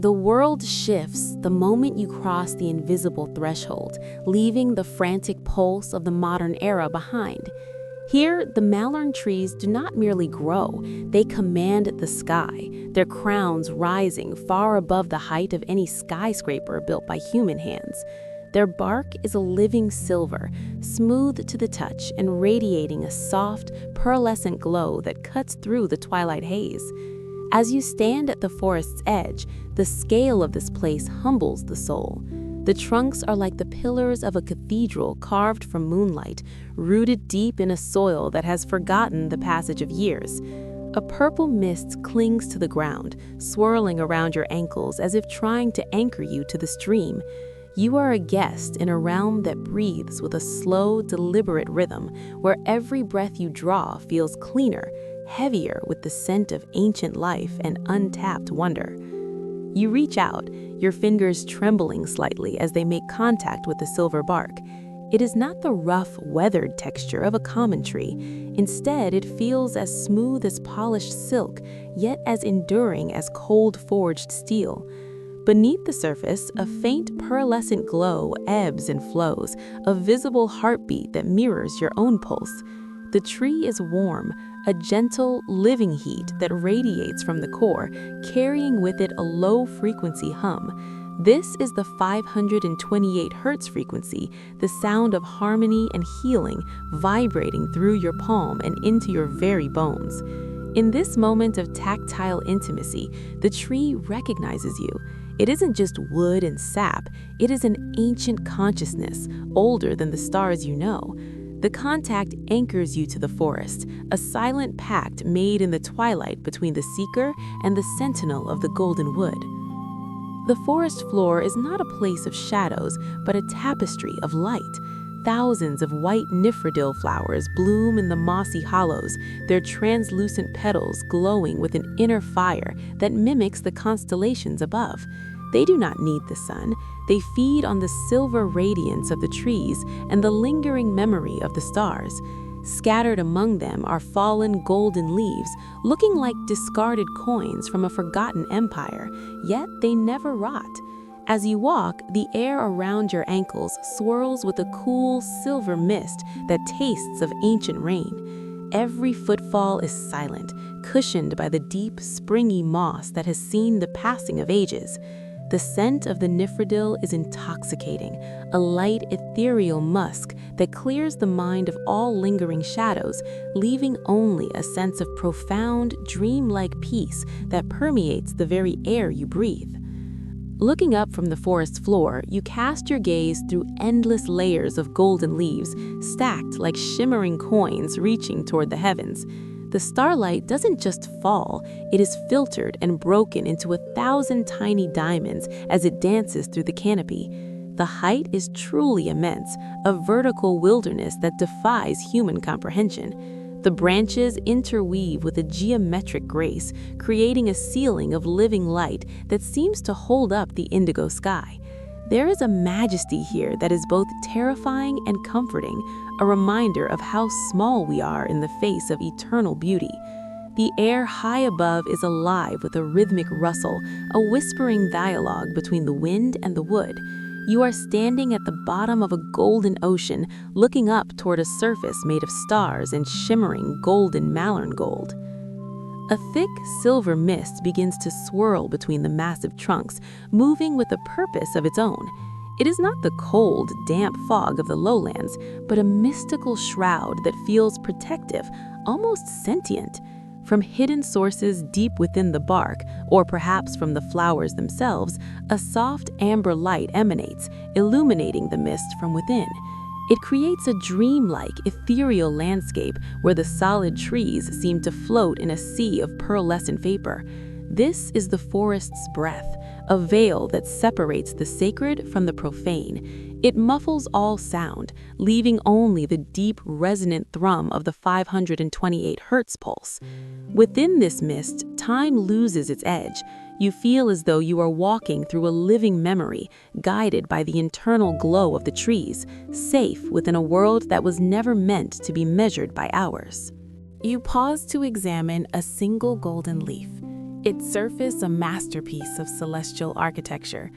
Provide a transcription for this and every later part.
The world shifts the moment you cross the invisible threshold, leaving the frantic pulse of the modern era behind. Here, the Mallorn trees do not merely grow, they command the sky, their crowns rising far above the height of any skyscraper built by human hands. Their bark is a living silver, smooth to the touch and radiating a soft, pearlescent glow that cuts through the twilight haze. As you stand at the forest's edge, the scale of this place humbles the soul. The trunks are like the pillars of a cathedral carved from moonlight, rooted deep in a soil that has forgotten the passage of years. A purple mist clings to the ground, swirling around your ankles as if trying to anchor you to the stream. You are a guest in a realm that breathes with a slow, deliberate rhythm, where every breath you draw feels cleaner, heavier with the scent of ancient life and untapped wonder. You reach out, your fingers trembling slightly as they make contact with the silver bark. It is not the rough, weathered texture of a common tree. Instead, it feels as smooth as polished silk, yet as enduring as cold-forged steel. Beneath the surface, a faint pearlescent glow ebbs and flows, a visible heartbeat that mirrors your own pulse. The tree is warm, a gentle, living heat that radiates from the core, carrying with it a low-frequency hum. This is the 528 Hz frequency, the sound of harmony and healing vibrating through your palm and into your very bones. In this moment of tactile intimacy, the tree recognizes you. It isn't just wood and sap, it is an ancient consciousness, older than the stars you know. The contact anchors you to the forest, a silent pact made in the twilight between the seeker and the sentinel of the golden wood. The forest floor is not a place of shadows, but a tapestry of light. Thousands of white nifredil flowers bloom in the mossy hollows, their translucent petals glowing with an inner fire that mimics the constellations above. They do not need the sun. They feed on the silver radiance of the trees and the lingering memory of the stars. Scattered among them are fallen golden leaves, looking like discarded coins from a forgotten empire, yet they never rot. As you walk, the air around your ankles swirls with a cool silver mist that tastes of ancient rain. Every footfall is silent, cushioned by the deep, springy moss that has seen the passing of ages. The scent of the nifredil is intoxicating, a light, ethereal musk that clears the mind of all lingering shadows, leaving only a sense of profound, dreamlike peace that permeates the very air you breathe. Looking up from the forest floor, you cast your gaze through endless layers of golden leaves, stacked like shimmering coins reaching toward the heavens. The starlight doesn't just fall, it is filtered and broken into 1,000 tiny diamonds as it dances through the canopy. The height is truly immense, a vertical wilderness that defies human comprehension. The branches interweave with a geometric grace, creating a ceiling of living light that seems to hold up the indigo sky. There is a majesty here that is both terrifying and comforting, a reminder of how small we are in the face of eternal beauty. The air high above is alive with a rhythmic rustle, a whispering dialogue between the wind and the wood. You are standing at the bottom of a golden ocean, looking up toward a surface made of stars and shimmering golden Mallorn gold. A thick silver mist begins to swirl between the massive trunks, moving with a purpose of its own. It is not the cold, damp fog of the lowlands, but a mystical shroud that feels protective, almost sentient. From hidden sources deep within the bark, or perhaps from the flowers themselves, a soft amber light emanates, illuminating the mist from within. It creates a dreamlike, ethereal landscape where the solid trees seem to float in a sea of pearlescent vapor. This is the forest's breath, a veil that separates the sacred from the profane. It muffles all sound, leaving only the deep, resonant thrum of the 528 Hz pulse. Within this mist, time loses its edge. You feel as though you are walking through a living memory, guided by the internal glow of the trees, safe within a world that was never meant to be measured by hours. You pause to examine a single golden leaf. its surface a masterpiece of celestial architecture.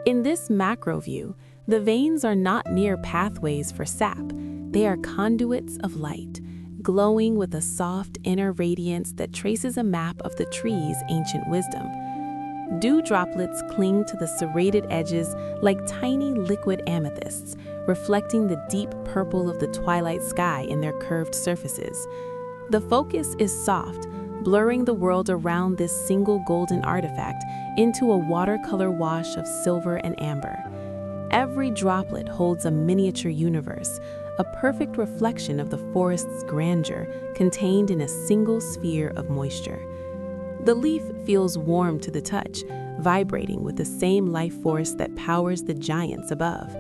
In this macro view, the veins are not mere pathways for sap, they are conduits of light, glowing with a soft inner radiance that traces a map of the tree's ancient wisdom. Dew droplets cling to the serrated edges like tiny liquid amethysts, reflecting the deep purple of the twilight sky in their curved surfaces. The focus is soft, blurring the world around this single golden artifact into a watercolor wash of silver and amber. Every droplet holds a miniature universe, a perfect reflection of the forest's grandeur contained in a single sphere of moisture. The leaf feels warm to the touch, vibrating with the same life force that powers the giants above.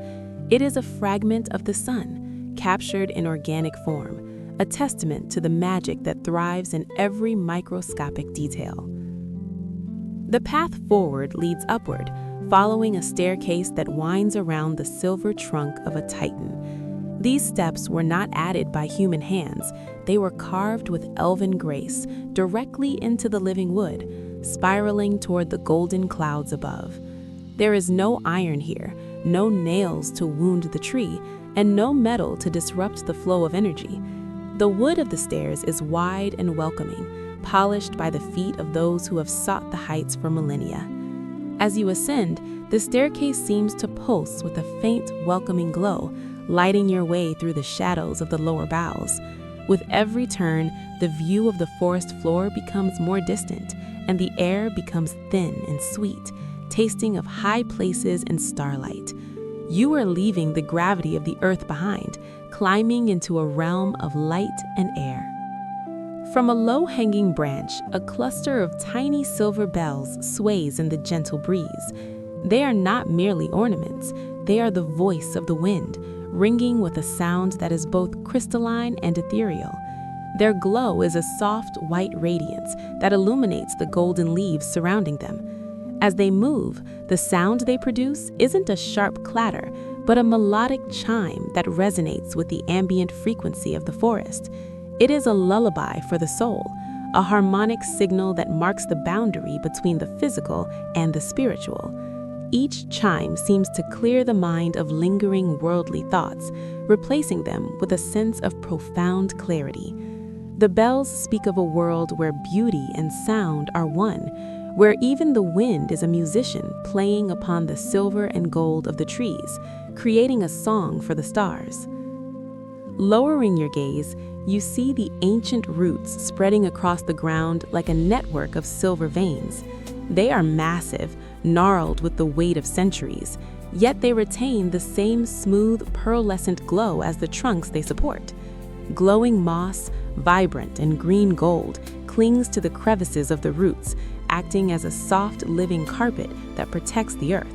It is a fragment of the sun, captured in organic form, a testament to the magic that thrives in every microscopic detail. The path forward leads upward, following a staircase that winds around the silver trunk of a titan. These steps were not added by human hands, they were carved with elven grace directly into the living wood, spiraling toward the golden clouds above. There is no iron here, no nails to wound the tree, and no metal to disrupt the flow of energy. The wood of the stairs is wide and welcoming, polished by the feet of those who have sought the heights for millennia. As you ascend, the staircase seems to pulse with a faint, welcoming glow, lighting your way through the shadows of the lower boughs. With every turn, the view of the forest floor becomes more distant, and the air becomes thin and sweet, tasting of high places and starlight. You are leaving the gravity of the earth behind, climbing into a realm of light and air. From a low-hanging branch, a cluster of tiny silver bells sways in the gentle breeze. They are not merely ornaments, they are the voice of the wind, ringing with a sound that is both crystalline and ethereal. Their glow is a soft white radiance that illuminates the golden leaves surrounding them. As they move, the sound they produce isn't a sharp clatter, but a melodic chime that resonates with the ambient frequency of the forest. It is a lullaby for the soul, a harmonic signal that marks the boundary between the physical and the spiritual. Each chime seems to clear the mind of lingering worldly thoughts, replacing them with a sense of profound clarity. The bells speak of a world where beauty and sound are one, where even the wind is a musician playing upon the silver and gold of the trees, creating a song for the stars. Lowering your gaze, you see the ancient roots spreading across the ground like a network of silver veins. They are massive, gnarled with the weight of centuries, yet they retain the same smooth, pearlescent glow as the trunks they support. Glowing moss, vibrant and green gold, clings to the crevices of the roots, acting as a soft, living carpet that protects the earth.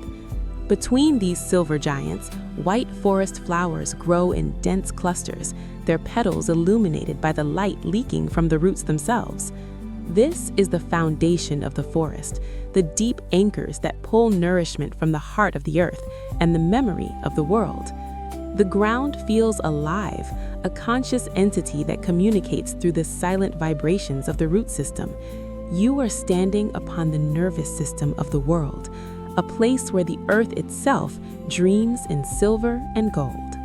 Between these silver giants, white forest flowers grow in dense clusters, their petals illuminated by the light leaking from the roots themselves. This is the foundation of the forest, the deep anchors that pull nourishment from the heart of the earth and the memory of the world. The ground feels alive, a conscious entity that communicates through the silent vibrations of the root system. You are standing upon the nervous system of the world, a place where the earth itself dreams in silver and gold.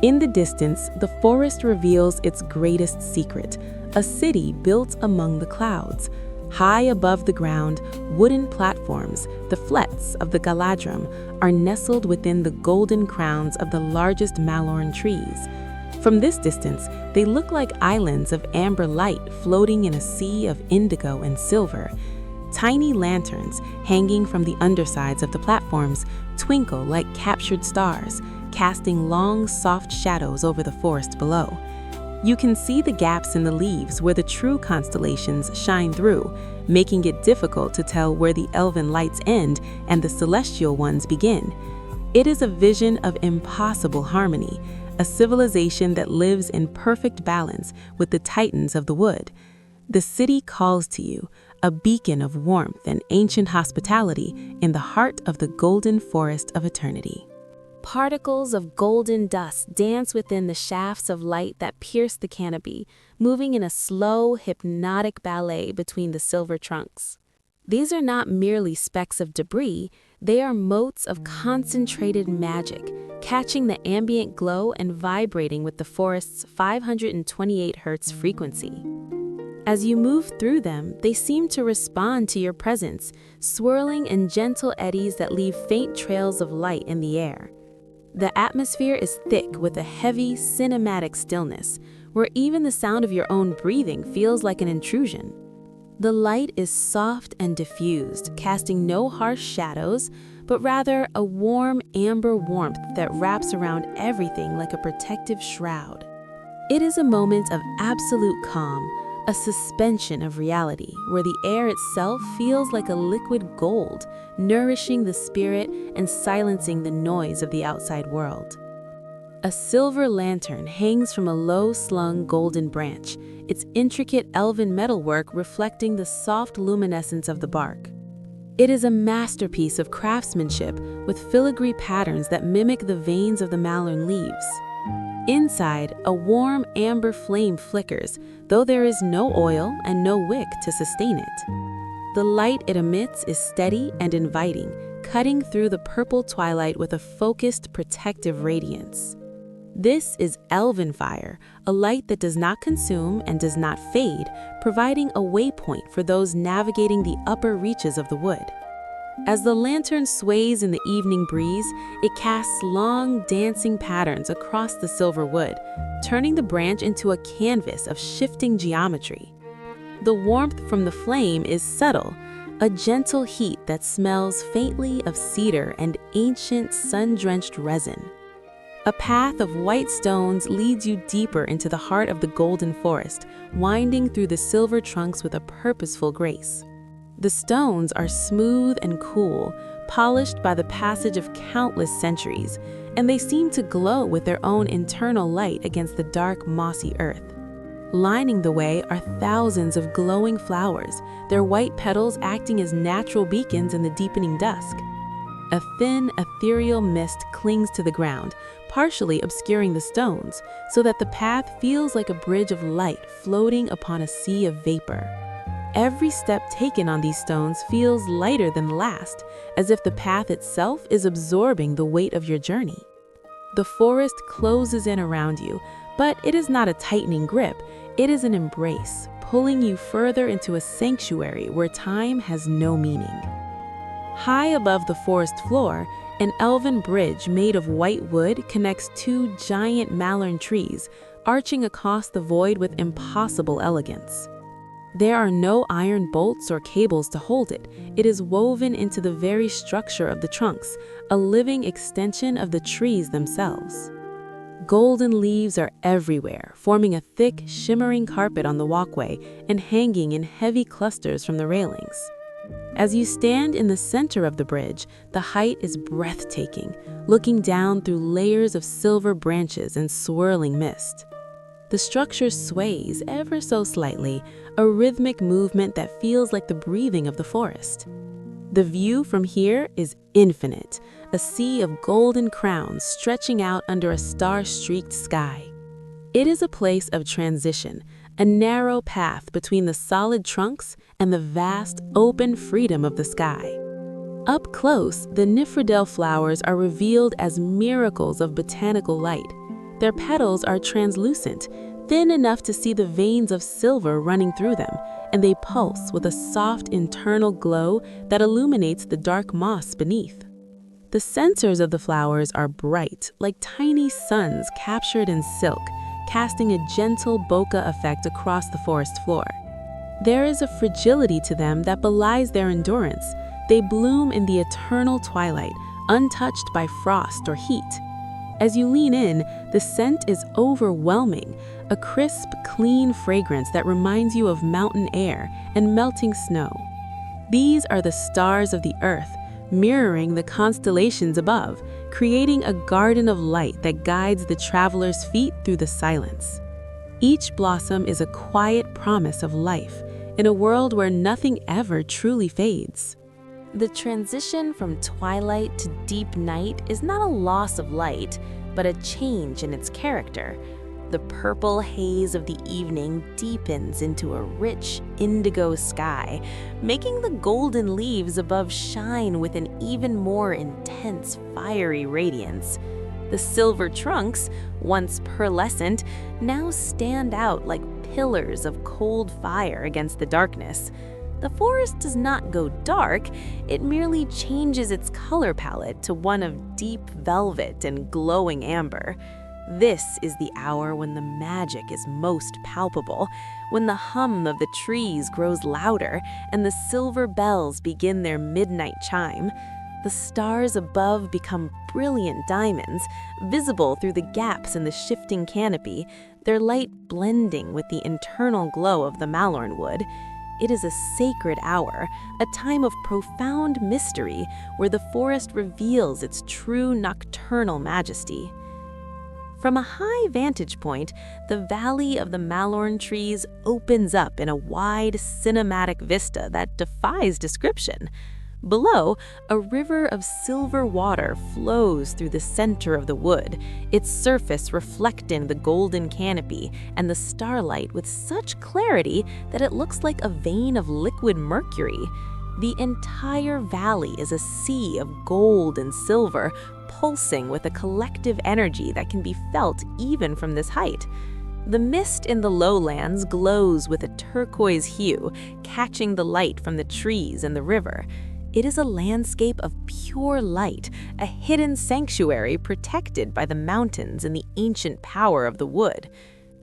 In the distance, the forest reveals its greatest secret, a city built among the clouds. High above the ground, wooden platforms, the flets of the Galadrim, are nestled within the golden crowns of the largest Mallorn trees. From this distance, they look like islands of amber light floating in a sea of indigo and silver. Tiny lanterns, hanging from the undersides of the platforms, twinkle like captured stars, casting long, soft shadows over the forest below. You can see the gaps in the leaves where the true constellations shine through, making it difficult to tell where the elven lights end and the celestial ones begin. It is a vision of impossible harmony, a civilization that lives in perfect balance with the titans of the wood. The city calls to you, a beacon of warmth and ancient hospitality in the heart of the golden forest of eternity. Particles of golden dust dance within the shafts of light that pierce the canopy, moving in a slow, hypnotic ballet between the silver trunks. These are not merely specks of debris, they are motes of concentrated magic, catching the ambient glow and vibrating with the forest's 528 Hz frequency. As you move through them, they seem to respond to your presence, swirling in gentle eddies that leave faint trails of light in the air. The atmosphere is thick with a heavy, cinematic stillness, where even the sound of your own breathing feels like an intrusion. The light is soft and diffused, casting no harsh shadows, but rather a warm amber warmth that wraps around everything like a protective shroud. It is a moment of absolute calm, a suspension of reality, where the air itself feels like a liquid gold, nourishing the spirit and silencing the noise of the outside world. A silver lantern hangs from a low-slung golden branch, its intricate elven metalwork reflecting the soft luminescence of the bark. It is a masterpiece of craftsmanship with filigree patterns that mimic the veins of the Mallorn leaves. Inside, a warm amber flame flickers, though there is no oil and no wick to sustain it. The light it emits is steady and inviting, cutting through the purple twilight with a focused, protective radiance. This is elven fire, a light that does not consume and does not fade, providing a waypoint for those navigating the upper reaches of the wood. As the lantern sways in the evening breeze, it casts long, dancing patterns across the silver wood, turning the branch into a canvas of shifting geometry. The warmth from the flame is subtle, a gentle heat that smells faintly of cedar and ancient sun-drenched resin. A path of white stones leads you deeper into the heart of the golden forest, winding through the silver trunks with a purposeful grace. The stones are smooth and cool, polished by the passage of countless centuries, and they seem to glow with their own internal light against the dark, mossy earth. Lining the way are thousands of glowing flowers, their white petals acting as natural beacons in the deepening dusk. A thin, ethereal mist clings to the ground, partially obscuring the stones, so that the path feels like a bridge of light floating upon a sea of vapor. Every step taken on these stones feels lighter than the last, as if the path itself is absorbing the weight of your journey. The forest closes in around you, but it is not a tightening grip, it is an embrace, pulling you further into a sanctuary where time has no meaning. High above the forest floor, an elven bridge made of white wood connects two giant Mallorn trees, arching across the void with impossible elegance. There are no iron bolts or cables to hold it. It is woven into the very structure of the trunks, a living extension of the trees themselves. Golden leaves are everywhere, forming a thick, shimmering carpet on the walkway and hanging in heavy clusters from the railings. As you stand in the center of the bridge, the height is breathtaking, looking down through layers of silver branches and swirling mist. The structure sways ever so slightly, a rhythmic movement that feels like the breathing of the forest. The view from here is infinite, a sea of golden crowns stretching out under a star-streaked sky. It is a place of transition, a narrow path between the solid trunks and the vast, open freedom of the sky. Up close, the Nifredel flowers are revealed as miracles of botanical light. Their petals are translucent, thin enough to see the veins of silver running through them, and they pulse with a soft internal glow that illuminates the dark moss beneath. The centers of the flowers are bright, like tiny suns captured in silk, casting a gentle bokeh effect across the forest floor. There is a fragility to them that belies their endurance. They bloom in the eternal twilight, untouched by frost or heat. As you lean in, the scent is overwhelming, a crisp, clean fragrance that reminds you of mountain air and melting snow. These are the stars of the earth, mirroring the constellations above, creating a garden of light that guides the traveler's feet through the silence. Each blossom is a quiet promise of life, in a world where nothing ever truly fades. The transition from twilight to deep night is not a loss of light, but a change in its character. the purple haze of the evening deepens into a rich indigo sky, making the golden leaves above shine with an even more intense fiery radiance. The silver trunks, once pearlescent, now stand out like pillars of cold fire against the darkness. The forest does not go dark, it merely changes its color palette to one of deep velvet and glowing amber. This is the hour when the magic is most palpable, when the hum of the trees grows louder and the silver bells begin their midnight chime. The stars above become brilliant diamonds, visible through the gaps in the shifting canopy, their light blending with the internal glow of the Mallorn wood. It is a sacred hour, a time of profound mystery where the forest reveals its true nocturnal majesty. From a high vantage point, the valley of the Mallorn trees opens up in a wide cinematic vista that defies description. Below, a river of silver water flows through the center of the wood, its surface reflecting the golden canopy and the starlight with such clarity that it looks like a vein of liquid mercury. The entire valley is a sea of gold and silver, pulsing with a collective energy that can be felt even from this height. The mist in the lowlands glows with a turquoise hue, catching the light from the trees and the river. It is a landscape of pure light, a hidden sanctuary protected by the mountains and the ancient power of the wood.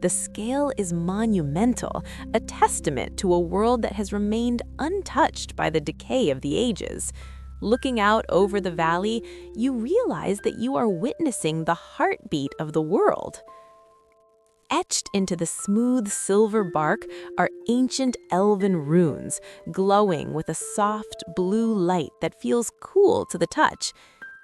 The scale is monumental, a testament to a world that has remained untouched by the decay of the ages. Looking out over the valley, you realize that you are witnessing the heartbeat of the world. Etched into the smooth silver bark are ancient Elven runes, glowing with a soft blue light that feels cool to the touch.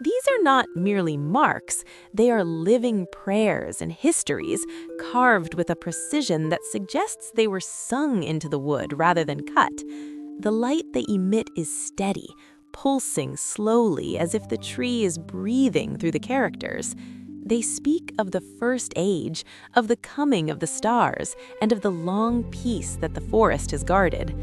These are not merely marks, they are living prayers and histories, carved with a precision that suggests they were sung into the wood rather than cut. The light they emit is steady, pulsing slowly as if the tree is breathing through the characters. They speak of the first age, of the coming of the stars, and of the long peace that the forest has guarded.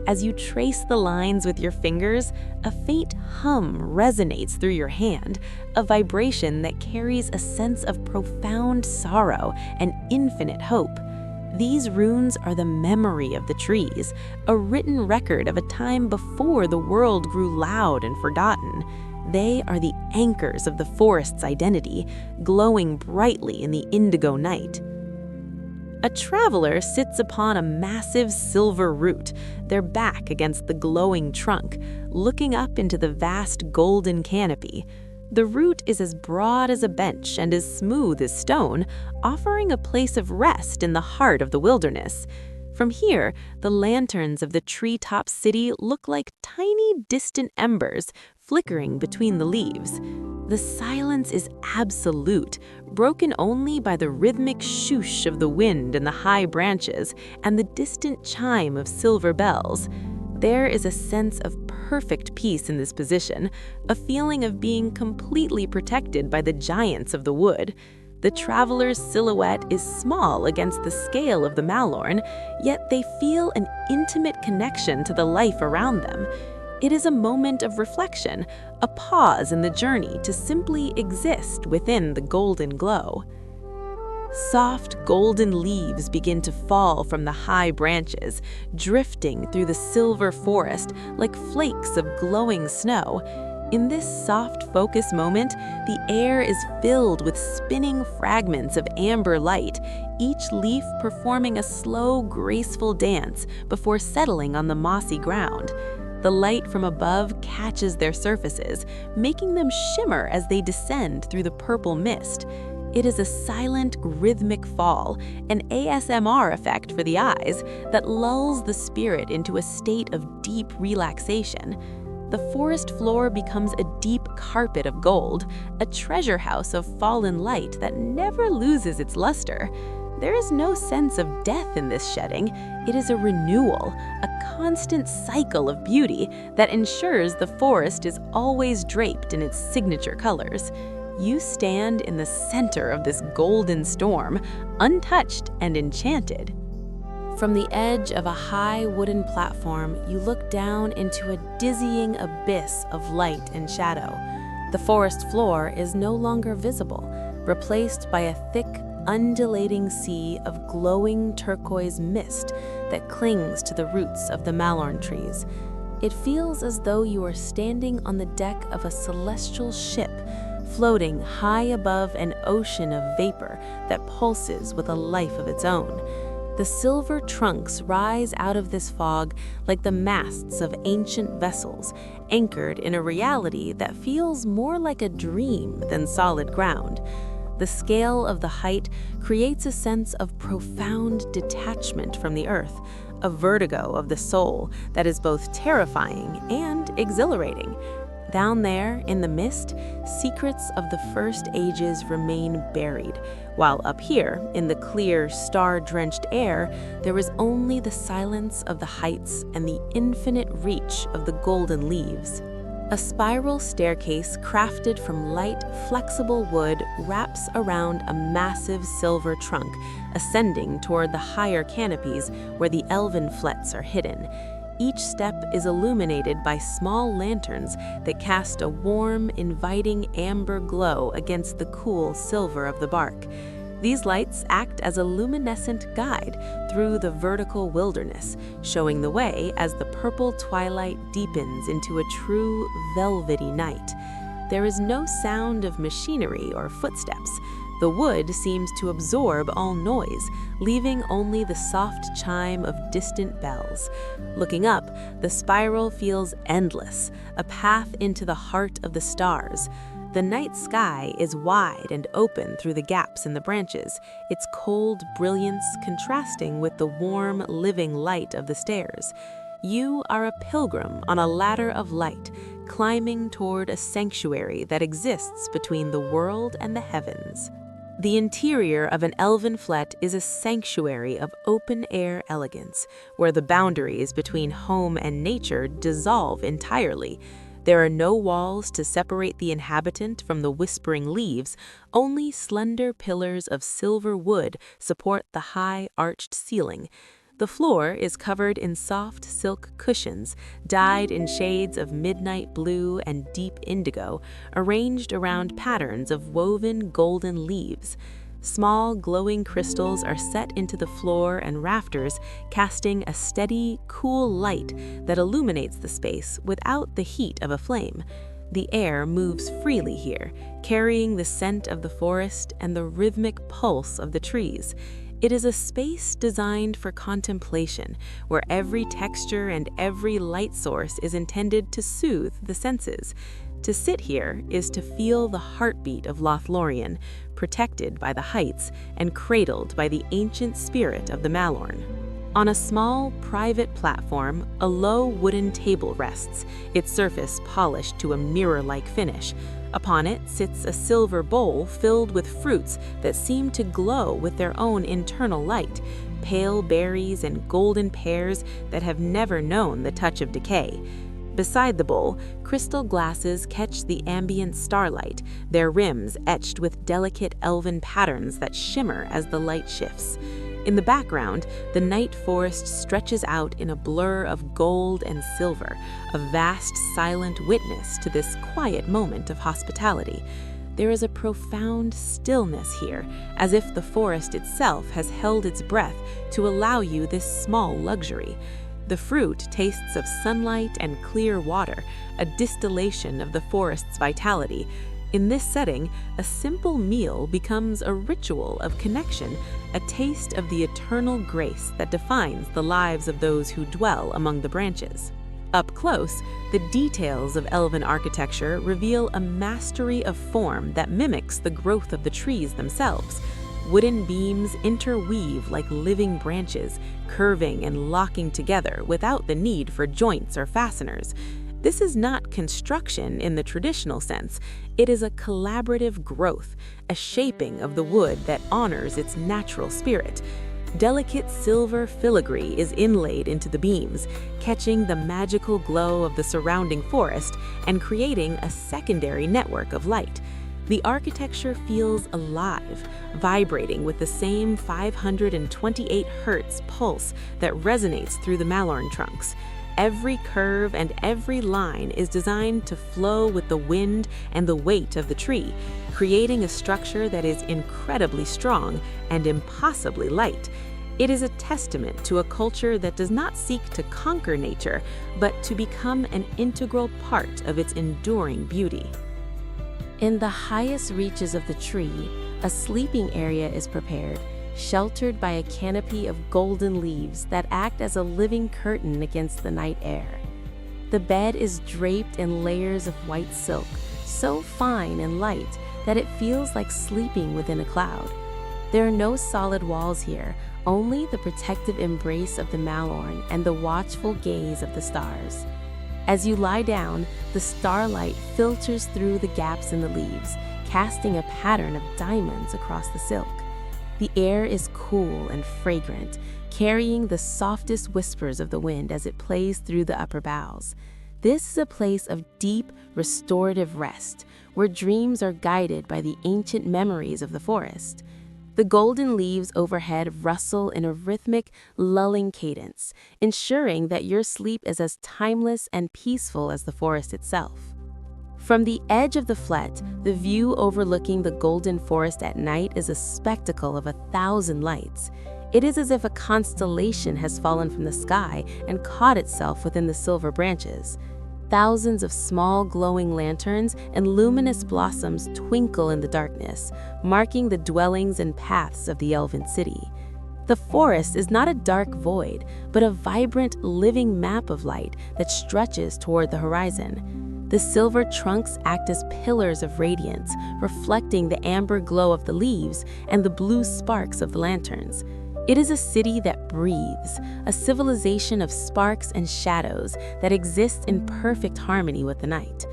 As you trace the lines with your fingers, a faint hum resonates through your hand, a vibration that carries a sense of profound sorrow and infinite hope. These runes are the memory of the trees, a written record of a time before the world grew loud and forgotten. They are the anchors of the forest's identity, glowing brightly in the indigo night. A traveler sits upon a massive silver root, their back against the glowing trunk, looking up into the vast golden canopy. The root is as broad as a bench and as smooth as stone, offering a place of rest in the heart of the wilderness. From here, the lanterns of the treetop city look like tiny, distant embers flickering between the leaves. The silence is absolute, broken only by the rhythmic shoosh of the wind in the high branches and the distant chime of silver bells. There is a sense of perfect peace in this position, a feeling of being completely protected by the giants of the wood. The traveler's silhouette is small against the scale of the Mallorn, yet they feel an intimate connection to the life around them. It is a moment of reflection, a pause in the journey to simply exist within the golden glow. Soft golden leaves begin to fall from the high branches, drifting through the silver forest like flakes of glowing snow. In this soft focus moment, the air is filled with spinning fragments of amber light, each leaf performing a slow, graceful dance before settling on the mossy ground. The light from above catches their surfaces, making them shimmer as they descend through the purple mist. It is a silent, rhythmic fall, an ASMR effect for the eyes that lulls the spirit into a state of deep relaxation. The forest floor becomes a deep carpet of gold, a treasure house of fallen light that never loses its luster. There is no sense of death in this shedding. It is a renewal, a constant cycle of beauty that ensures the forest is always draped in its signature colors. You stand in the center of this golden storm, untouched and enchanted. From the edge of a high wooden platform, you look down into a dizzying abyss of light and shadow. The forest floor is no longer visible, replaced by a thick, undulating sea of glowing turquoise mist that clings to the roots of the Mallorn trees. It feels as though you are standing on the deck of a celestial ship, floating high above an ocean of vapor that pulses with a life of its own. The silver trunks rise out of this fog like the masts of ancient vessels, anchored in a reality that feels more like a dream than solid ground. The scale of the height creates a sense of profound detachment from the earth, a vertigo of the soul that is both terrifying and exhilarating. Down there, in the mist, secrets of the first ages remain buried, while up here, in the clear, star-drenched air, there is only the silence of the heights and the infinite reach of the golden leaves. A spiral staircase crafted from light, flexible wood wraps around a massive silver trunk, ascending toward the higher canopies where the elven flets are hidden. Each step is illuminated by small lanterns that cast a warm, inviting amber glow against the cool silver of the bark. These lights act as a luminescent guide through the vertical wilderness, showing the way as the purple twilight deepens into a true velvety night. There is no sound of machinery or footsteps. The wood seems to absorb all noise, leaving only the soft chime of distant bells. Looking up, the spiral feels endless, a path into the heart of the stars. The night sky is wide and open through the gaps in the branches, its cold brilliance contrasting with the warm, living light of the stairs. You are a pilgrim on a ladder of light, climbing toward a sanctuary that exists between the world and the heavens. The interior of an elven flet is a sanctuary of open-air elegance, where the boundaries between home and nature dissolve entirely. There are no walls to separate the inhabitant from the whispering leaves, only slender pillars of silver wood support the high arched ceiling. The floor is covered in soft silk cushions, dyed in shades of midnight blue and deep indigo, arranged around patterns of woven golden leaves. Small glowing crystals are set into the floor and rafters, casting a steady, cool light that illuminates the space without the heat of a flame. The air moves freely here, carrying the scent of the forest and the rhythmic pulse of the trees. It is a space designed for contemplation, where every texture and every light source is intended to soothe the senses. To sit here is to feel the heartbeat of Lothlórien, protected by the heights and cradled by the ancient spirit of the Mallorn. On a small, private platform, a low wooden table rests, its surface polished to a mirror-like finish. Upon it sits a silver bowl filled with fruits that seem to glow with their own internal light, pale berries and golden pears that have never known the touch of decay. Beside the bowl, crystal glasses catch the ambient starlight, their rims etched with delicate elven patterns that shimmer as the light shifts. In the background, the night forest stretches out in a blur of gold and silver, a vast, silent witness to this quiet moment of hospitality. There is a profound stillness here, as if the forest itself has held its breath to allow you this small luxury. The fruit tastes of sunlight and clear water, a distillation of the forest's vitality. In this setting, a simple meal becomes a ritual of connection, a taste of the eternal grace that defines the lives of those who dwell among the branches. Up close, the details of elven architecture reveal a mastery of form that mimics the growth of the trees themselves. Wooden beams interweave like living branches, curving and locking together without the need for joints or fasteners. This is not construction in the traditional sense. It is a collaborative growth, a shaping of the wood that honors its natural spirit. Delicate silver filigree is inlaid into the beams, catching the magical glow of the surrounding forest and creating a secondary network of light. The architecture feels alive, vibrating with the same 528 Hz pulse that resonates through the Mallorn trunks. Every curve and every line is designed to flow with the wind and the weight of the tree, creating a structure that is incredibly strong and impossibly light. It is a testament to a culture that does not seek to conquer nature, but to become an integral part of its enduring beauty. In the highest reaches of the tree, a sleeping area is prepared, sheltered by a canopy of golden leaves that act as a living curtain against the night air. The bed is draped in layers of white silk, so fine and light that it feels like sleeping within a cloud. There are no solid walls here, only the protective embrace of the Mallorn and the watchful gaze of the stars. As you lie down, the starlight filters through the gaps in the leaves, casting a pattern of diamonds across the silk. The air is cool and fragrant, carrying the softest whispers of the wind as it plays through the upper boughs. This is a place of deep, restorative rest, where dreams are guided by the ancient memories of the forest. The golden leaves overhead rustle in a rhythmic, lulling cadence, ensuring that your sleep is as timeless and peaceful as the forest itself. From the edge of the flet, the view overlooking the golden forest at night is a spectacle of 1,000 lights. It is as if a constellation has fallen from the sky and caught itself within the silver branches. Thousands of small glowing lanterns and luminous blossoms twinkle in the darkness, marking the dwellings and paths of the Elven city. The forest is not a dark void, but a vibrant, living map of light that stretches toward the horizon. The silver trunks act as pillars of radiance, reflecting the amber glow of the leaves and the blue sparks of the lanterns. It is a city that breathes, a civilization of sparks and shadows that exists in perfect harmony with the night.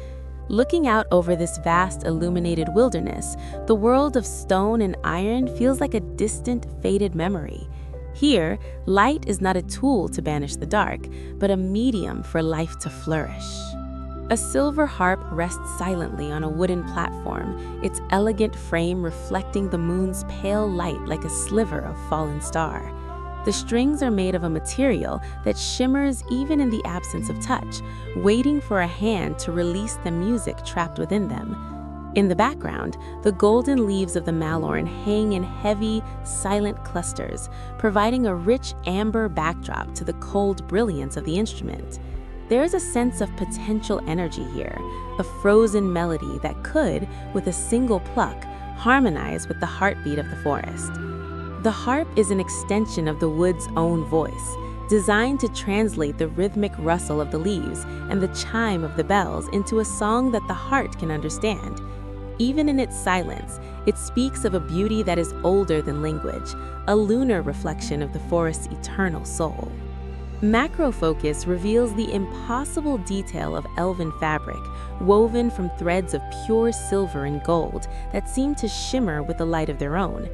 Looking out over this vast illuminated wilderness, the world of stone and iron feels like a distant, faded memory. Here, light is not a tool to banish the dark, but a medium for life to flourish. A silver harp rests silently on a wooden platform, its elegant frame reflecting the moon's pale light like a sliver of fallen star. The strings are made of a material that shimmers even in the absence of touch, waiting for a hand to release the music trapped within them. In the background, the golden leaves of the Mallorn hang in heavy, silent clusters, providing a rich amber backdrop to the cold brilliance of the instrument. There is a sense of potential energy here, a frozen melody that could, with a single pluck, harmonize with the heartbeat of the forest. The harp is an extension of the wood's own voice, designed to translate the rhythmic rustle of the leaves and the chime of the bells into a song that the heart can understand. Even in its silence, it speaks of a beauty that is older than language, a lunar reflection of the forest's eternal soul. Macro focus reveals the impossible detail of elven fabric, woven from threads of pure silver and gold that seem to shimmer with the light of their own.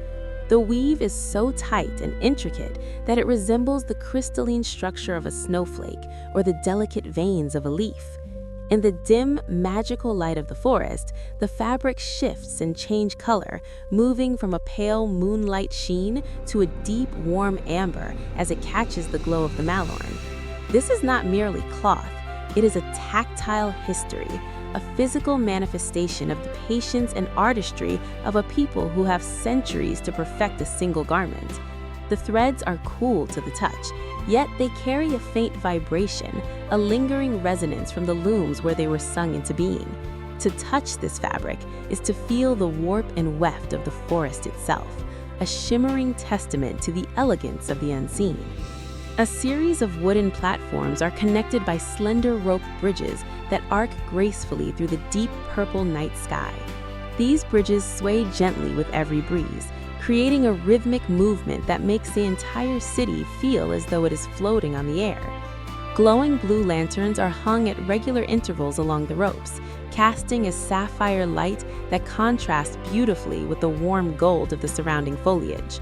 The weave is so tight and intricate that it resembles the crystalline structure of a snowflake or the delicate veins of a leaf. In the dim, magical light of the forest, the fabric shifts and changes color, moving from a pale moonlight sheen to a deep, warm amber as it catches the glow of the Mallorn. This is not merely cloth, it is a tactile history, a physical manifestation of the patience and artistry of a people who have centuries to perfect a single garment. The threads are cool to the touch, yet they carry a faint vibration, a lingering resonance from the looms where they were sung into being. To touch this fabric is to feel the warp and weft of the forest itself, a shimmering testament to the elegance of the unseen. A series of wooden platforms are connected by slender rope bridges that arc gracefully through the deep purple night sky. These bridges sway gently with every breeze, creating a rhythmic movement that makes the entire city feel as though it is floating on the air. Glowing blue lanterns are hung at regular intervals along the ropes, casting a sapphire light that contrasts beautifully with the warm gold of the surrounding foliage.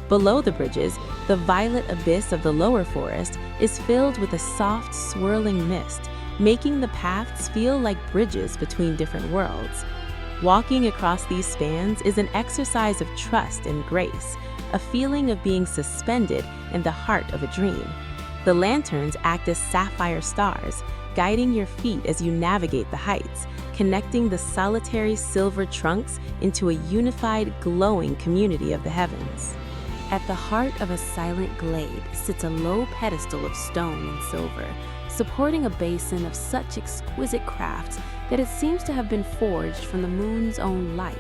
Below the bridges, the violet abyss of the lower forest is filled with a soft, swirling mist, making the paths feel like bridges between different worlds. Walking across these spans is an exercise of trust and grace, a feeling of being suspended in the heart of a dream. The lanterns act as sapphire stars, guiding your feet as you navigate the heights, connecting the solitary silver trunks into a unified, glowing community of the heavens. At the heart of a silent glade sits a low pedestal of stone and silver, supporting a basin of such exquisite craft that it seems to have been forged from the moon's own light.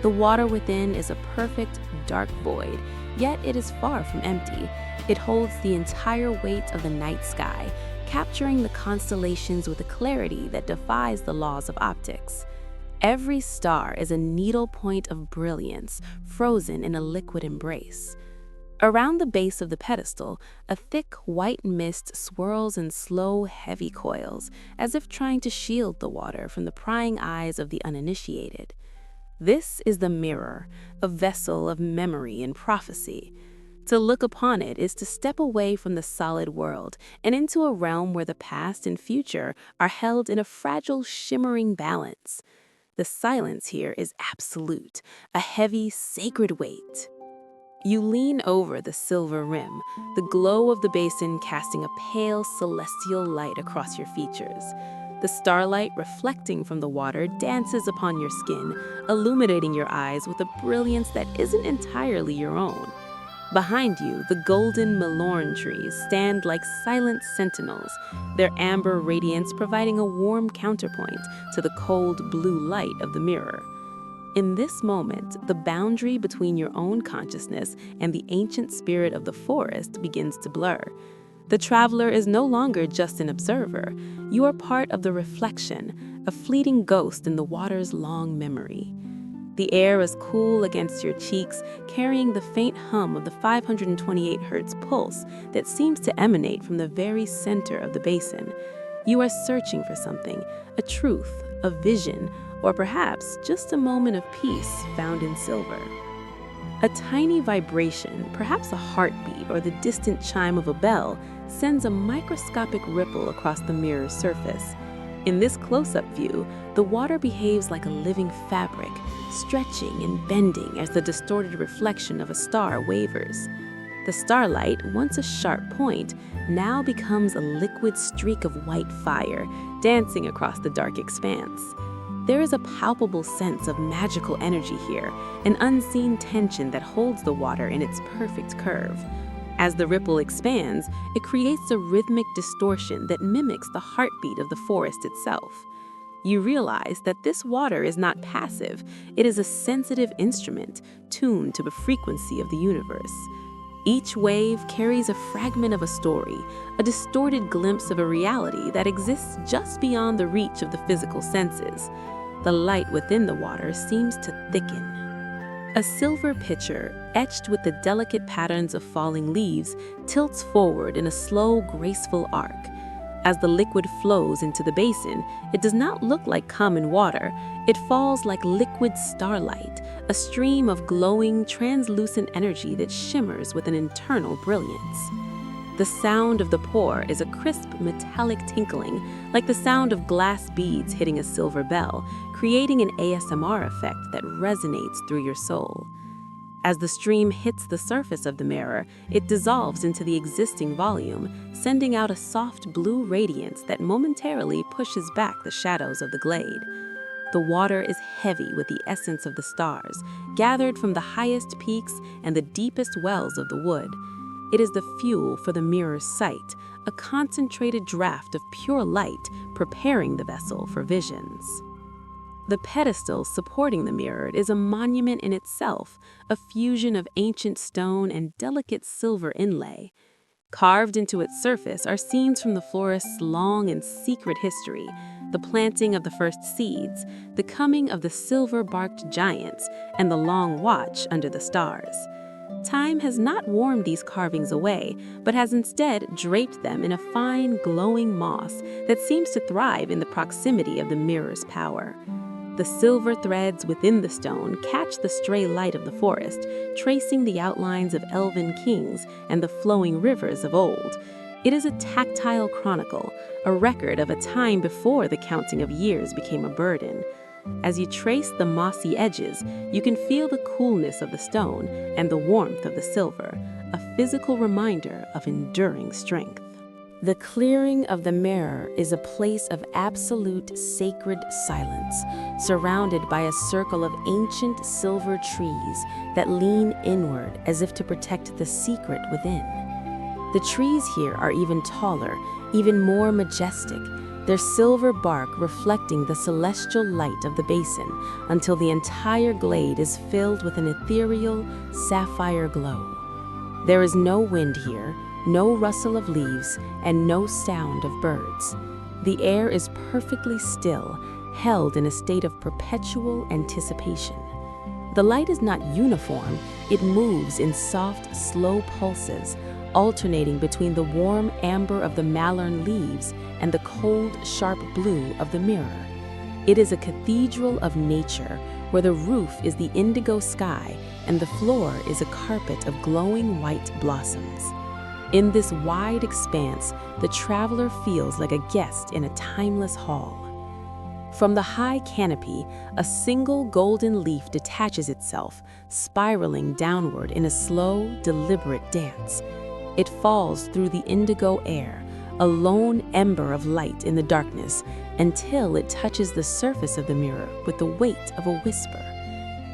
The water within is a perfect, dark void, yet it is far from empty. It holds the entire weight of the night sky, capturing the constellations with a clarity that defies the laws of optics. Every star is a needle point of brilliance, frozen in a liquid embrace. Around the base of the pedestal, a thick white mist swirls in slow, heavy coils, as if trying to shield the water from the prying eyes of the uninitiated. This is the mirror, a vessel of memory and prophecy. To look upon it is to step away from the solid world and into a realm where the past and future are held in a fragile, shimmering balance. The silence here is absolute, a heavy, sacred weight. You lean over the silver rim, the glow of the basin casting a pale, celestial light across your features. The starlight reflecting from the water dances upon your skin, illuminating your eyes with a brilliance that isn't entirely your own. Behind you, the golden Mallorn trees stand like silent sentinels, their amber radiance providing a warm counterpoint to the cold blue light of the mirror. In this moment, the boundary between your own consciousness and the ancient spirit of the forest begins to blur. The traveler is no longer just an observer. You are part of the reflection, a fleeting ghost in the water's long memory. The air is cool against your cheeks, carrying the faint hum of the 528 Hz pulse that seems to emanate from the very center of the basin. You are searching for something, a truth, a vision, or perhaps just a moment of peace found in silver. A tiny vibration, perhaps a heartbeat or the distant chime of a bell, sends a microscopic ripple across the mirror's surface. In this close-up view, the water behaves like a living fabric, stretching and bending as the distorted reflection of a star wavers. The starlight, once a sharp point, now becomes a liquid streak of white fire, dancing across the dark expanse. There is a palpable sense of magical energy here, an unseen tension that holds the water in its perfect curve. As the ripple expands, it creates a rhythmic distortion that mimics the heartbeat of the forest itself. You realize that this water is not passive, it is a sensitive instrument tuned to the frequency of the universe. Each wave carries a fragment of a story, a distorted glimpse of a reality that exists just beyond the reach of the physical senses. The light within the water seems to thicken. A silver pitcher, etched with the delicate patterns of falling leaves, tilts forward in a slow, graceful arc. As the liquid flows into the basin, it does not look like common water. It falls like liquid starlight, a stream of glowing, translucent energy that shimmers with an internal brilliance. The sound of the pour is a crisp, metallic tinkling, like the sound of glass beads hitting a silver bell, creating an ASMR effect that resonates through your soul. As the stream hits the surface of the mirror, it dissolves into the existing volume, sending out a soft blue radiance that momentarily pushes back the shadows of the glade. The water is heavy with the essence of the stars, gathered from the highest peaks and the deepest wells of the wood. It is the fuel for the mirror's sight, a concentrated draft of pure light preparing the vessel for visions. The pedestal supporting the mirror is a monument in itself, a fusion of ancient stone and delicate silver inlay. Carved into its surface are scenes from the forest's long and secret history, the planting of the first seeds, the coming of the silver-barked giants, and the long watch under the stars. Time has not warmed these carvings away, but has instead draped them in a fine, glowing moss that seems to thrive in the proximity of the mirror's power. The silver threads within the stone catch the stray light of the forest, tracing the outlines of Elven kings and the flowing rivers of old. It is a tactile chronicle, a record of a time before the counting of years became a burden. As you trace the mossy edges, you can feel the coolness of the stone and the warmth of the silver, a physical reminder of enduring strength. The clearing of the mirror is a place of absolute sacred silence, surrounded by a circle of ancient silver trees that lean inward as if to protect the secret within. The trees here are even taller, even more majestic, their silver bark reflecting the celestial light of the basin until the entire glade is filled with an ethereal, sapphire glow. There is no wind here, no rustle of leaves, and no sound of birds. The air is perfectly still, held in a state of perpetual anticipation. The light is not uniform, it moves in soft, slow pulses, alternating between the warm amber of the Mallorn leaves and the cold, sharp blue of the mirror. It is a cathedral of nature, where the roof is the indigo sky and the floor is a carpet of glowing white blossoms. In this wide expanse, the traveler feels like a guest in a timeless hall. From the high canopy, a single golden leaf detaches itself, spiraling downward in a slow, deliberate dance. It falls through the indigo air, a lone ember of light in the darkness, until it touches the surface of the mirror with the weight of a whisper.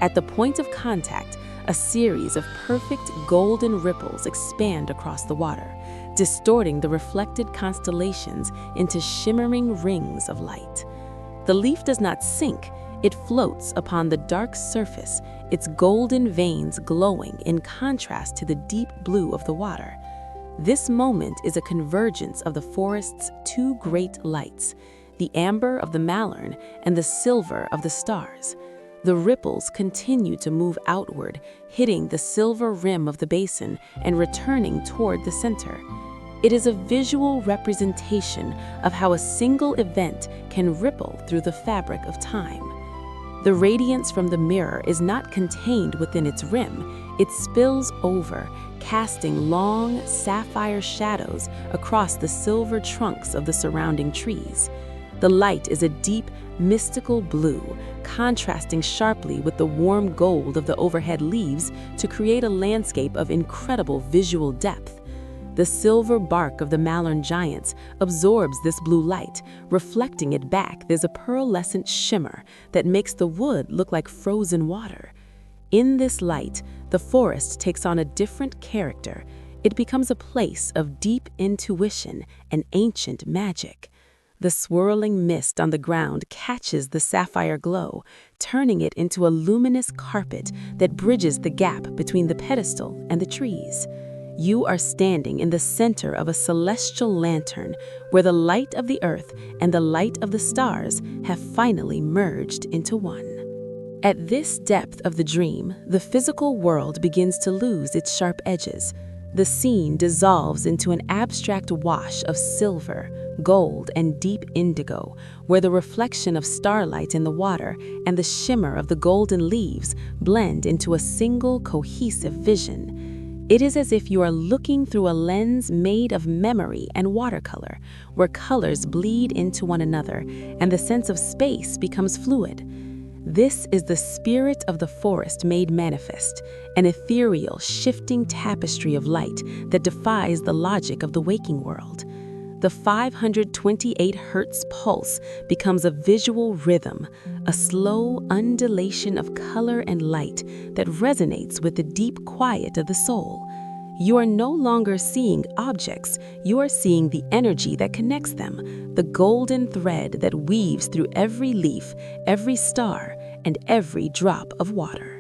At the point of contact, a series of perfect golden ripples expand across the water, distorting the reflected constellations into shimmering rings of light. The leaf does not sink, it floats upon the dark surface, its golden veins glowing in contrast to the deep blue of the water. This moment is a convergence of the forest's two great lights, the amber of the Mallorn and the silver of the stars. The ripples continue to move outward, hitting the silver rim of the basin and returning toward the center. It is a visual representation of how a single event can ripple through the fabric of time. The radiance from the mirror is not contained within its rim, it spills over, casting long, sapphire shadows across the silver trunks of the surrounding trees. The light is a deep, mystical blue, contrasting sharply with the warm gold of the overhead leaves to create a landscape of incredible visual depth. The silver bark of the Mallorn giants absorbs this blue light, reflecting it back as a pearlescent shimmer that makes the wood look like frozen water. In this light, the forest takes on a different character. It becomes a place of deep intuition and ancient magic. The swirling mist on the ground catches the sapphire glow, turning it into a luminous carpet that bridges the gap between the pedestal and the trees. You are standing in the center of a celestial lantern where the light of the earth and the light of the stars have finally merged into one. At this depth of the dream, the physical world begins to lose its sharp edges. The scene dissolves into an abstract wash of silver, gold, and deep indigo, where the reflection of starlight in the water and the shimmer of the golden leaves blend into a single cohesive vision. It is as if you are looking through a lens made of memory and watercolor, where colors bleed into one another and the sense of space becomes fluid. This is the spirit of the forest made manifest, an ethereal, shifting tapestry of light that defies the logic of the waking world. The 528 Hz pulse becomes a visual rhythm, a slow undulation of color and light that resonates with the deep quiet of the soul. You are no longer seeing objects, you are seeing the energy that connects them, the golden thread that weaves through every leaf, every star, and every drop of water.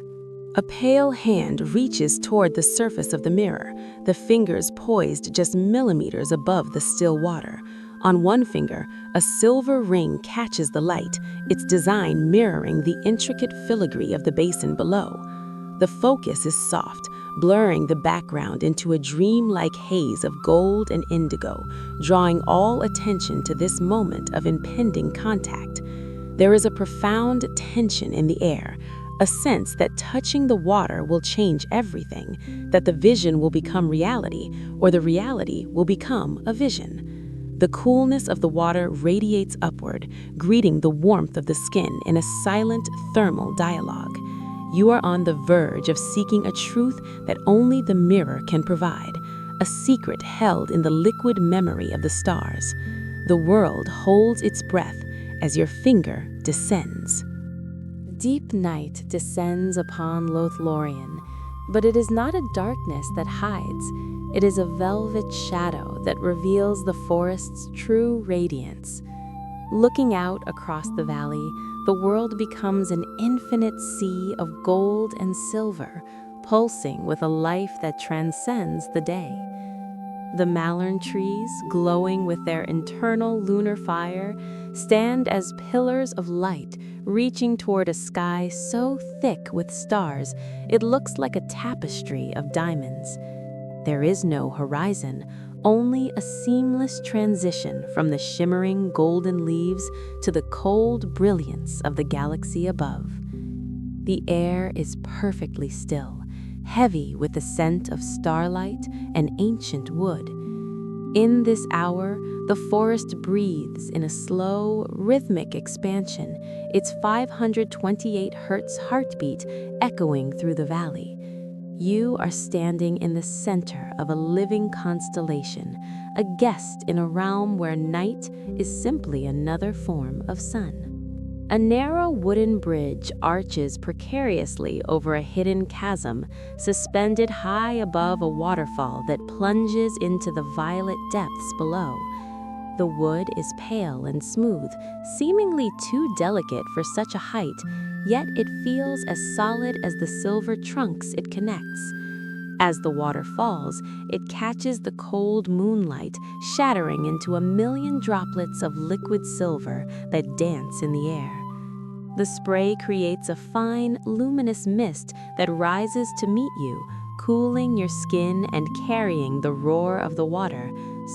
A pale hand reaches toward the surface of the mirror, the fingers poised just millimeters above the still water. On one finger, a silver ring catches the light, its design mirroring the intricate filigree of the basin below. The focus is soft, blurring the background into a dreamlike haze of gold and indigo, drawing all attention to this moment of impending contact. There is a profound tension in the air, a sense that touching the water will change everything, that the vision will become reality, or the reality will become a vision. The coolness of the water radiates upward, greeting the warmth of the skin in a silent thermal dialogue. You are on the verge of seeking a truth that only the mirror can provide, a secret held in the liquid memory of the stars. The world holds its breath as your finger descends. Deep night descends upon Lothlorien, but it is not a darkness that hides. It is a velvet shadow that reveals the forest's true radiance. Looking out across the valley, the world becomes an infinite sea of gold and silver, pulsing with a life that transcends the day. The Mallorn trees, glowing with their internal lunar fire, stand as pillars of light, reaching toward a sky so thick with stars it looks like a tapestry of diamonds. There is no horizon, only a seamless transition from the shimmering golden leaves to the cold brilliance of the galaxy above. The air is perfectly still, heavy with the scent of starlight and ancient wood. In this hour, the forest breathes in a slow, rhythmic expansion, its 528 Hz heartbeat echoing through the valley. You are standing in the center of a living constellation, a guest in a realm where night is simply another form of sun. A narrow wooden bridge arches precariously over a hidden chasm, suspended high above a waterfall that plunges into the violet depths below. The wood is pale and smooth, seemingly too delicate for such a height, yet it feels as solid as the silver trunks it connects. As the water falls, it catches the cold moonlight, shattering into a million droplets of liquid silver that dance in the air. The spray creates a fine, luminous mist that rises to meet you, cooling your skin and carrying the roar of the water,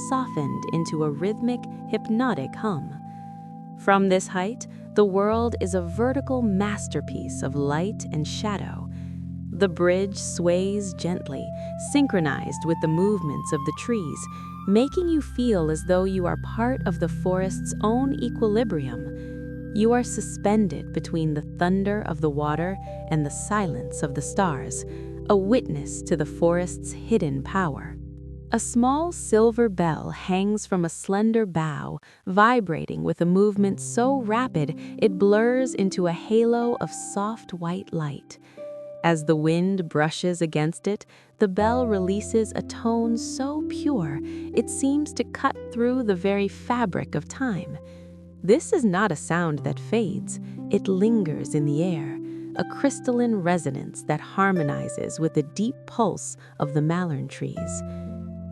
softened into a rhythmic, hypnotic hum. From this height, the world is a vertical masterpiece of light and shadow. The bridge sways gently, synchronized with the movements of the trees, making you feel as though you are part of the forest's own equilibrium. You are suspended between the thunder of the water and the silence of the stars, a witness to the forest's hidden power. A small silver bell hangs from a slender bough, vibrating with a movement so rapid it blurs into a halo of soft white light. As the wind brushes against it, the bell releases a tone so pure it seems to cut through the very fabric of time. This is not a sound that fades, it lingers in the air, a crystalline resonance that harmonizes with the deep pulse of the Mallorn trees.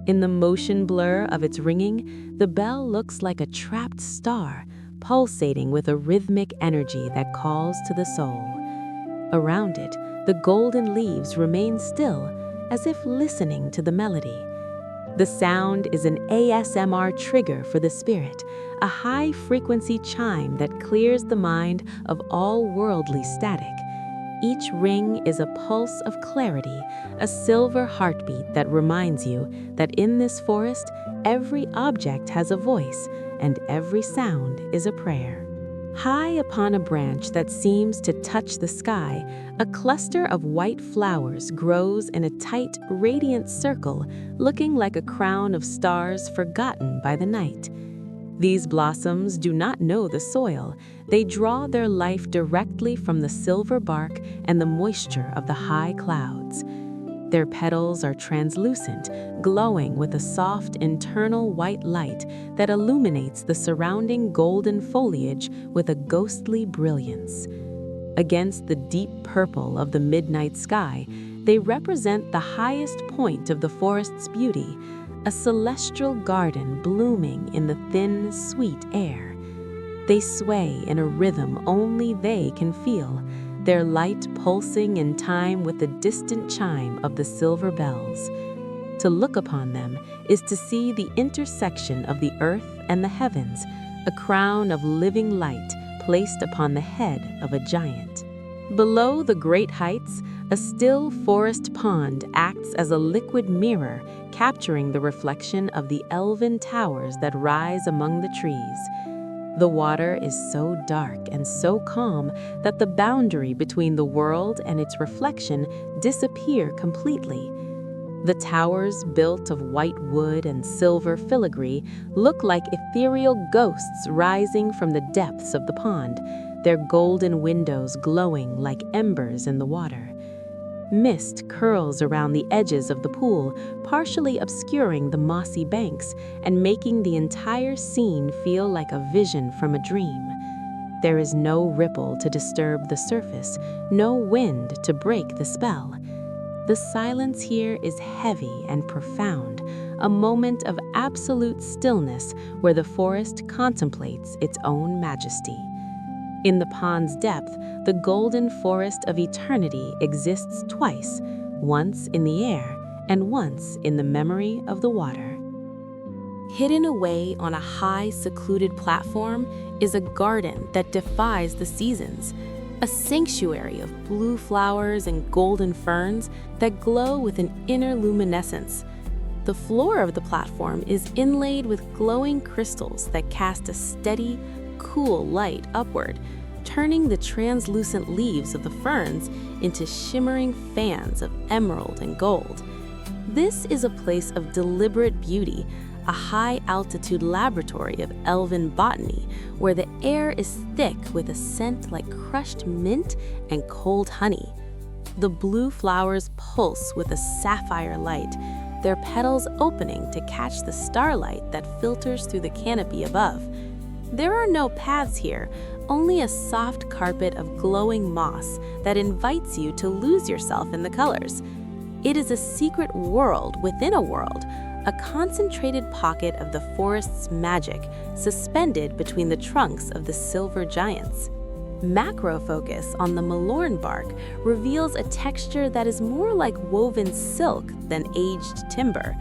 In the motion blur of its ringing, the bell looks like a trapped star, pulsating with a rhythmic energy that calls to the soul. Around it, the golden leaves remain still, as if listening to the melody. The sound is an ASMR trigger for the spirit, a high-frequency chime that clears the mind of all worldly static. Each ring is a pulse of clarity, a silver heartbeat that reminds you that in this forest, every object has a voice and every sound is a prayer. High upon a branch that seems to touch the sky, a cluster of white flowers grows in a tight, radiant circle, looking like a crown of stars forgotten by the night. These blossoms do not know the soil. They draw their life directly from the silver bark and the moisture of the high clouds. Their petals are translucent, glowing with a soft internal white light that illuminates the surrounding golden foliage with a ghostly brilliance. Against the deep purple of the midnight sky, they represent the highest point of the forest's beauty, a celestial garden blooming in the thin, sweet air. They sway in a rhythm only they can feel, their light pulsing in time with the distant chime of the silver bells. To look upon them is to see the intersection of the earth and the heavens, a crown of living light placed upon the head of a giant. Below the great heights, A still forest pond acts as a liquid mirror, capturing the reflection of the elven towers that rise among the trees. The water is so dark and so calm that the boundary between the world and its reflection disappear completely. The towers, built of white wood and silver filigree, look like ethereal ghosts rising from the depths of the pond, their golden windows glowing like embers in the water. Mist curls around the edges of the pool, partially obscuring the mossy banks and making the entire scene feel like a vision from a dream. There is no ripple to disturb the surface, no wind to break the spell. The silence here is heavy and profound, a moment of absolute stillness where the forest contemplates its own majesty. In the pond's depth, the golden forest of eternity exists twice, once in the air and once in the memory of the water. Hidden away on a high, secluded platform is a garden that defies the seasons, a sanctuary of blue flowers and golden ferns that glow with an inner luminescence. The floor of the platform is inlaid with glowing crystals that cast a steady, cool light upward, turning the translucent leaves of the ferns into shimmering fans of emerald and gold. This is a place of deliberate beauty, a high-altitude laboratory of elven botany, where the air is thick with a scent like crushed mint and cold honey. The blue flowers pulse with a sapphire light, their petals opening to catch the starlight that filters through the canopy above. There are no paths here, only a soft carpet of glowing moss that invites you to lose yourself in the colors. It is a secret world within a world, a concentrated pocket of the forest's magic suspended between the trunks of the silver giants. Macro focus on the Mallorn bark reveals a texture that is more like woven silk than aged timber.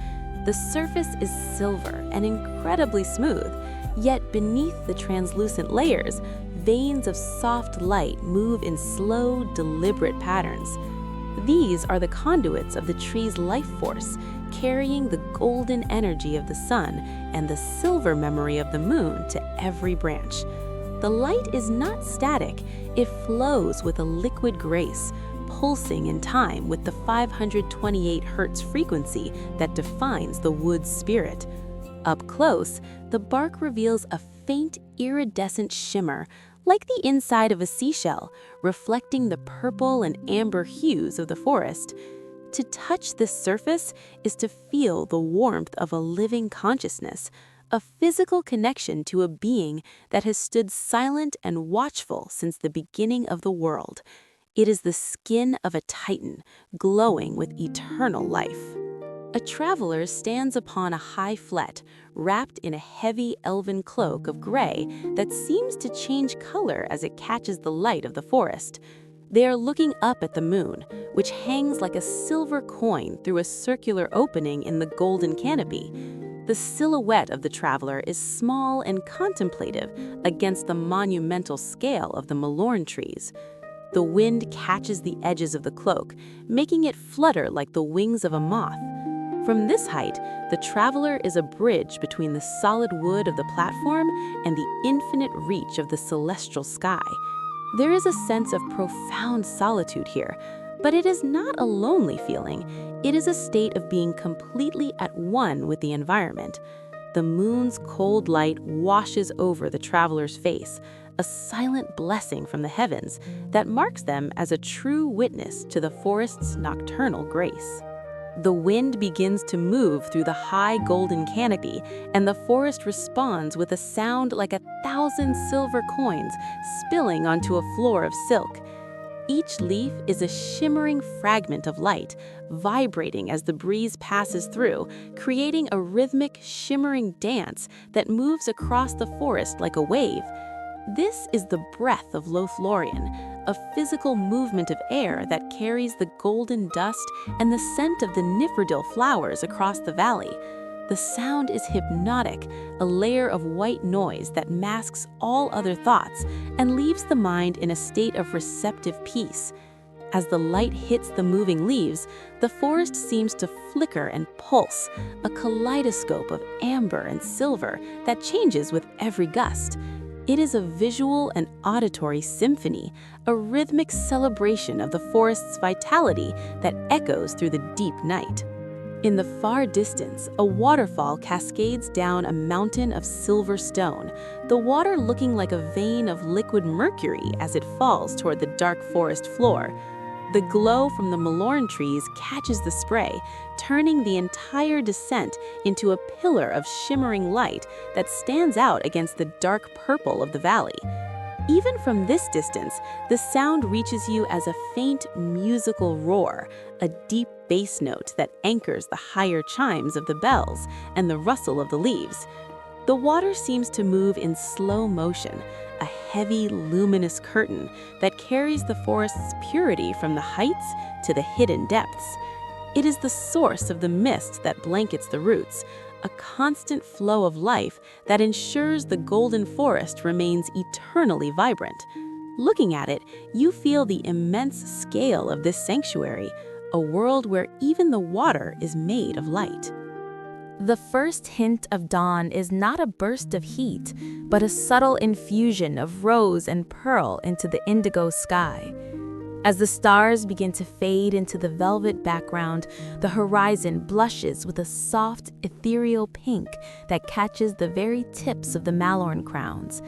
The surface is silver and incredibly smooth, yet beneath the translucent layers, veins of soft light move in slow, deliberate patterns. These are the conduits of the tree's life force, carrying the golden energy of the sun and the silver memory of the moon to every branch. The light is not static, it flows with a liquid grace, pulsing in time with the 528 Hz frequency that defines the wood's spirit. Up close, the bark reveals a faint, iridescent shimmer, like the inside of a seashell, reflecting the purple and amber hues of the forest. To touch this surface is to feel the warmth of a living consciousness, a physical connection to a being that has stood silent and watchful since the beginning of the world. It is the skin of a titan, glowing with eternal life. A traveler stands upon a high flet, wrapped in a heavy elven cloak of gray that seems to change color as it catches the light of the forest. They are looking up at the moon, which hangs like a silver coin through a circular opening in the golden canopy. The silhouette of the traveler is small and contemplative against the monumental scale of the Mallorn trees. The wind catches the edges of the cloak, making it flutter like the wings of a moth. From this height, the traveler is a bridge between the solid wood of the platform and the infinite reach of the celestial sky. There is a sense of profound solitude here, but it is not a lonely feeling. It is a state of being completely at one with the environment. The moon's cold light washes over the traveler's face, a silent blessing from the heavens that marks them as a true witness to the forest's nocturnal grace. The wind begins to move through the high golden canopy, and the forest responds with a sound like 1,000 silver coins spilling onto a floor of silk. Each leaf is a shimmering fragment of light, vibrating as the breeze passes through, creating a rhythmic, shimmering dance that moves across the forest like a wave. This is the breath of Lothlorien, a physical movement of air that carries the golden dust and the scent of the nifrdil flowers across the valley. The sound is hypnotic, a layer of white noise that masks all other thoughts and leaves the mind in a state of receptive peace. As the light hits the moving leaves, the forest seems to flicker and pulse, a kaleidoscope of amber and silver that changes with every gust. It is a visual and auditory symphony, a rhythmic celebration of the forest's vitality that echoes through the deep night. In the far distance, a waterfall cascades down a mountain of silver stone, the water looking like a vein of liquid mercury as it falls toward the dark forest floor. The glow from the Mallorn trees catches the spray, turning the entire descent into a pillar of shimmering light that stands out against the dark purple of the valley. Even from this distance, the sound reaches you as a faint musical roar, a deep bass note that anchors the higher chimes of the bells and the rustle of the leaves. The water seems to move in slow motion, a heavy, luminous curtain that carries the forest's purity from the heights to the hidden depths. It is the source of the mist that blankets the roots, a constant flow of life that ensures the golden forest remains eternally vibrant. Looking at it, you feel the immense scale of this sanctuary, a world where even the water is made of light. The first hint of dawn is not a burst of heat, but a subtle infusion of rose and pearl into the indigo sky. As the stars begin to fade into the velvet background, the horizon blushes with a soft, ethereal pink that catches the very tips of the Mallorn crowns.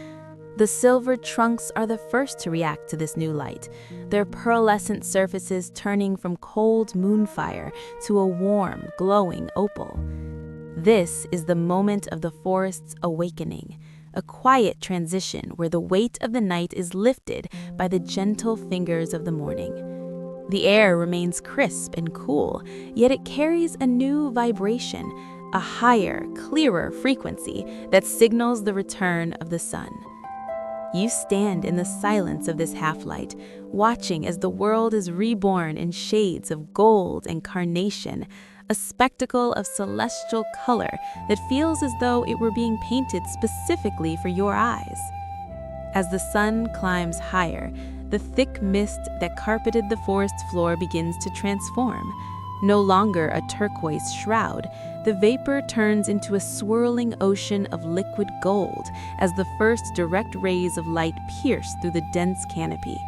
The silver trunks are the first to react to this new light, their pearlescent surfaces turning from cold moonfire to a warm, glowing opal. This is the moment of the forest's awakening, a quiet transition where the weight of the night is lifted by the gentle fingers of the morning. The air remains crisp and cool, yet it carries a new vibration, a higher, clearer frequency that signals the return of the sun. You stand in the silence of this half-light, watching as the world is reborn in shades of gold and carnation, a spectacle of celestial color that feels as though it were being painted specifically for your eyes. As the sun climbs higher, the thick mist that carpeted the forest floor begins to transform. No longer a turquoise shroud, the vapor turns into a swirling ocean of liquid gold as the first direct rays of light pierce through the dense canopy.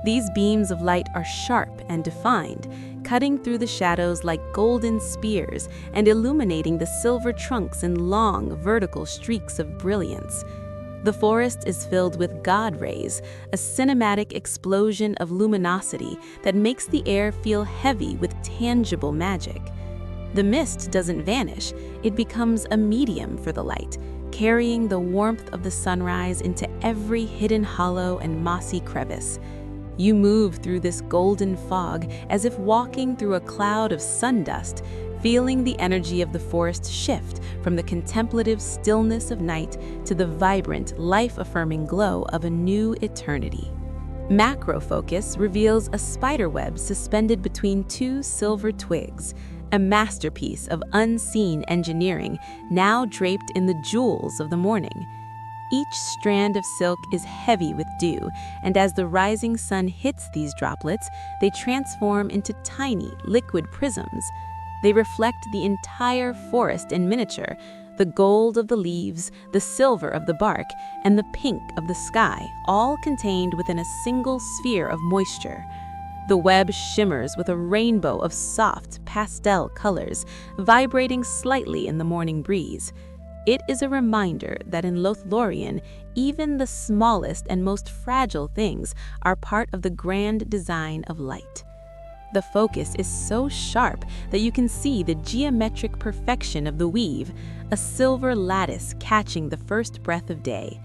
These beams of light are sharp and defined, cutting through the shadows like golden spears and illuminating the silver trunks in long, vertical streaks of brilliance. The forest is filled with God rays, a cinematic explosion of luminosity that makes the air feel heavy with tangible magic. The mist doesn't vanish, it becomes a medium for the light, carrying the warmth of the sunrise into every hidden hollow and mossy crevice. You move through this golden fog as if walking through a cloud of sundust, feeling the energy of the forest shift from the contemplative stillness of night to the vibrant, life-affirming glow of a new eternity. Macro focus reveals a spiderweb suspended between two silver twigs, a masterpiece of unseen engineering now draped in the jewels of the morning. Each strand of silk is heavy with dew, and as the rising sun hits these droplets, they transform into tiny, liquid prisms. They reflect the entire forest in miniature, the gold of the leaves, the silver of the bark, and the pink of the sky, all contained within a single sphere of moisture. The web shimmers with a rainbow of soft, pastel colors, vibrating slightly in the morning breeze. It is a reminder that in Lothlorien, even the smallest and most fragile things are part of the grand design of light. The focus is so sharp that you can see the geometric perfection of the weave, a silver lattice catching the first breath of day.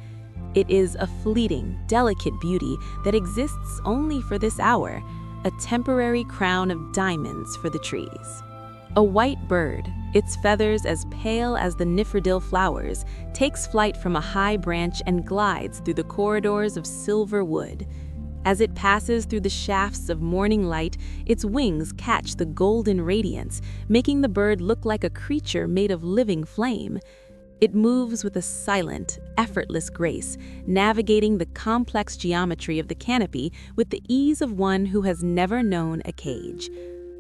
It is a fleeting, delicate beauty that exists only for this hour, a temporary crown of diamonds for the trees. A white bird, its feathers as pale as the nifredil flowers, takes flight from a high branch and glides through the corridors of silver wood. As it passes through the shafts of morning light, its wings catch the golden radiance, making the bird look like a creature made of living flame. It moves with a silent, effortless grace, navigating the complex geometry of the canopy with the ease of one who has never known a cage.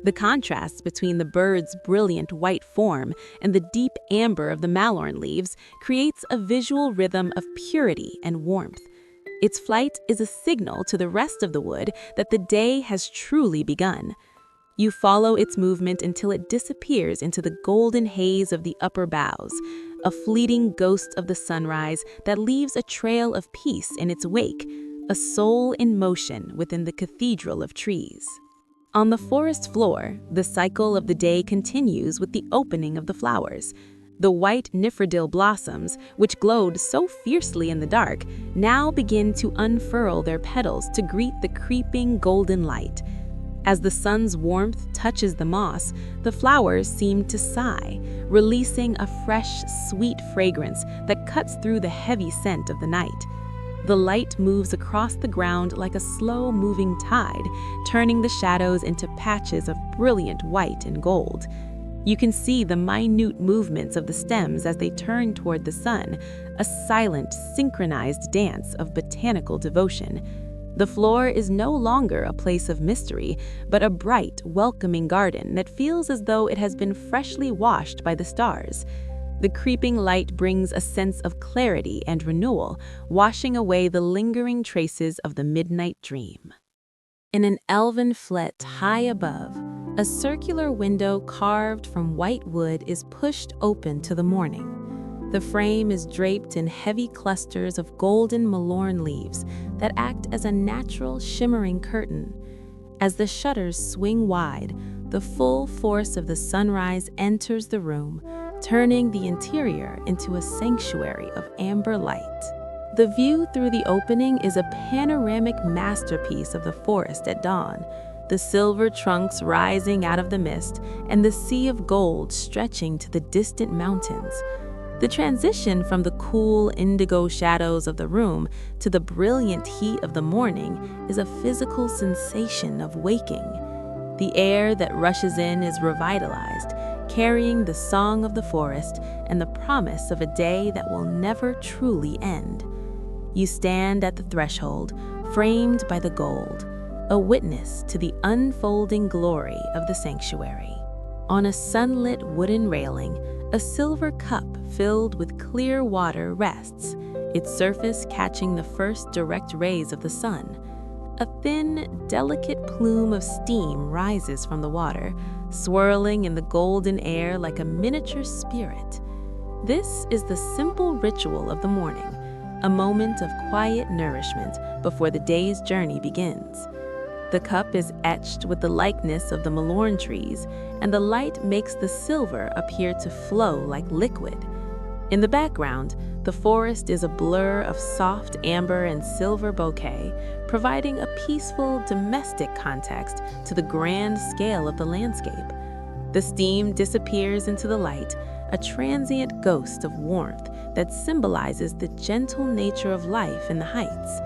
The contrast between the bird's brilliant white form and the deep amber of the Mallorn leaves creates a visual rhythm of purity and warmth. Its flight is a signal to the rest of the wood that the day has truly begun. You follow its movement until it disappears into the golden haze of the upper boughs, a fleeting ghost of the sunrise that leaves a trail of peace in its wake, a soul in motion within the cathedral of trees. On the forest floor, the cycle of the day continues with the opening of the flowers. The white nifredil blossoms, which glowed so fiercely in the dark, now begin to unfurl their petals to greet the creeping golden light. As the sun's warmth touches the moss, the flowers seem to sigh, releasing a fresh, sweet fragrance that cuts through the heavy scent of the night. The light moves across the ground like a slow-moving tide, turning the shadows into patches of brilliant white and gold. You can see the minute movements of the stems as they turn toward the sun, a silent, synchronized dance of botanical devotion. The floor is no longer a place of mystery, but a bright, welcoming garden that feels as though it has been freshly washed by the stars. The creeping light brings a sense of clarity and renewal, washing away the lingering traces of the midnight dream. In an elven flet high above, a circular window carved from white wood is pushed open to the morning. The frame is draped in heavy clusters of golden Mallorn leaves that act as a natural, shimmering curtain. As the shutters swing wide, the full force of the sunrise enters the room, turning the interior into a sanctuary of amber light. The view through the opening is a panoramic masterpiece of the forest at dawn, the silver trunks rising out of the mist and the sea of gold stretching to the distant mountains. The transition from the cool indigo shadows of the room to the brilliant heat of the morning is a physical sensation of waking. The air that rushes in is revitalized, carrying the song of the forest and the promise of a day that will never truly end. You stand at the threshold, framed by the gold, a witness to the unfolding glory of the sanctuary. On a sunlit wooden railing, a silver cup filled with clear water rests, its surface catching the first direct rays of the sun. A thin, delicate plume of steam rises from the water, swirling in the golden air like a miniature spirit. This is the simple ritual of the morning, a moment of quiet nourishment before the day's journey begins. The cup is etched with the likeness of the Mallorn trees, and the light makes the silver appear to flow like liquid. In the background, the forest is a blur of soft amber and silver bouquet, providing a peaceful, domestic context to the grand scale of the landscape. The steam disappears into the light, a transient ghost of warmth that symbolizes the gentle nature of life in the heights.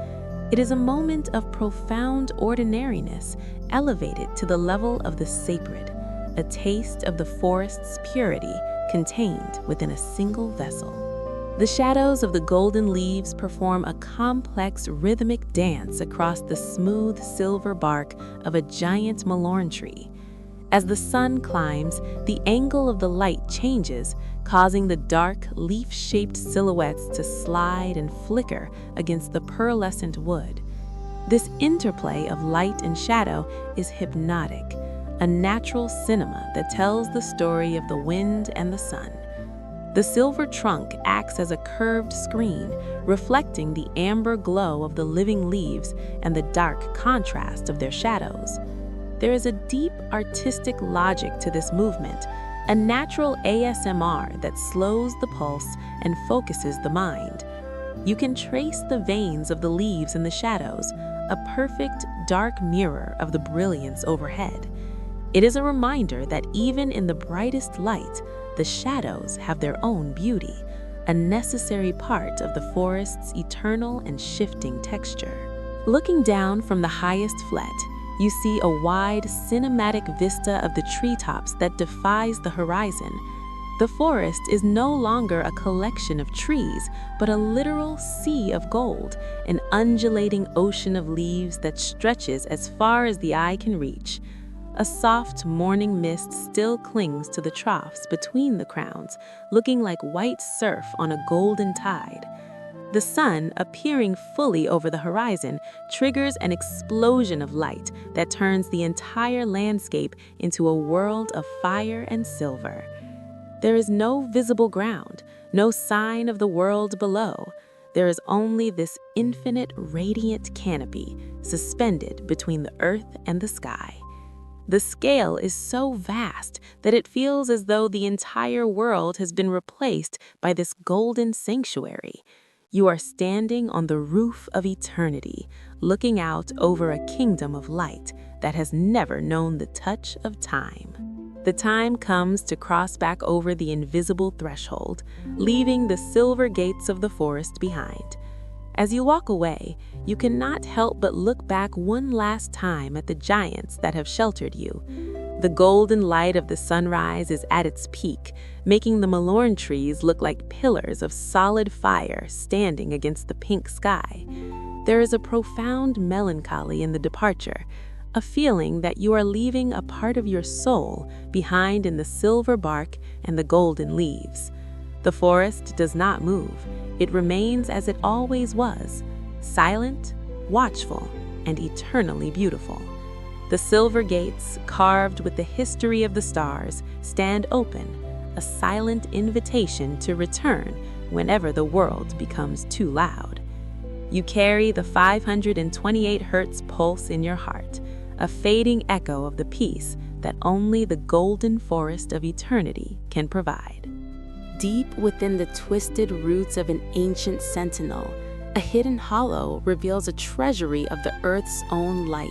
It is a moment of profound ordinariness, elevated to the level of the sacred, a taste of the forest's purity contained within a single vessel. The shadows of the golden leaves perform a complex rhythmic dance across the smooth silver bark of a giant Mallorn tree. As the sun climbs, the angle of the light changes, causing the dark, leaf-shaped silhouettes to slide and flicker against the pearlescent wood. This interplay of light and shadow is hypnotic, a natural cinema that tells the story of the wind and the sun. The silver trunk acts as a curved screen, reflecting the amber glow of the living leaves and the dark contrast of their shadows. There is a deep artistic logic to this movement, a natural ASMR that slows the pulse and focuses the mind. You can trace the veins of the leaves in the shadows, a perfect dark mirror of the brilliance overhead. It is a reminder that even in the brightest light, the shadows have their own beauty, a necessary part of the forest's eternal and shifting texture. Looking down from the highest flet, you see a wide, cinematic vista of the treetops that defies the horizon. The forest is no longer a collection of trees, but a literal sea of gold, an undulating ocean of leaves that stretches as far as the eye can reach. A soft morning mist still clings to the troughs between the crowns, looking like white surf on a golden tide. The sun, appearing fully over the horizon, triggers an explosion of light that turns the entire landscape into a world of fire and silver. There is no visible ground, no sign of the world below. There is only this infinite radiant canopy suspended between the earth and the sky. The scale is so vast that it feels as though the entire world has been replaced by this golden sanctuary. You are standing on the roof of eternity, looking out over a kingdom of light that has never known the touch of time. The time comes to cross back over the invisible threshold, leaving the silver gates of the forest behind. As you walk away, you cannot help but look back one last time at the giants that have sheltered you. The golden light of the sunrise is at its peak, making the Mallorn trees look like pillars of solid fire standing against the pink sky. There is a profound melancholy in the departure, a feeling that you are leaving a part of your soul behind in the silver bark and the golden leaves. The forest does not move. It remains as it always was, silent, watchful, and eternally beautiful. The silver gates, carved with the history of the stars, stand open, a silent invitation to return whenever the world becomes too loud. You carry the 528 hertz pulse in your heart, a fading echo of the peace that only the golden forest of eternity can provide. Deep within the twisted roots of an ancient sentinel, a hidden hollow reveals a treasury of the earth's own light.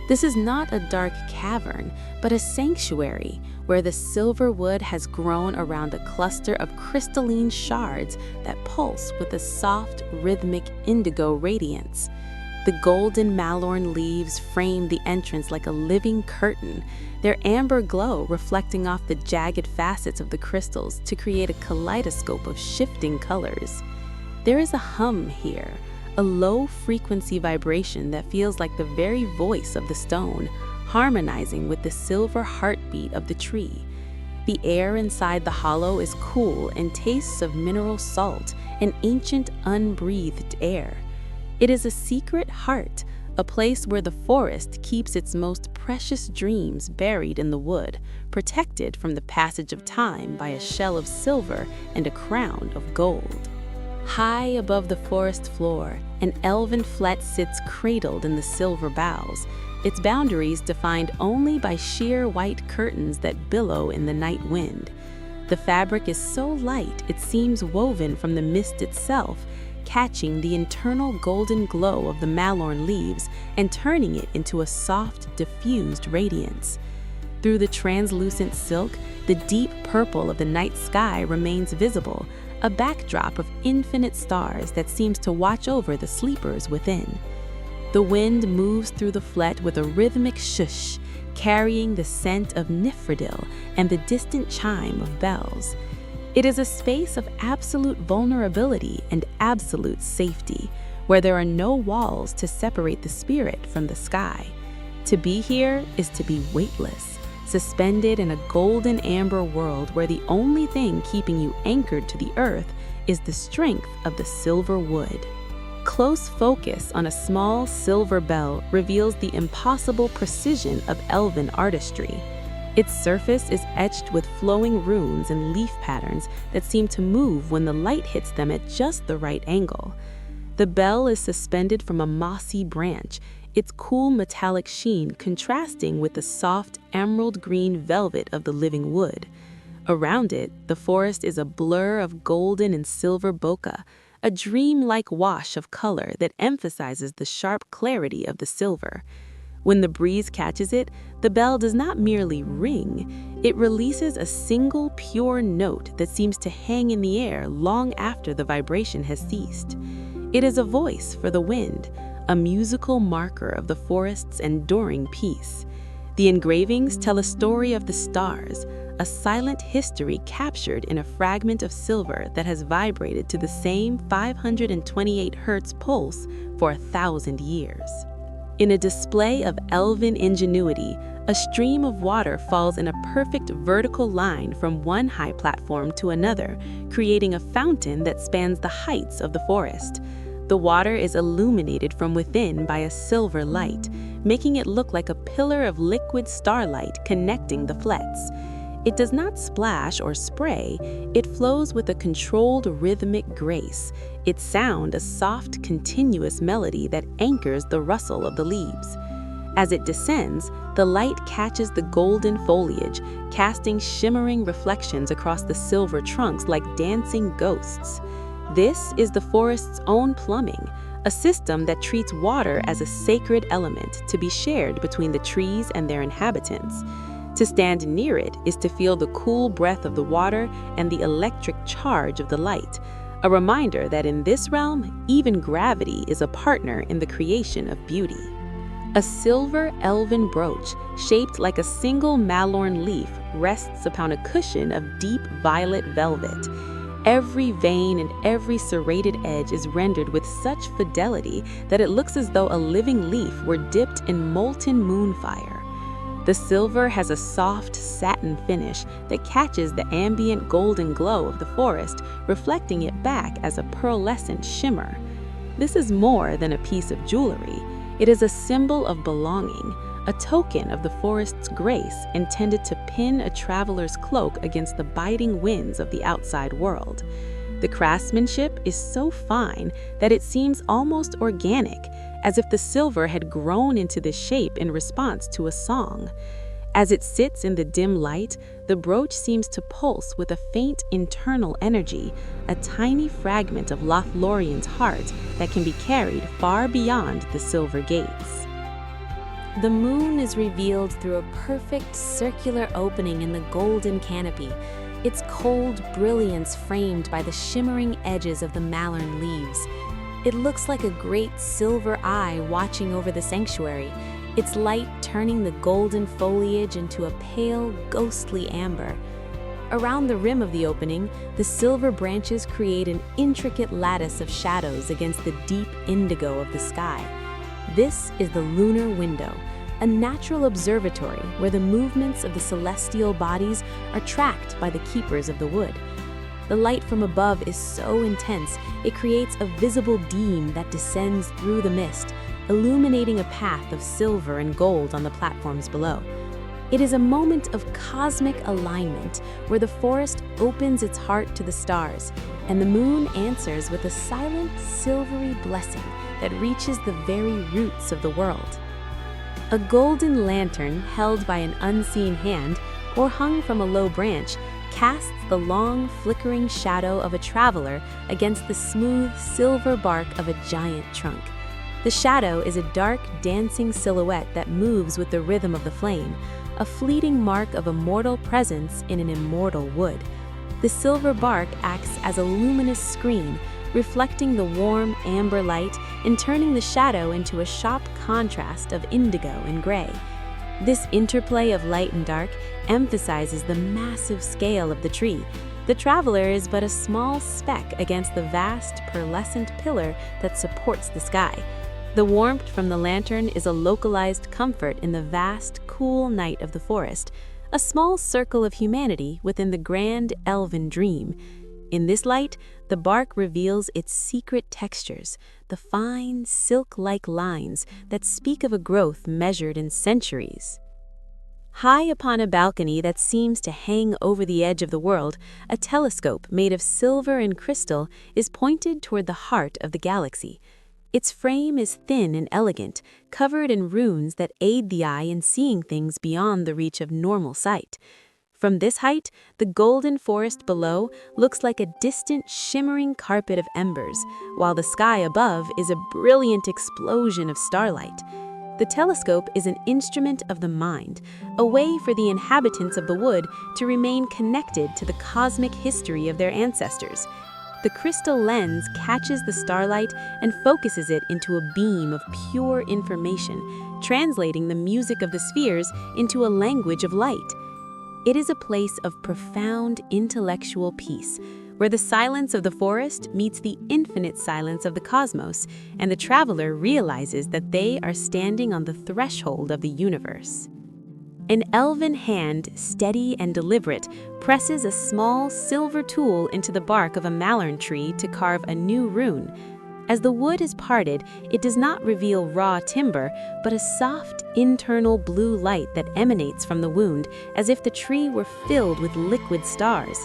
This is not a dark cavern, but a sanctuary where the silver wood has grown around a cluster of crystalline shards that pulse with a soft, rhythmic indigo radiance. The golden Mallorn leaves frame the entrance like a living curtain, their amber glow reflecting off the jagged facets of the crystals to create a kaleidoscope of shifting colors. There is a hum here, a low-frequency vibration that feels like the very voice of the stone, harmonizing with the silver heartbeat of the tree. The air inside the hollow is cool and tastes of mineral salt, an ancient unbreathed air. It is a secret heart, a place where the forest keeps its most precious dreams buried in the wood, protected from the passage of time by a shell of silver and a crown of gold. High above the forest floor, an elven flet sits cradled in the silver boughs, its boundaries defined only by sheer white curtains that billow in the night wind. The fabric is so light it seems woven from the mist itself, catching the internal golden glow of the Mallorn leaves and turning it into a soft, diffused radiance. Through the translucent silk, the deep purple of the night sky remains visible, a backdrop of infinite stars that seems to watch over the sleepers within. The wind moves through the flet with a rhythmic shush, carrying the scent of nifredil and the distant chime of bells. It is a space of absolute vulnerability and absolute safety, where there are no walls to separate the spirit from the sky. To be here is to be weightless, suspended in a golden amber world where the only thing keeping you anchored to the earth is the strength of the silver wood. Close focus on a small silver bell reveals the impossible precision of elven artistry. Its surface is etched with flowing runes and leaf patterns that seem to move when the light hits them at just the right angle. The bell is suspended from a mossy branch, its cool metallic sheen contrasting with the soft emerald green velvet of the living wood. Around it, the forest is a blur of golden and silver bokeh, a dreamlike wash of color that emphasizes the sharp clarity of the silver. When the breeze catches it, the bell does not merely ring, it releases a single pure note that seems to hang in the air long after the vibration has ceased. It is a voice for the wind, a musical marker of the forest's enduring peace. The engravings tell a story of the stars, a silent history captured in a fragment of silver that has vibrated to the same 528 Hz pulse for 1,000 years. In a display of elven ingenuity, a stream of water falls in a perfect vertical line from one high platform to another, creating a fountain that spans the heights of the forest. The water is illuminated from within by a silver light, making it look like a pillar of liquid starlight connecting the flets. It does not splash or spray, it flows with a controlled rhythmic grace, its sound a soft, continuous melody that anchors the rustle of the leaves. As it descends, the light catches the golden foliage, casting shimmering reflections across the silver trunks like dancing ghosts. This is the forest's own plumbing, a system that treats water as a sacred element to be shared between the trees and their inhabitants. To stand near it is to feel the cool breath of the water and the electric charge of the light, a reminder that in this realm, even gravity is a partner in the creation of beauty. A silver elven brooch, shaped like a single Mallorn leaf, rests upon a cushion of deep violet velvet. Every vein and every serrated edge is rendered with such fidelity that it looks as though a living leaf were dipped in molten moonfire. The silver has a soft satin finish that catches the ambient golden glow of the forest, reflecting it back as a pearlescent shimmer. This is more than a piece of jewelry. It is a symbol of belonging, a token of the forest's grace intended to pin a traveler's cloak against the biting winds of the outside world. The craftsmanship is so fine that it seems almost organic, as if the silver had grown into this shape in response to a song. As it sits in the dim light, the brooch seems to pulse with a faint internal energy, a tiny fragment of Lothlorien's heart that can be carried far beyond the silver gates. The moon is revealed through a perfect circular opening in the golden canopy, its cold brilliance framed by the shimmering edges of the Mallorn leaves. It looks like a great silver eye watching over the sanctuary, its light turning the golden foliage into a pale, ghostly amber. Around the rim of the opening, the silver branches create an intricate lattice of shadows against the deep indigo of the sky. This is the lunar window, a natural observatory where the movements of the celestial bodies are tracked by the keepers of the wood. The light from above is so intense, it creates a visible beam that descends through the mist, illuminating a path of silver and gold on the platforms below. It is a moment of cosmic alignment where the forest opens its heart to the stars, and the moon answers with a silent, silvery blessing that reaches the very roots of the world. A golden lantern held by an unseen hand or hung from a low branch casts the long, flickering shadow of a traveler against the smooth, silver bark of a giant trunk. The shadow is a dark, dancing silhouette that moves with the rhythm of the flame, a fleeting mark of immortal presence in an immortal wood. The silver bark acts as a luminous screen, reflecting the warm, amber light and turning the shadow into a sharp contrast of indigo and gray. This interplay of light and dark emphasizes the massive scale of the tree. The traveler is but a small speck against the vast, pearlescent pillar that supports the sky. The warmth from the lantern is a localized comfort in the vast, cool night of the forest, a small circle of humanity within the grand elven dream. In this light, the bark reveals its secret textures, the fine, silk-like lines that speak of a growth measured in centuries. High upon a balcony that seems to hang over the edge of the world, a telescope made of silver and crystal is pointed toward the heart of the galaxy. Its frame is thin and elegant, covered in runes that aid the eye in seeing things beyond the reach of normal sight. From this height, the golden forest below looks like a distant, shimmering carpet of embers, while the sky above is a brilliant explosion of starlight. The telescope is an instrument of the mind, a way for the inhabitants of the wood to remain connected to the cosmic history of their ancestors. The crystal lens catches the starlight and focuses it into a beam of pure information, translating the music of the spheres into a language of light. It is a place of profound intellectual peace, where the silence of the forest meets the infinite silence of the cosmos, and the traveler realizes that they are standing on the threshold of the universe. An elven hand, steady and deliberate, presses a small silver tool into the bark of a Mallorn tree to carve a new rune. As the wood is parted, it does not reveal raw timber, but a soft, internal blue light that emanates from the wound, as if the tree were filled with liquid stars.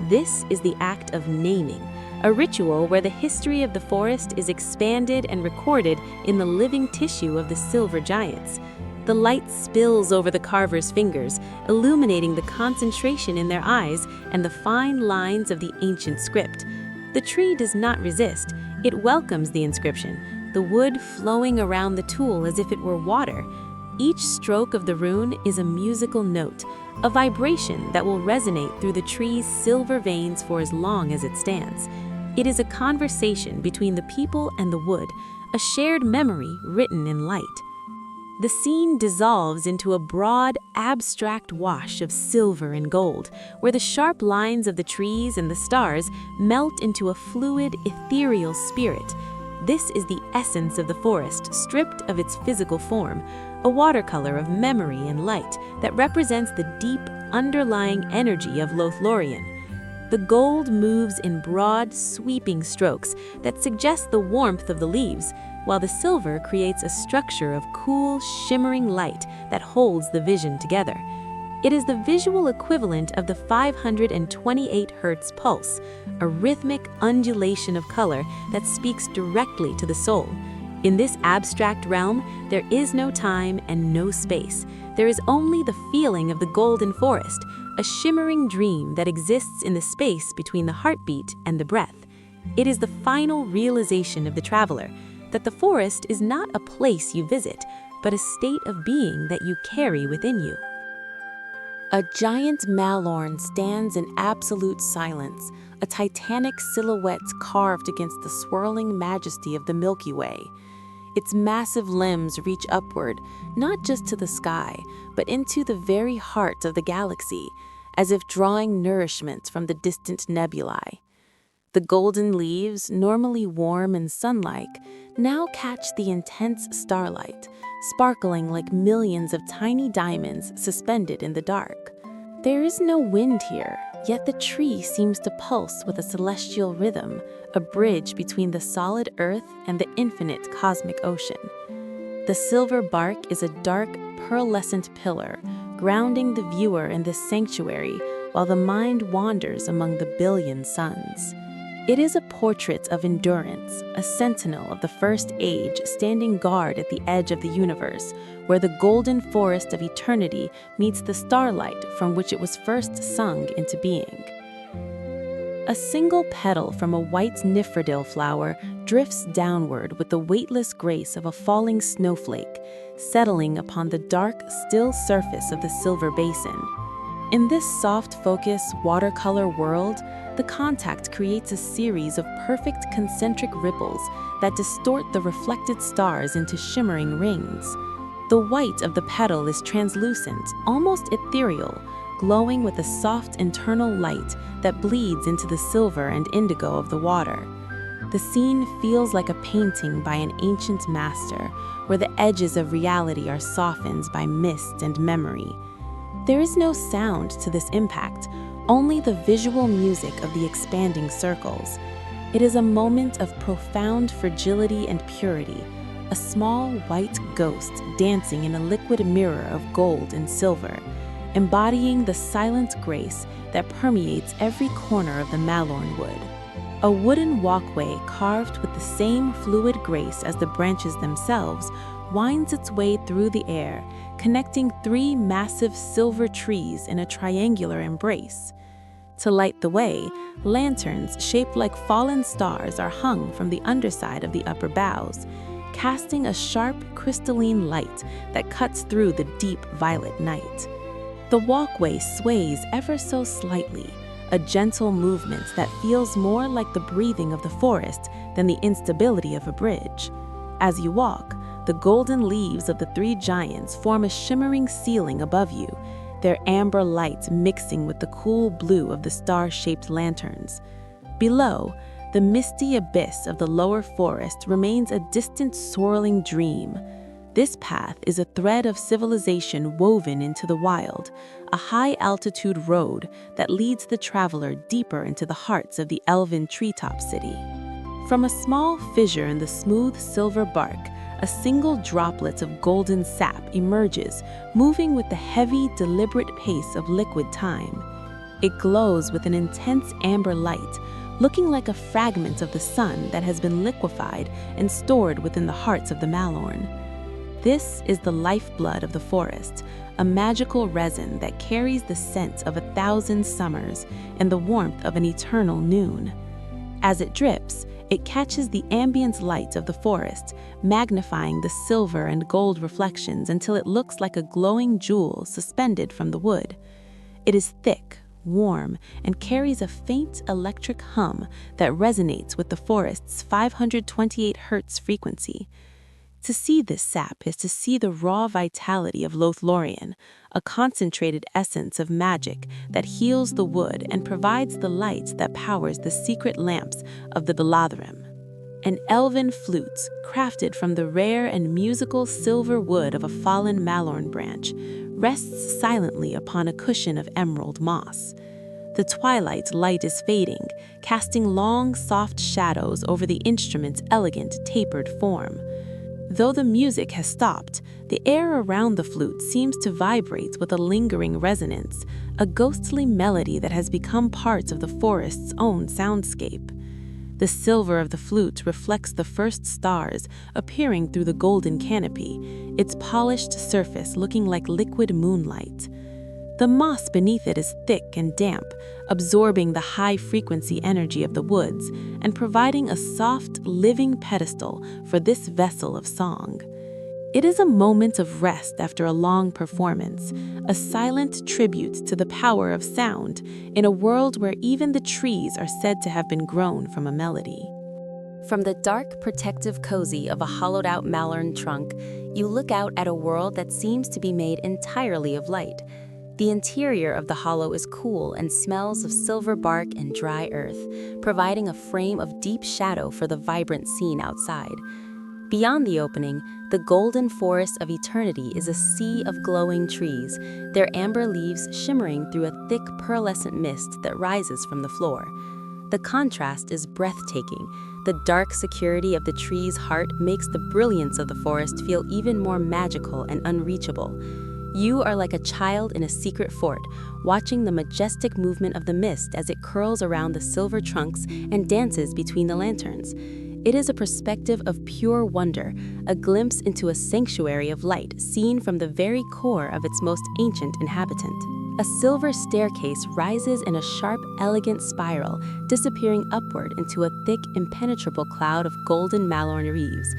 This is the act of naming, a ritual where the history of the forest is expanded and recorded in the living tissue of the silver giants. The light spills over the carver's fingers, illuminating the concentration in their eyes and the fine lines of the ancient script. The tree does not resist. It welcomes the inscription, the wood flowing around the tool as if it were water. Each stroke of the rune is a musical note, a vibration that will resonate through the tree's silver veins for as long as it stands. It is a conversation between the people and the wood, a shared memory written in light. The scene dissolves into a broad, abstract wash of silver and gold, where the sharp lines of the trees and the stars melt into a fluid, ethereal spirit. This is the essence of the forest, stripped of its physical form, a watercolor of memory and light that represents the deep, underlying energy of Lothlorien. The gold moves in broad, sweeping strokes that suggest the warmth of the leaves, while the silver creates a structure of cool, shimmering light that holds the vision together. It is the visual equivalent of the 528 Hz pulse, a rhythmic undulation of color that speaks directly to the soul. In this abstract realm, there is no time and no space. There is only the feeling of the golden forest, a shimmering dream that exists in the space between the heartbeat and the breath. It is the final realization of the traveler, that the forest is not a place you visit, but a state of being that you carry within you. A giant Mallorn stands in absolute silence, a titanic silhouette carved against the swirling majesty of the Milky Way. Its massive limbs reach upward, not just to the sky, but into the very heart of the galaxy, as if drawing nourishment from the distant nebulae. The golden leaves, normally warm and sun-like, now catch the intense starlight, sparkling like millions of tiny diamonds suspended in the dark. There is no wind here, yet the tree seems to pulse with a celestial rhythm, a bridge between the solid earth and the infinite cosmic ocean. The silver bark is a dark, pearlescent pillar, grounding the viewer in this sanctuary while the mind wanders among the billion suns. It is a portrait of endurance, a sentinel of the first age standing guard at the edge of the universe, where the golden forest of eternity meets the starlight from which it was first sung into being. A single petal from a white nifredil flower drifts downward with the weightless grace of a falling snowflake, settling upon the dark, still surface of the silver basin. In this soft-focus, watercolor world, the contact creates a series of perfect concentric ripples that distort the reflected stars into shimmering rings. The white of the petal is translucent, almost ethereal, glowing with a soft internal light that bleeds into the silver and indigo of the water. The scene feels like a painting by an ancient master, where the edges of reality are softened by mist and memory. There is no sound to this impact, only the visual music of the expanding circles. It is a moment of profound fragility and purity, a small white ghost dancing in a liquid mirror of gold and silver, embodying the silent grace that permeates every corner of the Mallorn wood. A wooden walkway carved with the same fluid grace as the branches themselves winds its way through the air, connecting three massive silver trees in a triangular embrace. To light the way, lanterns shaped like fallen stars are hung from the underside of the upper boughs, casting a sharp, crystalline light that cuts through the deep violet night. The walkway sways ever so slightly, a gentle movement that feels more like the breathing of the forest than the instability of a bridge. As you walk, the golden leaves of the three giants form a shimmering ceiling above you, their amber lights mixing with the cool blue of the star-shaped lanterns. Below, the misty abyss of the lower forest remains a distant swirling dream. This path is a thread of civilization woven into the wild, a high-altitude road that leads the traveler deeper into the hearts of the Elven treetop city. From a small fissure in the smooth silver bark, a single droplet of golden sap emerges, moving with the heavy, deliberate pace of liquid time. It glows with an intense amber light, looking like a fragment of the sun that has been liquefied and stored within the hearts of the Mallorn. This is the lifeblood of the forest, a magical resin that carries the scent of 1,000 summers and the warmth of an eternal noon. As it drips, it catches the ambient light of the forest, magnifying the silver and gold reflections until it looks like a glowing jewel suspended from the wood. It is thick, warm, and carries a faint electric hum that resonates with the forest's 528 Hz frequency. To see this sap is to see the raw vitality of Lothlórien, a concentrated essence of magic that heals the wood and provides the light that powers the secret lamps of the Lothlórien. An elven flute, crafted from the rare and musical silver wood of a fallen Mallorn branch, rests silently upon a cushion of emerald moss. The twilight light is fading, casting long, soft shadows over the instrument's elegant, tapered form. Though the music has stopped, the air around the flute seems to vibrate with a lingering resonance, a ghostly melody that has become part of the forest's own soundscape. The silver of the flute reflects the first stars appearing through the golden canopy, its polished surface looking like liquid moonlight. The moss beneath it is thick and damp, absorbing the high-frequency energy of the woods and providing a soft, living pedestal for this vessel of song. It is a moment of rest after a long performance, a silent tribute to the power of sound in a world where even the trees are said to have been grown from a melody. From the dark, protective cozy of a hollowed-out Mallorn trunk, you look out at a world that seems to be made entirely of light. The interior of the hollow is cool and smells of silver bark and dry earth, providing a frame of deep shadow for the vibrant scene outside. Beyond the opening, the golden forest of eternity is a sea of glowing trees, their amber leaves shimmering through a thick pearlescent mist that rises from the floor. The contrast is breathtaking. The dark security of the tree's heart makes the brilliance of the forest feel even more magical and unreachable. You are like a child in a secret fort, watching the majestic movement of the mist as it curls around the silver trunks and dances between the lanterns. It is a perspective of pure wonder, a glimpse into a sanctuary of light seen from the very core of its most ancient inhabitant. A silver staircase rises in a sharp, elegant spiral, disappearing upward into a thick, impenetrable cloud of golden Mallorn leaves.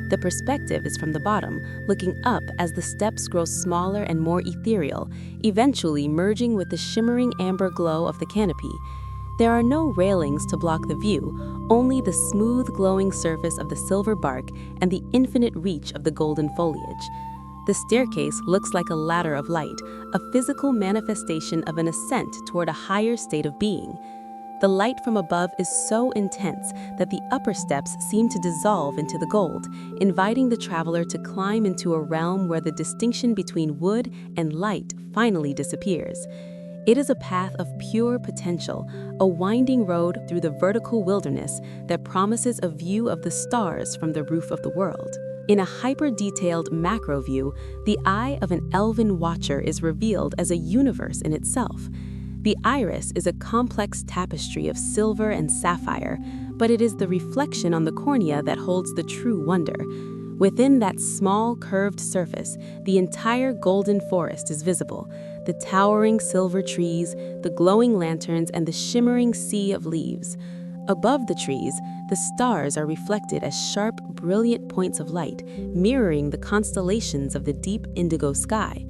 The perspective is from the bottom, looking up as the steps grow smaller and more ethereal, eventually merging with the shimmering amber glow of the canopy. There are no railings to block the view, only the smooth glowing surface of the silver bark and the infinite reach of the golden foliage. The staircase looks like a ladder of light, a physical manifestation of an ascent toward a higher state of being. The light from above is so intense that the upper steps seem to dissolve into the gold, inviting the traveler to climb into a realm where the distinction between wood and light finally disappears. It is a path of pure potential, a winding road through the vertical wilderness that promises a view of the stars from the roof of the world. In a hyper-detailed macro view, the eye of an elven watcher is revealed as a universe in itself. The iris is a complex tapestry of silver and sapphire, but it is the reflection on the cornea that holds the true wonder. Within that small, curved surface, the entire golden forest is visible. The towering silver trees, the glowing lanterns, and the shimmering sea of leaves. Above the trees, the stars are reflected as sharp, brilliant points of light, mirroring the constellations of the deep indigo sky.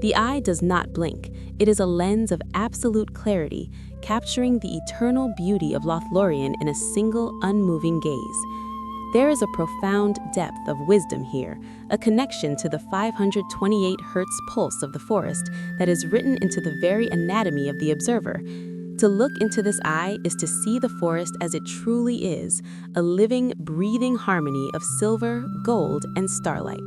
The eye does not blink. It is a lens of absolute clarity, capturing the eternal beauty of Lothlorien in a single, unmoving gaze. There is a profound depth of wisdom here, a connection to the 528 hertz pulse of the forest that is written into the very anatomy of the observer. To look into this eye is to see the forest as it truly is, a living, breathing harmony of silver, gold, and starlight.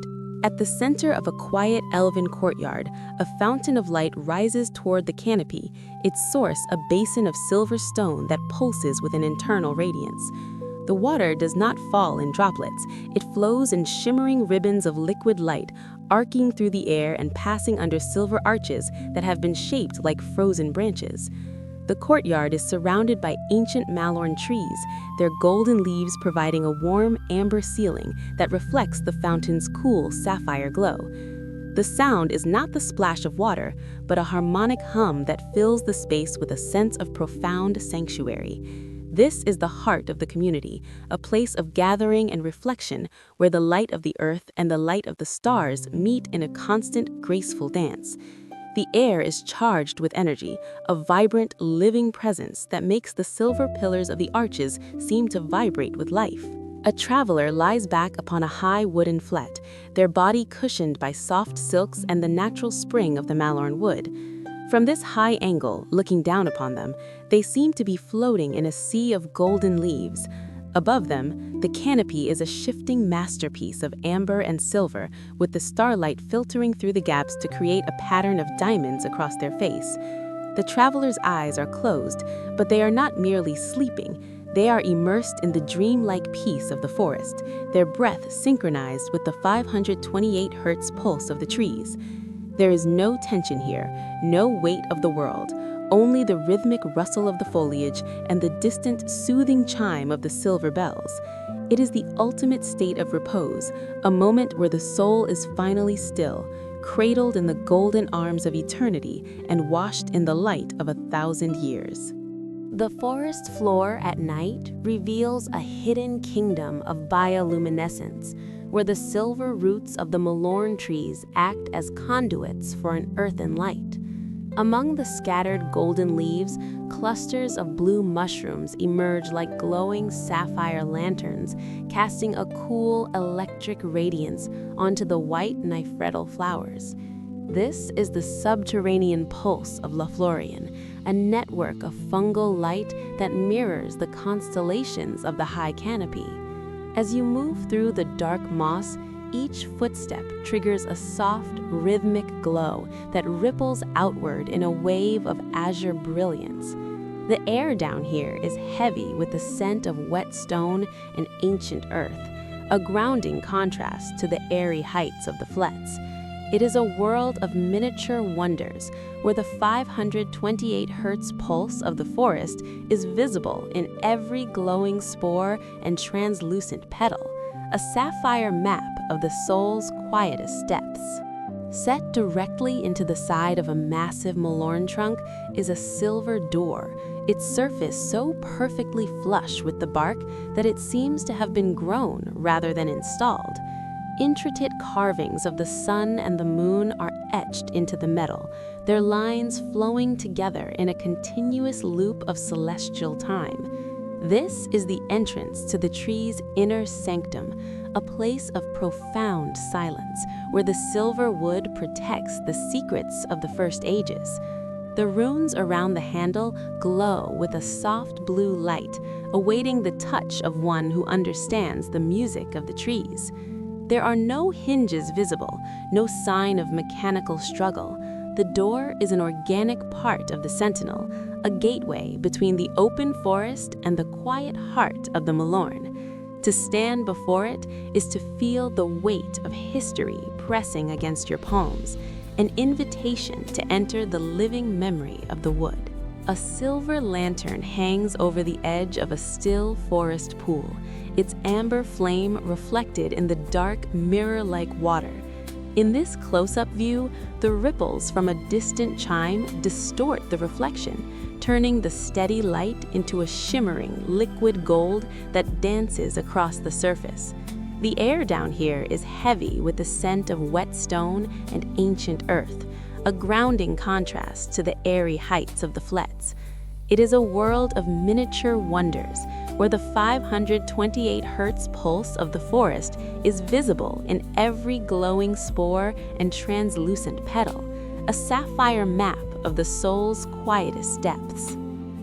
At the center of a quiet elven courtyard, a fountain of light rises toward the canopy, its source a basin of silver stone that pulses with an internal radiance. The water does not fall in droplets, it flows in shimmering ribbons of liquid light, arcing through the air and passing under silver arches that have been shaped like frozen branches. The courtyard is surrounded by ancient Mallorn trees, their golden leaves providing a warm amber ceiling that reflects the fountain's cool sapphire glow. The sound is not the splash of water, but a harmonic hum that fills the space with a sense of profound sanctuary. This is the heart of the community, a place of gathering and reflection where the light of the earth and the light of the stars meet in a constant, graceful dance. The air is charged with energy, a vibrant, living presence that makes the silver pillars of the arches seem to vibrate with life. A traveler lies back upon a high wooden flet, their body cushioned by soft silks and the natural spring of the Mallorn wood. From this high angle, looking down upon them, they seem to be floating in a sea of golden leaves. Above them, the canopy is a shifting masterpiece of amber and silver, with the starlight filtering through the gaps to create a pattern of diamonds across their face. The traveler's eyes are closed, but they are not merely sleeping. They are immersed in the dreamlike peace of the forest, their breath synchronized with the 528 hertz pulse of the trees. There is no tension here, no weight of the world, only the rhythmic rustle of the foliage and the distant, soothing chime of the silver bells. It is the ultimate state of repose, a moment where the soul is finally still, cradled in the golden arms of eternity and washed in the light of 1,000 years. The forest floor at night reveals a hidden kingdom of bioluminescence, where the silver roots of the Mallorn trees act as conduits for an earthen light. Among the scattered golden leaves, clusters of blue mushrooms emerge like glowing sapphire lanterns, casting a cool electric radiance onto the white nifretal flowers. This is the subterranean pulse of Lothlorien, a network of fungal light that mirrors the constellations of the high canopy. As you move through the dark moss, each footstep triggers a soft, rhythmic glow that ripples outward in a wave of azure brilliance. The air down here is heavy with the scent of wet stone and ancient earth, a grounding contrast to the airy heights of the flets. It is a world of miniature wonders where the 528 hertz pulse of the forest is visible in every glowing spore and translucent petal, a sapphire map of the soul's quietest depths. Set directly into the side of a massive Mallorn trunk is a silver door, its surface so perfectly flush with the bark that it seems to have been grown rather than installed. Intricate carvings of the sun and the moon are etched into the metal, their lines flowing together in a continuous loop of celestial time. This is the entrance to the tree's inner sanctum, a place of profound silence where the silver wood protects the secrets of the first ages. The runes around the handle glow with a soft blue light, awaiting the touch of one who understands the music of the trees. There are no hinges visible, no sign of mechanical struggle. The door is an organic part of the sentinel, a gateway between the open forest and the quiet heart of the Mallorn. To stand before it is to feel the weight of history pressing against your palms, an invitation to enter the living memory of the wood. A silver lantern hangs over the edge of a still forest pool, its amber flame reflected in the dark, mirror-like water. In this close-up view, the ripples from a distant chime distort the reflection, turning the steady light into a shimmering, liquid gold that dances across the surface. The air down here is heavy with the scent of wet stone and ancient earth, a grounding contrast to the airy heights of the flets. It is a world of miniature wonders, where the 528 Hz pulse of the forest is visible in every glowing spore and translucent petal, a sapphire map of the soul's quietest depths.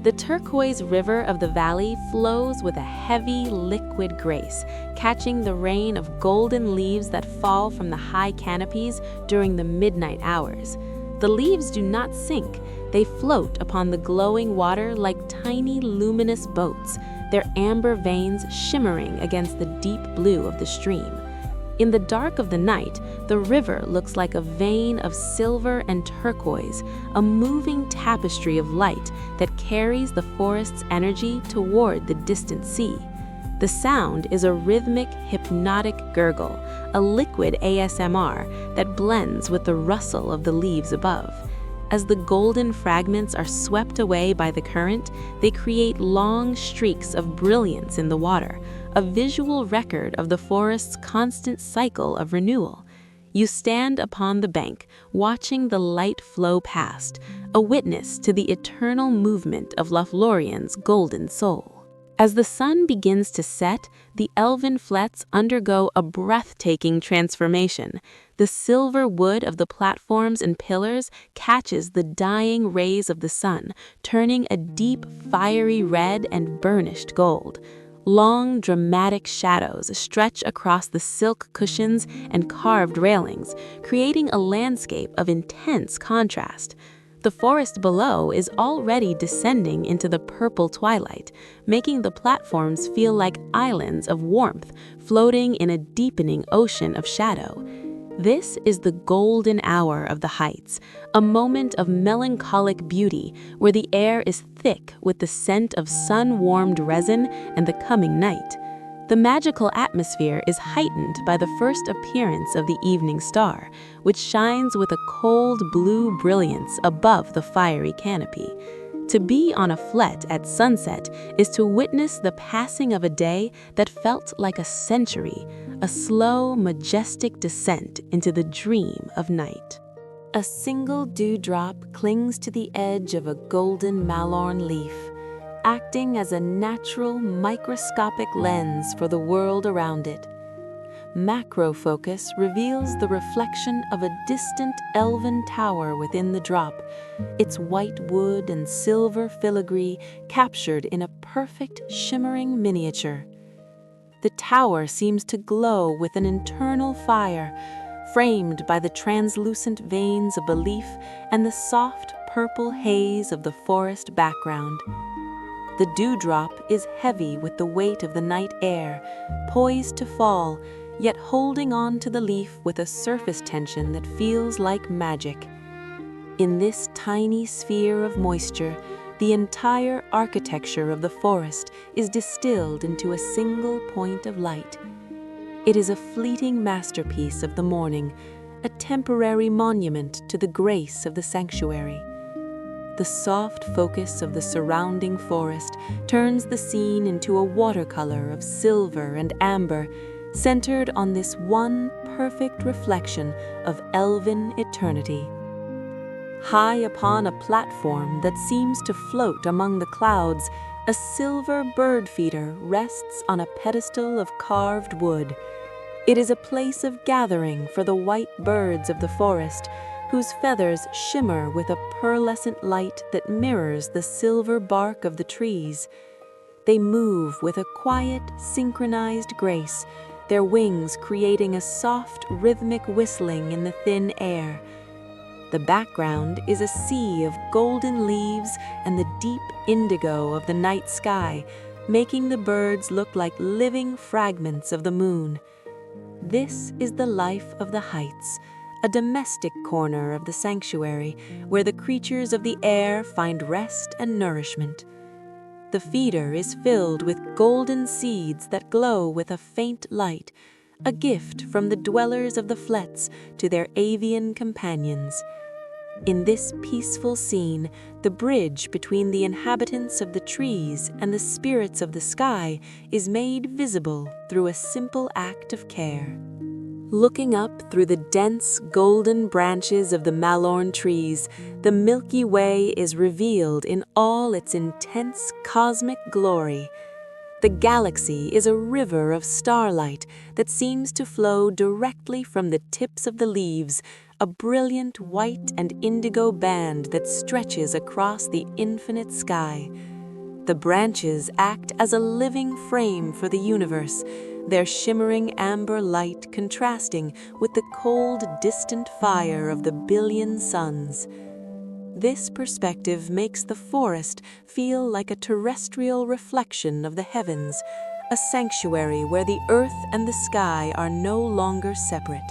The turquoise river of the valley flows with a heavy, liquid grace, catching the rain of golden leaves that fall from the high canopies during the midnight hours. The leaves do not sink. They float upon the glowing water like tiny, luminous boats, their amber veins shimmering against the deep blue of the stream. In the dark of the night, the river looks like a vein of silver and turquoise, a moving tapestry of light that carries the forest's energy toward the distant sea. The sound is a rhythmic, hypnotic gurgle, a liquid ASMR that blends with the rustle of the leaves above. As the golden fragments are swept away by the current, they create long streaks of brilliance in the water, a visual record of the forest's constant cycle of renewal. You stand upon the bank, watching the light flow past, a witness to the eternal movement of Lothlorien's golden soul. As the sun begins to set, the elven flets undergo a breathtaking transformation. The silver wood of the platforms and pillars catches the dying rays of the sun, turning a deep, fiery red and burnished gold. Long, dramatic shadows stretch across the silk cushions and carved railings, creating a landscape of intense contrast. The forest below is already descending into the purple twilight, making the platforms feel like islands of warmth floating in a deepening ocean of shadow. This is the golden hour of the heights, a moment of melancholic beauty where the air is thick with the scent of sun-warmed resin and the coming night. The magical atmosphere is heightened by the first appearance of the evening star, which shines with a cold blue brilliance above the fiery canopy. To be on a flet at sunset is to witness the passing of a day that felt like a century, a slow, majestic descent into the dream of night. A single dewdrop clings to the edge of a golden Mallorn leaf, acting as a natural, microscopic lens for the world around it. Macro focus reveals the reflection of a distant elven tower within the drop, its white wood and silver filigree captured in a perfect, shimmering miniature. The tower seems to glow with an internal fire, framed by the translucent veins of a leaf and the soft purple haze of the forest background. The dewdrop is heavy with the weight of the night air, poised to fall, yet holding on to the leaf with a surface tension that feels like magic. In this tiny sphere of moisture, the entire architecture of the forest is distilled into a single point of light. It is a fleeting masterpiece of the morning, a temporary monument to the grace of the sanctuary. The soft focus of the surrounding forest turns the scene into a watercolor of silver and amber, centered on this one perfect reflection of elven eternity. High upon a platform that seems to float among the clouds, a silver bird feeder rests on a pedestal of carved wood. It is a place of gathering for the white birds of the forest, whose feathers shimmer with a pearlescent light that mirrors the silver bark of the trees. They move with a quiet, synchronized grace, their wings creating a soft, rhythmic whistling in the thin air. The background is a sea of golden leaves and the deep indigo of the night sky, making the birds look like living fragments of the moon. This is the life of the heights, a domestic corner of the sanctuary where the creatures of the air find rest and nourishment. The feeder is filled with golden seeds that glow with a faint light, a gift from the dwellers of the flets to their avian companions. In this peaceful scene, the bridge between the inhabitants of the trees and the spirits of the sky is made visible through a simple act of care. Looking up through the dense golden branches of the Mallorn trees, the Milky Way is revealed in all its intense cosmic glory. The galaxy is a river of starlight that seems to flow directly from the tips of the leaves, a brilliant white and indigo band that stretches across the infinite sky. The branches act as a living frame for the universe, their shimmering amber light contrasting with the cold, distant fire of the billion suns. This perspective makes the forest feel like a terrestrial reflection of the heavens, a sanctuary where the earth and the sky are no longer separate.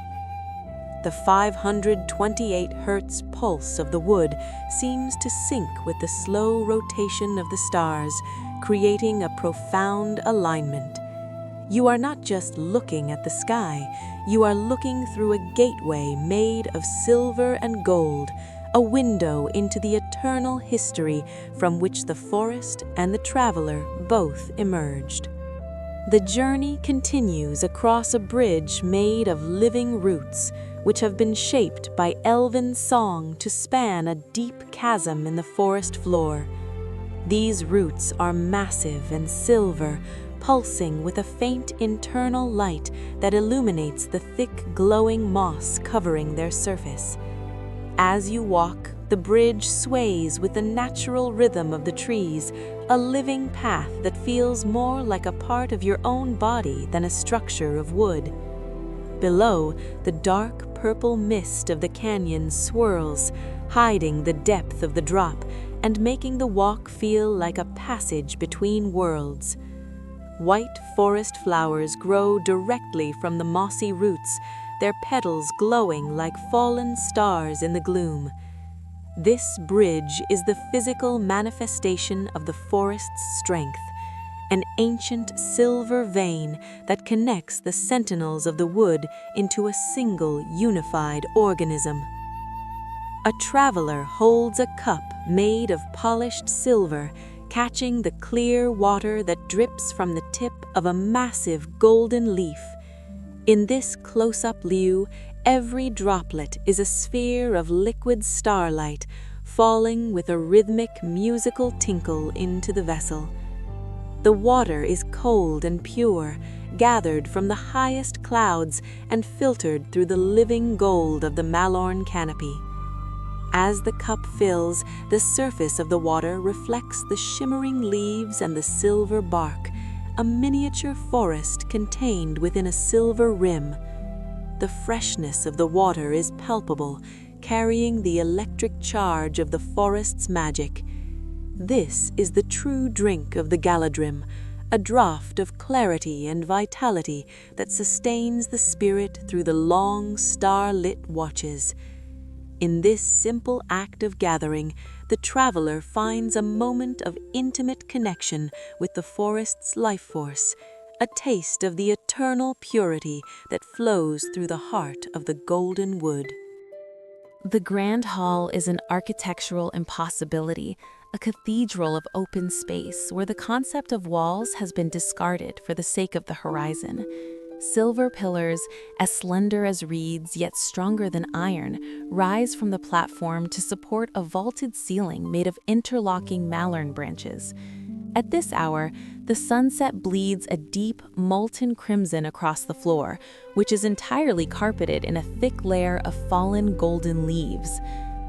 The 528 Hz pulse of the wood seems to sync with the slow rotation of the stars, creating a profound alignment. You are not just looking at the sky, you are looking through a gateway made of silver and gold, a window into the eternal history from which the forest and the traveler both emerged. The journey continues across a bridge made of living roots, which have been shaped by Elven song to span a deep chasm in the forest floor. These roots are massive and silver, pulsing with a faint internal light that illuminates the thick glowing moss covering their surface. As you walk, the bridge sways with the natural rhythm of the trees, a living path that feels more like a part of your own body than a structure of wood. Below, the dark purple mist of the canyon swirls, hiding the depth of the drop and making the walk feel like a passage between worlds. White forest flowers grow directly from the mossy roots, their petals glowing like fallen stars in the gloom. This bridge is the physical manifestation of the forest's strength, an ancient silver vein that connects the sentinels of the wood into a single unified organism. A traveler holds a cup made of polished silver, catching the clear water that drips from the tip of a massive golden leaf. In this close-up view, every droplet is a sphere of liquid starlight, falling with a rhythmic musical tinkle into the vessel. The water is cold and pure, gathered from the highest clouds and filtered through the living gold of the Mallorn canopy. As the cup fills, the surface of the water reflects the shimmering leaves and the silver bark, a miniature forest contained within a silver rim. The freshness of the water is palpable, carrying the electric charge of the forest's magic. This is the true drink of the Galadrim, a draught of clarity and vitality that sustains the spirit through the long, star-lit watches. In this simple act of gathering, the traveler finds a moment of intimate connection with the forest's life force, a taste of the eternal purity that flows through the heart of the golden wood. The Grand Hall is an architectural impossibility, a cathedral of open space where the concept of walls has been discarded for the sake of the horizon. Silver pillars, as slender as reeds yet stronger than iron, rise from the platform to support a vaulted ceiling made of interlocking Mallorn branches. At this hour, the sunset bleeds a deep, molten crimson across the floor, which is entirely carpeted in a thick layer of fallen golden leaves.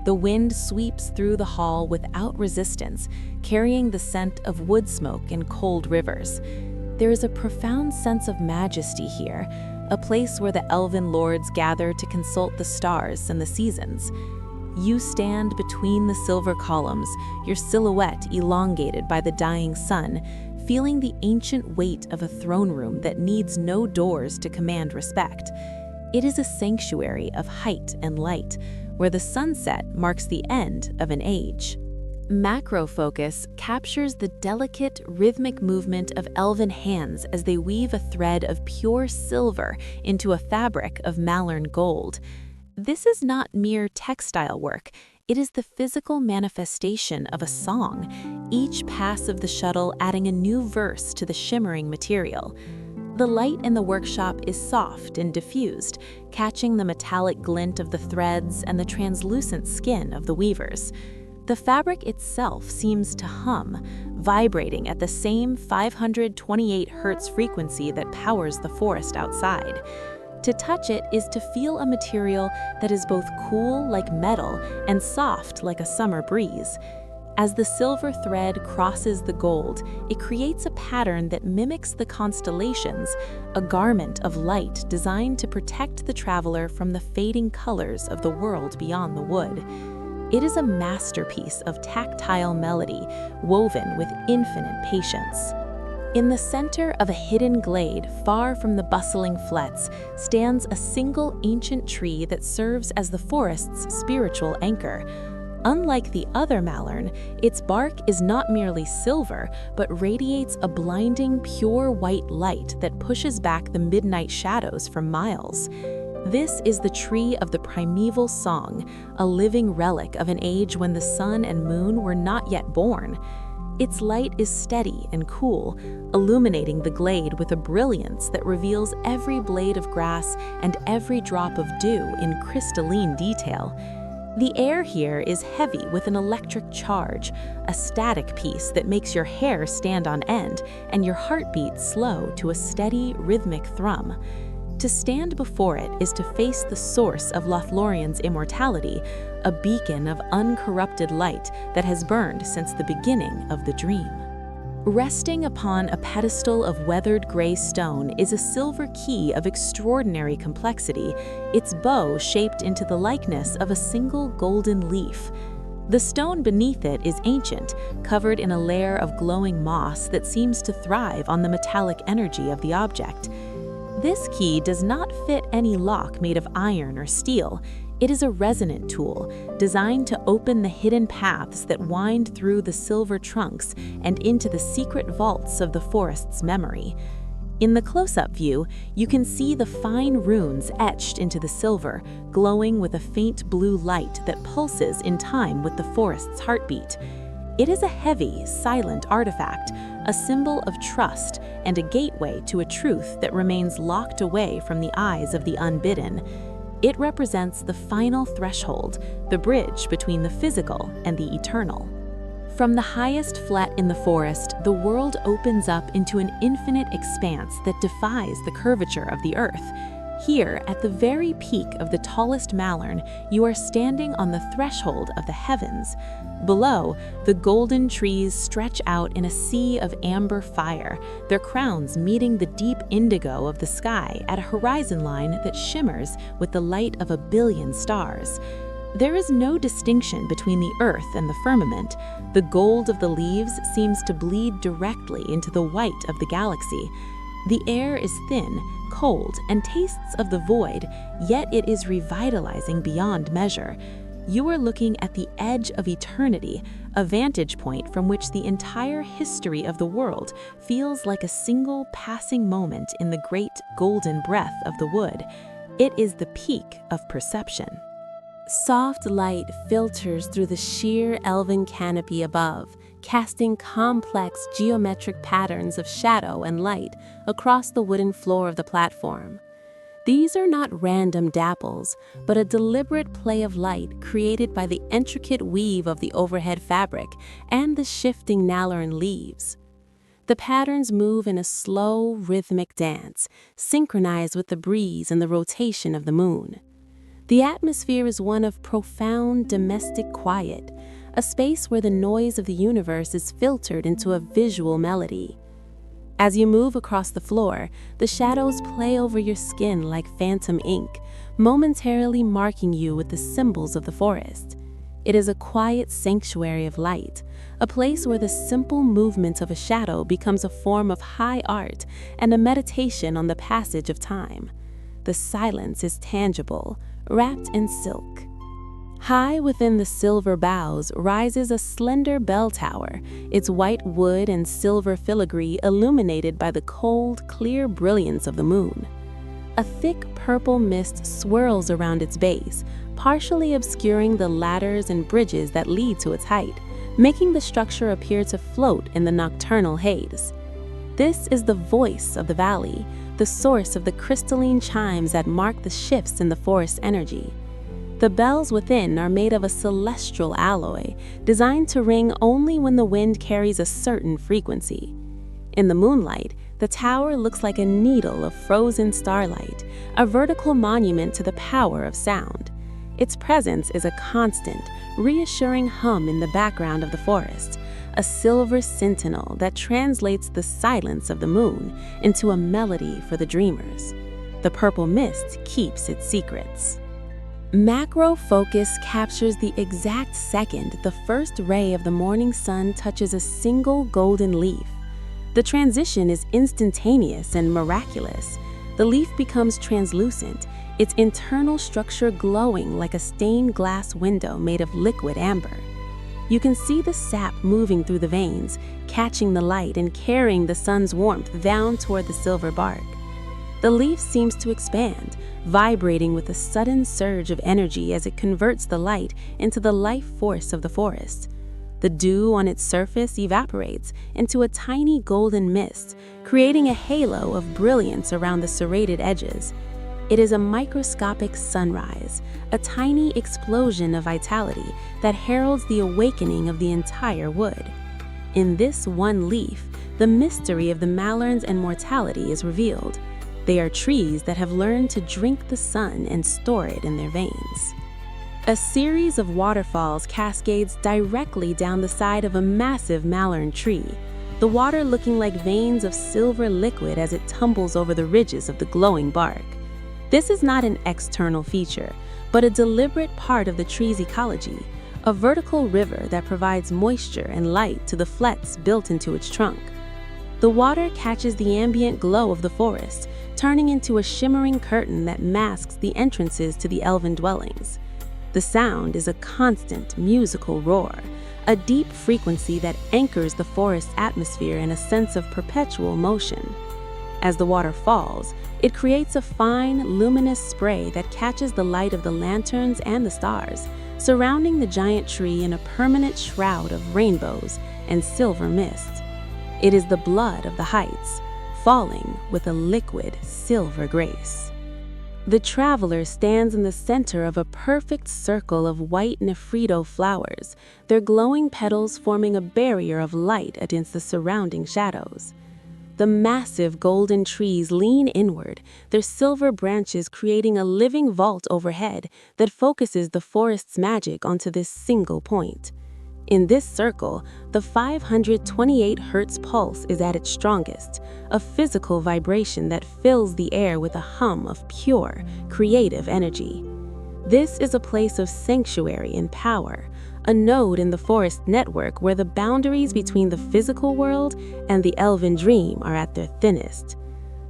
The wind sweeps through the hall without resistance, carrying the scent of wood smoke and cold rivers. There is a profound sense of majesty here, a place where the elven lords gather to consult the stars and the seasons. You stand between the silver columns, your silhouette elongated by the dying sun, feeling the ancient weight of a throne room that needs no doors to command respect. It is a sanctuary of height and light, where the sunset marks the end of an age. Macro focus captures the delicate, rhythmic movement of elven hands as they weave a thread of pure silver into a fabric of Mallorn gold. This is not mere textile work, it is the physical manifestation of a song, each pass of the shuttle adding a new verse to the shimmering material. The light in the workshop is soft and diffused, catching the metallic glint of the threads and the translucent skin of the weavers. The fabric itself seems to hum, vibrating at the same 528 Hz frequency that powers the forest outside. To touch it is to feel a material that is both cool like metal and soft like a summer breeze. As the silver thread crosses the gold, it creates a pattern that mimics the constellations, a garment of light designed to protect the traveler from the fading colors of the world beyond the wood. It is a masterpiece of tactile melody, woven with infinite patience. In the center of a hidden glade, far from the bustling flets, stands a single ancient tree that serves as the forest's spiritual anchor. Unlike the other Mallorn, its bark is not merely silver, but radiates a blinding, pure white light that pushes back the midnight shadows for miles. This is the tree of the primeval song, a living relic of an age when the sun and moon were not yet born. Its light is steady and cool, illuminating the glade with a brilliance that reveals every blade of grass and every drop of dew in crystalline detail. The air here is heavy with an electric charge, a static piece that makes your hair stand on end and your heartbeat slow to a steady, rhythmic thrum. To stand before it is to face the source of Lothlorien's immortality, a beacon of uncorrupted light that has burned since the beginning of the dream. Resting upon a pedestal of weathered gray stone is a silver key of extraordinary complexity, its bow shaped into the likeness of a single golden leaf. The stone beneath it is ancient, covered in a layer of glowing moss that seems to thrive on the metallic energy of the object. This key does not fit any lock made of iron or steel. It is a resonant tool, designed to open the hidden paths that wind through the silver trunks and into the secret vaults of the forest's memory. In the close-up view, you can see the fine runes etched into the silver, glowing with a faint blue light that pulses in time with the forest's heartbeat. It is a heavy, silent artifact, a symbol of trust and a gateway to a truth that remains locked away from the eyes of the unbidden. It represents the final threshold, the bridge between the physical and the eternal. From the highest flat in the forest, the world opens up into an infinite expanse that defies the curvature of the earth. Here, at the very peak of the tallest Mallorn, you are standing on the threshold of the heavens. Below, the golden trees stretch out in a sea of amber fire, their crowns meeting the deep indigo of the sky at a horizon line that shimmers with the light of a billion stars. There is no distinction between the earth and the firmament. The gold of the leaves seems to bleed directly into the white of the galaxy. The air is thin, cold, and tastes of the void, yet it is revitalizing beyond measure. You are looking at the edge of eternity, a vantage point from which the entire history of the world feels like a single passing moment in the great golden breath of the wood. It is the peak of perception. Soft light filters through the sheer elven canopy above, casting complex geometric patterns of shadow and light across the wooden floor of the platform. These are not random dapples, but a deliberate play of light created by the intricate weave of the overhead fabric and the shifting Mallorn leaves. The patterns move in a slow, rhythmic dance, synchronized with the breeze and the rotation of the moon. The atmosphere is one of profound domestic quiet, a space where the noise of the universe is filtered into a visual melody. As you move across the floor, the shadows play over your skin like phantom ink, momentarily marking you with the symbols of the forest. It is a quiet sanctuary of light, a place where the simple movement of a shadow becomes a form of high art and a meditation on the passage of time. The silence is tangible, wrapped in silk. High within the silver boughs rises a slender bell tower, its white wood and silver filigree illuminated by the cold, clear brilliance of the moon. A thick purple mist swirls around its base, partially obscuring the ladders and bridges that lead to its height, making the structure appear to float in the nocturnal haze. This is the voice of the valley, the source of the crystalline chimes that mark the shifts in the forest's energy. The bells within are made of a celestial alloy, designed to ring only when the wind carries a certain frequency. In the moonlight, the tower looks like a needle of frozen starlight, a vertical monument to the power of sound. Its presence is a constant, reassuring hum in the background of the forest, a silver sentinel that translates the silence of the moon into a melody for the dreamers. The purple mist keeps its secrets. Macro focus captures the exact second the first ray of the morning sun touches a single golden leaf. The transition is instantaneous and miraculous. The leaf becomes translucent, its internal structure glowing like a stained glass window made of liquid amber. You can see the sap moving through the veins, catching the light and carrying the sun's warmth down toward the silver bark. The leaf seems to expand, vibrating with a sudden surge of energy as it converts the light into the life force of the forest. The dew on its surface evaporates into a tiny golden mist, creating a halo of brilliance around the serrated edges. It is a microscopic sunrise, a tiny explosion of vitality that heralds the awakening of the entire wood. In this one leaf, the mystery of the Mallorn's immortality is revealed. They are trees that have learned to drink the sun and store it in their veins. A series of waterfalls cascades directly down the side of a massive Mallorn tree, the water looking like veins of silver liquid as it tumbles over the ridges of the glowing bark. This is not an external feature, but a deliberate part of the tree's ecology, a vertical river that provides moisture and light to the flets built into its trunk. The water catches the ambient glow of the forest, turning into a shimmering curtain that masks the entrances to the Elven dwellings. The sound is a constant musical roar, a deep frequency that anchors the forest's atmosphere in a sense of perpetual motion. As the water falls, it creates a fine, luminous spray that catches the light of the lanterns and the stars, surrounding the giant tree in a permanent shroud of rainbows and silver mist. It is the blood of the heights, falling with a liquid silver grace. The traveler stands in the center of a perfect circle of white nephrido flowers, their glowing petals forming a barrier of light against the surrounding shadows. The massive golden trees lean inward, their silver branches creating a living vault overhead that focuses the forest's magic onto this single point. In this circle, the 528 Hz pulse is at its strongest, a physical vibration that fills the air with a hum of pure, creative energy. This is a place of sanctuary and power, a node in the forest network where the boundaries between the physical world and the elven dream are at their thinnest.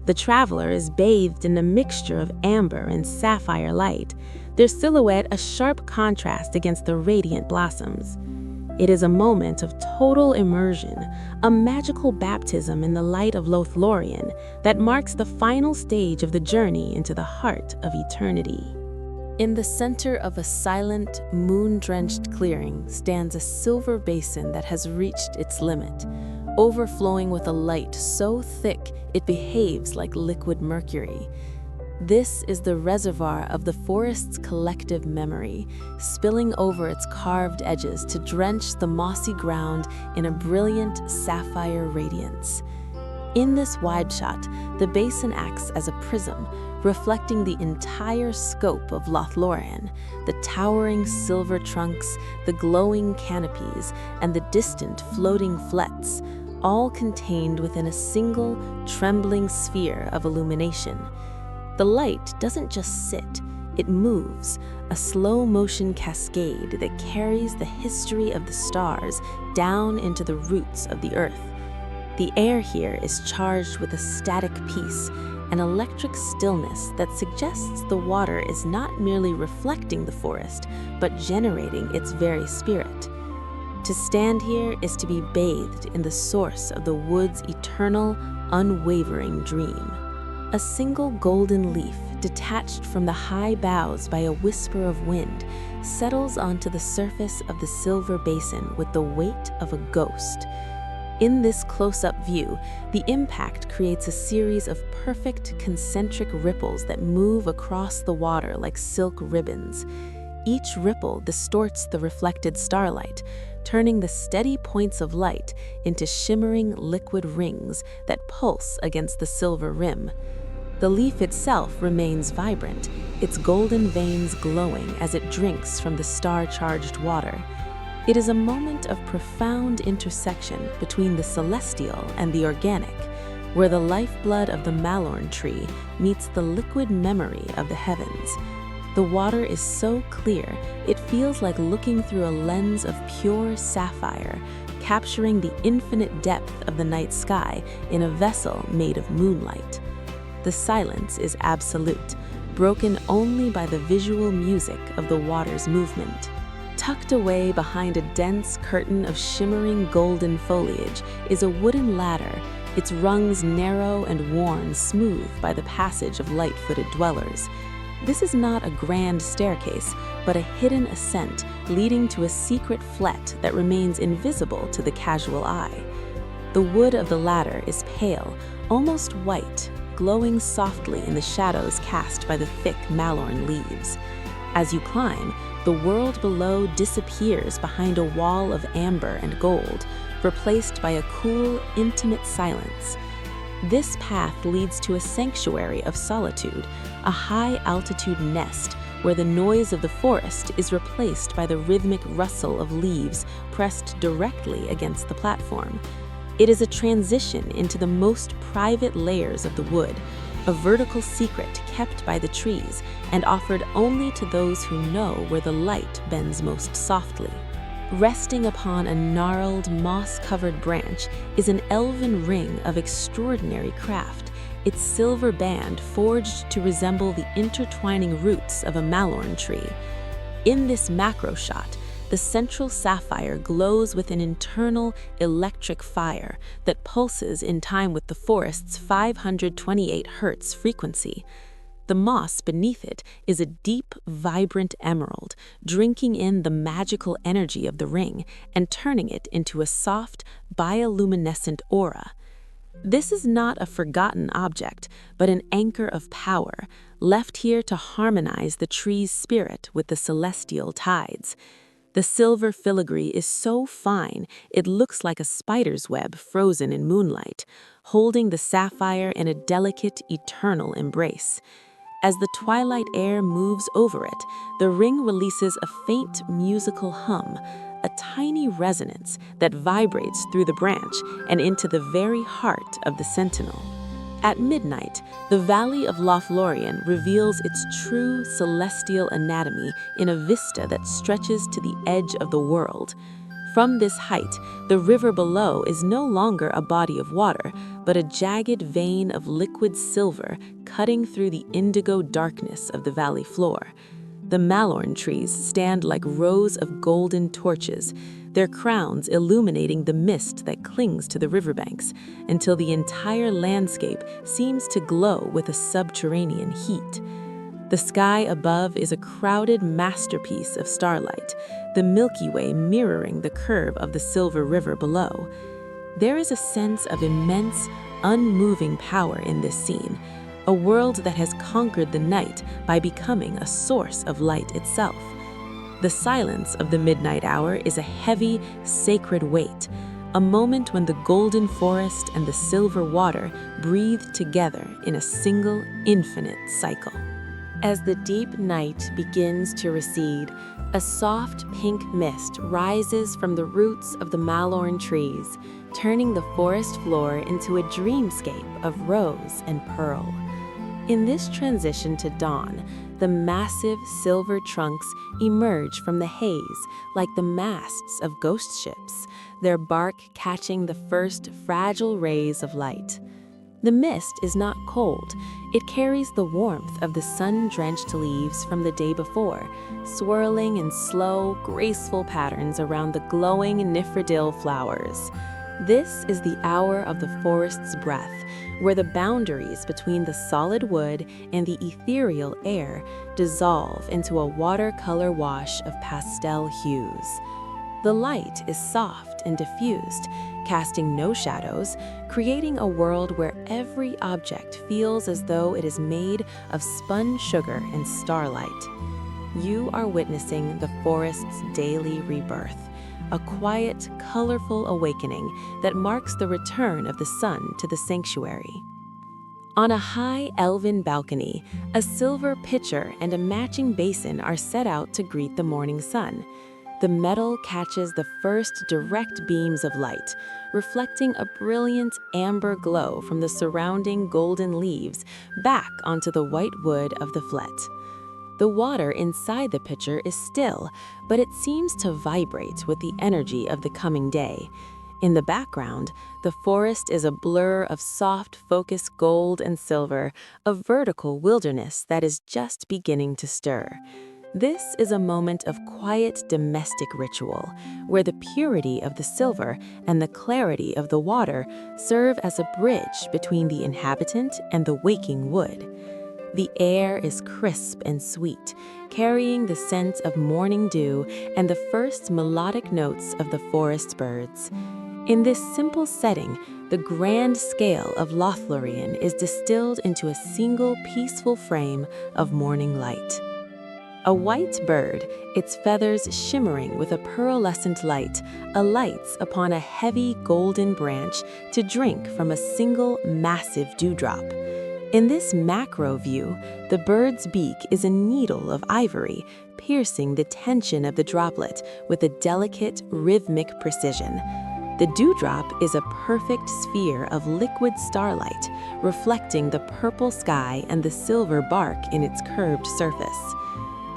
The traveler is bathed in a mixture of amber and sapphire light, their silhouette a sharp contrast against the radiant blossoms. It is a moment of total immersion, a magical baptism in the light of Lothlorien that marks the final stage of the journey into the heart of eternity. In the center of a silent, moon-drenched clearing stands a silver basin that has reached its limit, overflowing with a light so thick it behaves like liquid mercury. This is the reservoir of the forest's collective memory, spilling over its carved edges to drench the mossy ground in a brilliant sapphire radiance. In this wide shot, the basin acts as a prism, reflecting the entire scope of Lothlorien, the towering silver trunks, the glowing canopies, and the distant floating flets, all contained within a single, trembling sphere of illumination. The light doesn't just sit, it moves, a slow-motion cascade that carries the history of the stars down into the roots of the earth. The air here is charged with a static peace, an electric stillness that suggests the water is not merely reflecting the forest, but generating its very spirit. To stand here is to be bathed in the source of the wood's eternal, unwavering dream. A single golden leaf, detached from the high boughs by a whisper of wind, settles onto the surface of the silver basin with the weight of a ghost. In this close-up view, the impact creates a series of perfect concentric ripples that move across the water like silk ribbons. Each ripple distorts the reflected starlight, turning the steady points of light into shimmering liquid rings that pulse against the silver rim. The leaf itself remains vibrant, its golden veins glowing as it drinks from the star-charged water. It is a moment of profound intersection between the celestial and the organic, where the lifeblood of the Mallorn tree meets the liquid memory of the heavens. The water is so clear, it feels like looking through a lens of pure sapphire, capturing the infinite depth of the night sky in a vessel made of moonlight. The silence is absolute, broken only by the visual music of the water's movement. Tucked away behind a dense curtain of shimmering golden foliage is a wooden ladder, its rungs narrow and worn smooth by the passage of light-footed dwellers. This is not a grand staircase, but a hidden ascent leading to a secret flet that remains invisible to the casual eye. The wood of the ladder is pale, almost white, glowing softly in the shadows cast by the thick Mallorn leaves. As you climb, the world below disappears behind a wall of amber and gold, replaced by a cool, intimate silence. This path leads to a sanctuary of solitude, a high-altitude nest where the noise of the forest is replaced by the rhythmic rustle of leaves pressed directly against the platform. It is a transition into the most private layers of the wood, a vertical secret kept by the trees and offered only to those who know where the light bends most softly. Resting upon a gnarled, moss-covered branch is an elven ring of extraordinary craft, its silver band forged to resemble the intertwining roots of a Mallorn tree. In this macro shot, the central sapphire glows with an internal electric fire that pulses in time with the forest's 528 Hz frequency. The moss beneath it is a deep, vibrant emerald, drinking in the magical energy of the ring and turning it into a soft, bioluminescent aura. This is not a forgotten object, but an anchor of power, left here to harmonize the tree's spirit with the celestial tides. The silver filigree is so fine it looks like a spider's web frozen in moonlight, holding the sapphire in a delicate, eternal embrace. As the twilight air moves over it, the ring releases a faint musical hum, a tiny resonance that vibrates through the branch and into the very heart of the sentinel. At midnight, the valley of Lothlorien reveals its true celestial anatomy in a vista that stretches to the edge of the world. From this height, the river below is no longer a body of water, but a jagged vein of liquid silver cutting through the indigo darkness of the valley floor. The Mallorn trees stand like rows of golden torches, their crowns illuminating the mist that clings to the riverbanks, until the entire landscape seems to glow with a subterranean heat. The sky above is a crowded masterpiece of starlight, the Milky Way mirroring the curve of the silver river below. There is a sense of immense, unmoving power in this scene, a world that has conquered the night by becoming a source of light itself. The silence of the midnight hour is a heavy, sacred weight, a moment when the golden forest and the silver water breathe together in a single, infinite cycle. As the deep night begins to recede, a soft pink mist rises from the roots of the Mallorn trees, turning the forest floor into a dreamscape of rose and pearl. In this transition to dawn, the massive silver trunks emerge from the haze like the masts of ghost ships, their bark catching the first fragile rays of light. The mist is not cold. It carries the warmth of the sun-drenched leaves from the day before, swirling in slow, graceful patterns around the glowing nifredil flowers. This is the hour of the forest's breath, where the boundaries between the solid wood and the ethereal air dissolve into a watercolor wash of pastel hues. The light is soft and diffused, casting no shadows, creating a world where every object feels as though it is made of spun sugar and starlight. You are witnessing the forest's daily rebirth, a quiet, colorful awakening that marks the return of the sun to the sanctuary. On a high elven balcony, a silver pitcher and a matching basin are set out to greet the morning sun. The metal catches the first direct beams of light, reflecting a brilliant amber glow from the surrounding golden leaves back onto the white wood of the flet. The water inside the pitcher is still, but it seems to vibrate with the energy of the coming day. In the background, the forest is a blur of soft, focused gold and silver, a vertical wilderness that is just beginning to stir. This is a moment of quiet domestic ritual, where the purity of the silver and the clarity of the water serve as a bridge between the inhabitant and the waking wood. The air is crisp and sweet, carrying the scent of morning dew and the first melodic notes of the forest birds. In this simple setting, the grand scale of Lothlorien is distilled into a single peaceful frame of morning light. A white bird, its feathers shimmering with a pearlescent light, alights upon a heavy golden branch to drink from a single massive dewdrop. In this macro view, the bird's beak is a needle of ivory, piercing the tension of the droplet with a delicate, rhythmic precision. The dewdrop is a perfect sphere of liquid starlight, reflecting the purple sky and the silver bark in its curved surface.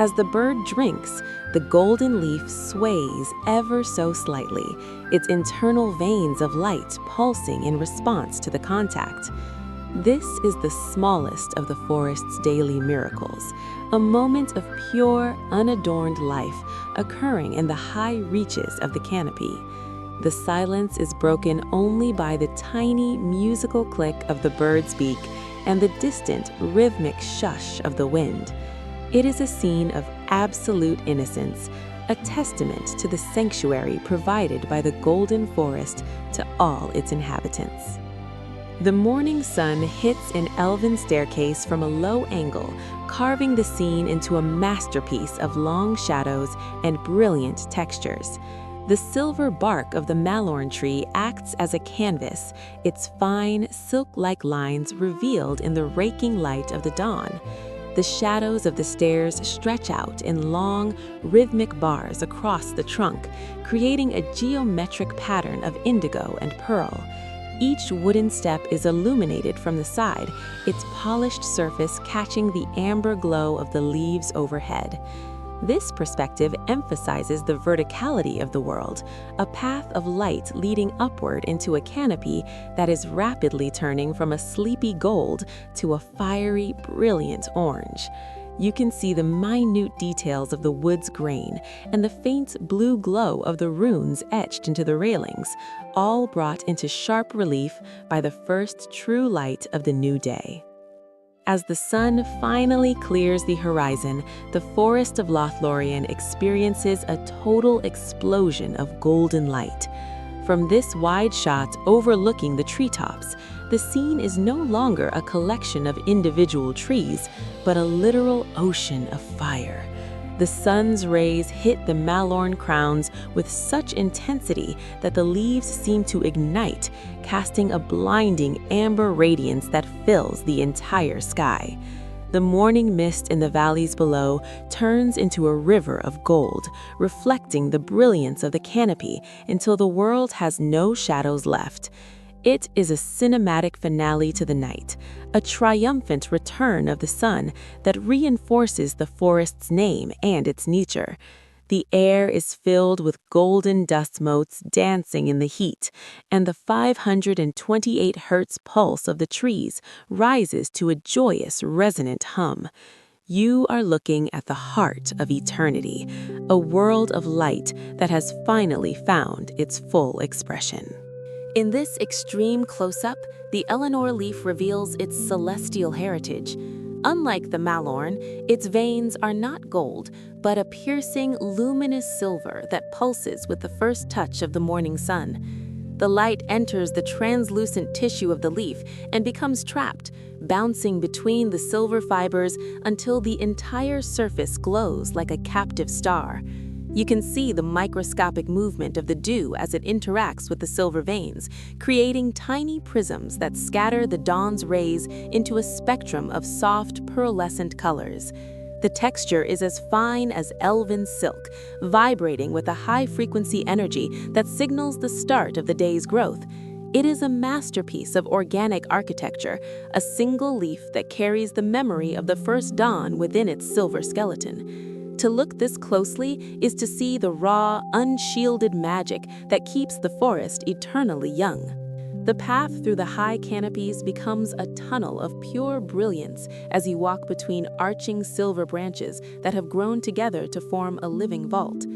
As the bird drinks, the golden leaf sways ever so slightly, its internal veins of light pulsing in response to the contact. This is the smallest of the forest's daily miracles, a moment of pure, unadorned life occurring in the high reaches of the canopy. The silence is broken only by the tiny musical click of the bird's beak and the distant, rhythmic shush of the wind. It is a scene of absolute innocence, a testament to the sanctuary provided by the golden forest to all its inhabitants. The morning sun hits an elven staircase from a low angle, carving the scene into a masterpiece of long shadows and brilliant textures. The silver bark of the Mallorn tree acts as a canvas, its fine, silk-like lines revealed in the raking light of the dawn. The shadows of the stairs stretch out in long, rhythmic bars across the trunk, creating a geometric pattern of indigo and pearl. Each wooden step is illuminated from the side, its polished surface catching the amber glow of the leaves overhead. This perspective emphasizes the verticality of the world, a path of light leading upward into a canopy that is rapidly turning from a sleepy gold to a fiery, brilliant orange. You can see the minute details of the wood's grain and the faint blue glow of the runes etched into the railings, all brought into sharp relief by the first true light of the new day. As the sun finally clears the horizon, the forest of Lothlorien experiences a total explosion of golden light. From this wide shot overlooking the treetops, the scene is no longer a collection of individual trees, but a literal ocean of fire. The sun's rays hit the Mallorn crowns with such intensity that the leaves seem to ignite, casting a blinding amber radiance that fills the entire sky. The morning mist in the valleys below turns into a river of gold, reflecting the brilliance of the canopy until the world has no shadows left. It is a cinematic finale to the night, a triumphant return of the sun that reinforces the forest's name and its nature. The air is filled with golden dust motes dancing in the heat, and the 528 hertz pulse of the trees rises to a joyous, resonant hum. You are looking at the heart of eternity, a world of light that has finally found its full expression. In this extreme close-up, the Eleanor leaf reveals its celestial heritage. Unlike the Mallorn, its veins are not gold, but a piercing, luminous silver that pulses with the first touch of the morning sun. The light enters the translucent tissue of the leaf and becomes trapped, bouncing between the silver fibers until the entire surface glows like a captive star. You can see the microscopic movement of the dew as it interacts with the silver veins, creating tiny prisms that scatter the dawn's rays into a spectrum of soft, pearlescent colors. The texture is as fine as elven silk, vibrating with a high-frequency energy that signals the start of the day's growth. It is a masterpiece of organic architecture, a single leaf that carries the memory of the first dawn within its silver skeleton. To look this closely is to see the raw, unshielded magic that keeps the forest eternally young. The path through the high canopies becomes a tunnel of pure brilliance as you walk between arching silver branches that have grown together to form a living vault.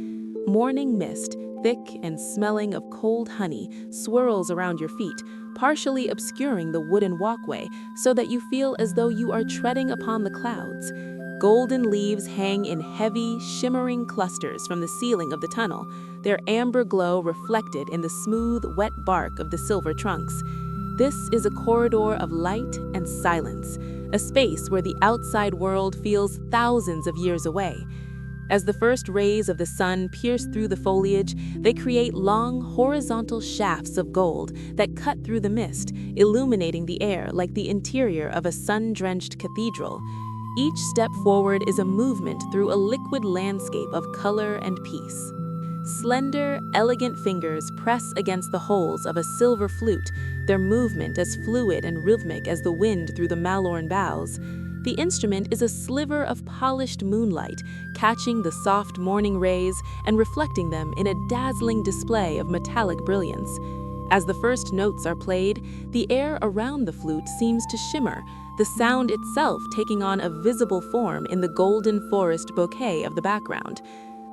Morning mist, thick and smelling of cold honey, swirls around your feet, partially obscuring the wooden walkway so that you feel as though you are treading upon the clouds. Golden leaves hang in heavy, shimmering clusters from the ceiling of the tunnel, their amber glow reflected in the smooth, wet bark of the silver trunks. This is a corridor of light and silence, a space where the outside world feels thousands of years away. As the first rays of the sun pierce through the foliage, they create long, horizontal shafts of gold that cut through the mist, illuminating the air like the interior of a sun-drenched cathedral. Each step forward is a movement through a liquid landscape of color and peace. Slender, elegant fingers press against the holes of a silver flute, their movement as fluid and rhythmic as the wind through the Mallorn boughs. The instrument is a sliver of polished moonlight, catching the soft morning rays and reflecting them in a dazzling display of metallic brilliance. As the first notes are played, the air around the flute seems to shimmer, the sound itself taking on a visible form in the golden forest bouquet of the background.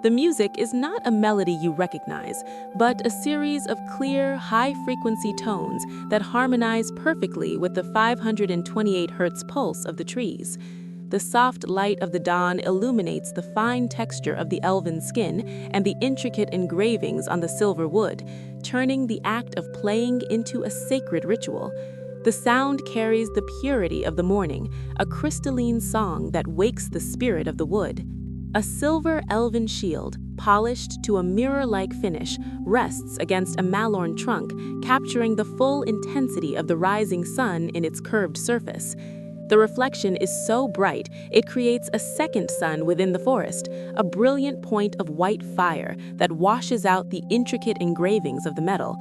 The music is not a melody you recognize, but a series of clear, high-frequency tones that harmonize perfectly with the 528 Hz pulse of the trees. The soft light of the dawn illuminates the fine texture of the elven skin and the intricate engravings on the silver wood, turning the act of playing into a sacred ritual. The sound carries the purity of the morning, a crystalline song that wakes the spirit of the wood. A silver elven shield, polished to a mirror-like finish, rests against a Mallorn trunk, capturing the full intensity of the rising sun in its curved surface. The reflection is so bright, it creates a second sun within the forest, a brilliant point of white fire that washes out the intricate engravings of the metal.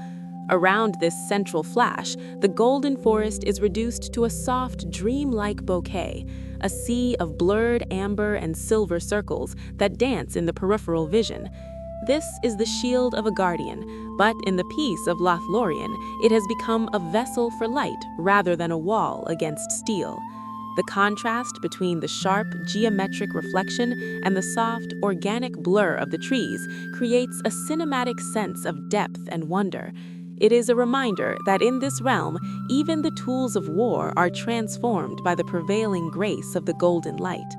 Around this central flash, the golden forest is reduced to a soft, dreamlike bouquet, a sea of blurred amber and silver circles that dance in the peripheral vision. This is the shield of a guardian, but in the peace of Lothlorien, it has become a vessel for light rather than a wall against steel. The contrast between the sharp, geometric reflection and the soft, organic blur of the trees creates a cinematic sense of depth and wonder. It is a reminder that in this realm, even the tools of war are transformed by the prevailing grace of the golden light.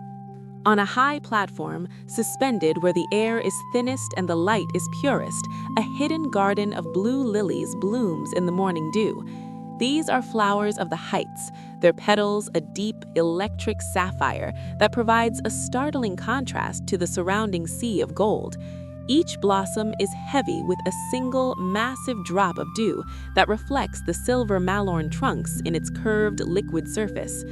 On a high platform, suspended where the air is thinnest and the light is purest, a hidden garden of blue lilies blooms in the morning dew. These are flowers of the heights, their petals a deep, electric sapphire that provides a startling contrast to the surrounding sea of gold. Each blossom is heavy with a single, massive drop of dew that reflects the silver Mallorn trunks in its curved, liquid surface.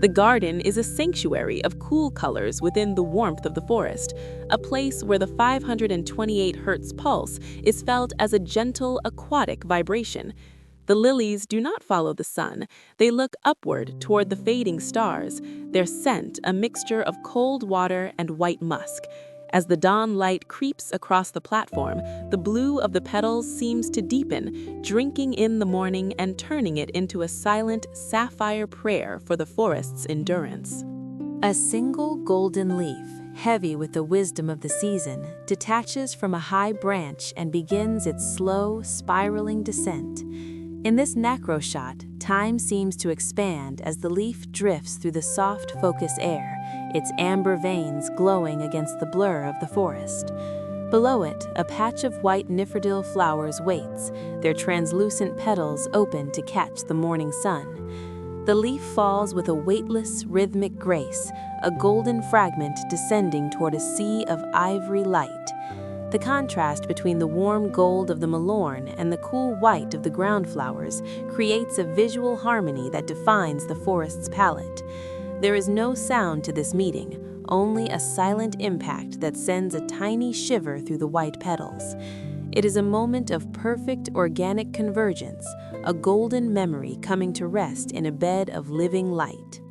The garden is a sanctuary of cool colors within the warmth of the forest, a place where the 528 Hz pulse is felt as a gentle, aquatic vibration. The lilies do not follow the sun. They look upward toward the fading stars, their scent a mixture of cold water and white musk. As the dawn light creeps across the platform, the blue of the petals seems to deepen, drinking in the morning and turning it into a silent, sapphire prayer for the forest's endurance. A single golden leaf, heavy with the wisdom of the season, detaches from a high branch and begins its slow, spiraling descent. In this macro shot, time seems to expand as the leaf drifts through the soft focus air, its amber veins glowing against the blur of the forest. Below it, a patch of white nifferdil flowers waits, their translucent petals open to catch the morning sun. The leaf falls with a weightless, rhythmic grace, a golden fragment descending toward a sea of ivory light. The contrast between the warm gold of the Mallorn and the cool white of the ground flowers creates a visual harmony that defines the forest's palette. There is no sound to this meeting, only a silent impact that sends a tiny shiver through the white petals. It is a moment of perfect organic convergence, a golden memory coming to rest in a bed of living light.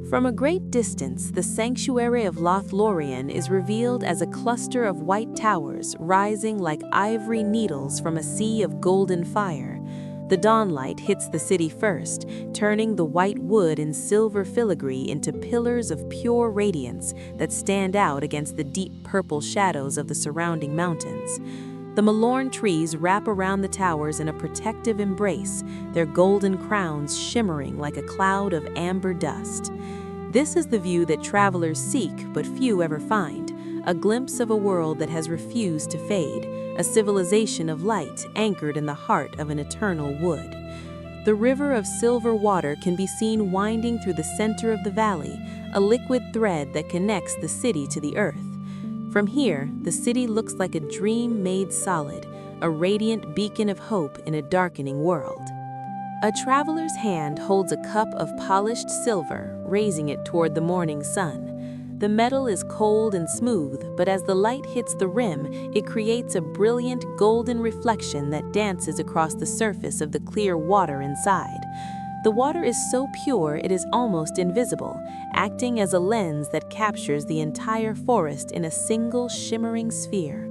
From a great distance, the sanctuary of Lothlorien is revealed as a cluster of white towers rising like ivory needles from a sea of golden fire. The dawnlight hits the city first, turning the white wood and silver filigree into pillars of pure radiance that stand out against the deep purple shadows of the surrounding mountains. The Mallorn trees wrap around the towers in a protective embrace, their golden crowns shimmering like a cloud of amber dust. This is the view that travelers seek but few ever find, a glimpse of a world that has refused to fade, a civilization of light anchored in the heart of an eternal wood. The river of silver water can be seen winding through the center of the valley, a liquid thread that connects the city to the earth. From here, the city looks like a dream made solid, a radiant beacon of hope in a darkening world. A traveler's hand holds a cup of polished silver, raising it toward the morning sun. The metal is cold and smooth, but as the light hits the rim, it creates a brilliant golden reflection that dances across the surface of the clear water inside. The water is so pure it is almost invisible, acting as a lens that captures the entire forest in a single shimmering sphere.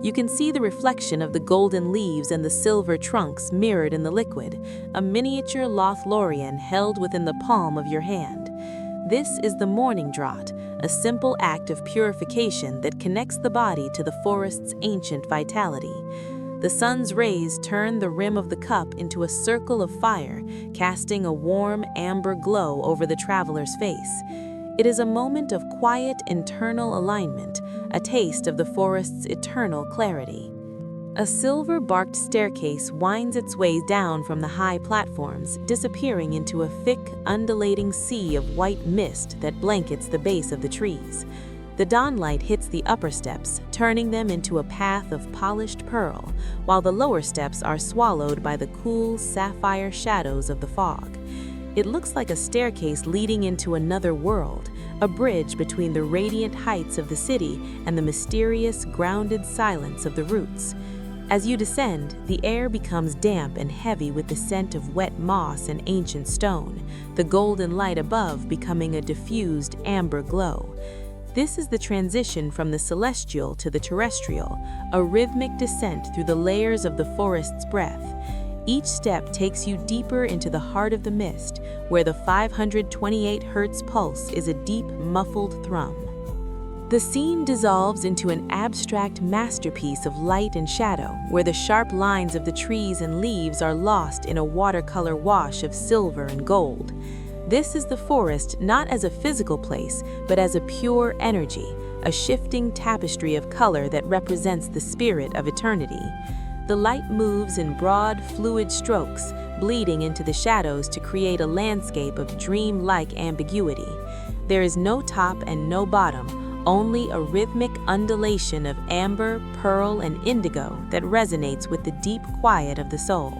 You can see the reflection of the golden leaves and the silver trunks mirrored in the liquid, a miniature Lothlorien held within the palm of your hand. This is the morning draught, a simple act of purification that connects the body to the forest's ancient vitality. The sun's rays turn the rim of the cup into a circle of fire, casting a warm amber glow over the traveler's face. It is a moment of quiet internal alignment, a taste of the forest's eternal clarity. A silver-barked staircase winds its way down from the high platforms, disappearing into a thick, undulating sea of white mist that blankets the base of the trees. The dawnlight hits the upper steps, turning them into a path of polished pearl, while the lower steps are swallowed by the cool, sapphire shadows of the fog. It looks like a staircase leading into another world, a bridge between the radiant heights of the city and the mysterious, grounded silence of the roots. As you descend, the air becomes damp and heavy with the scent of wet moss and ancient stone, the golden light above becoming a diffused amber glow. This is the transition from the celestial to the terrestrial, a rhythmic descent through the layers of the forest's breath. Each step takes you deeper into the heart of the mist, where the 528 Hz pulse is a deep, muffled thrum. The scene dissolves into an abstract masterpiece of light and shadow, where the sharp lines of the trees and leaves are lost in a watercolor wash of silver and gold. This is the forest not as a physical place, but as a pure energy, a shifting tapestry of color that represents the spirit of eternity. The light moves in broad, fluid strokes, bleeding into the shadows to create a landscape of dreamlike ambiguity. There is no top and no bottom, only a rhythmic undulation of amber, pearl, and indigo that resonates with the deep quiet of the soul.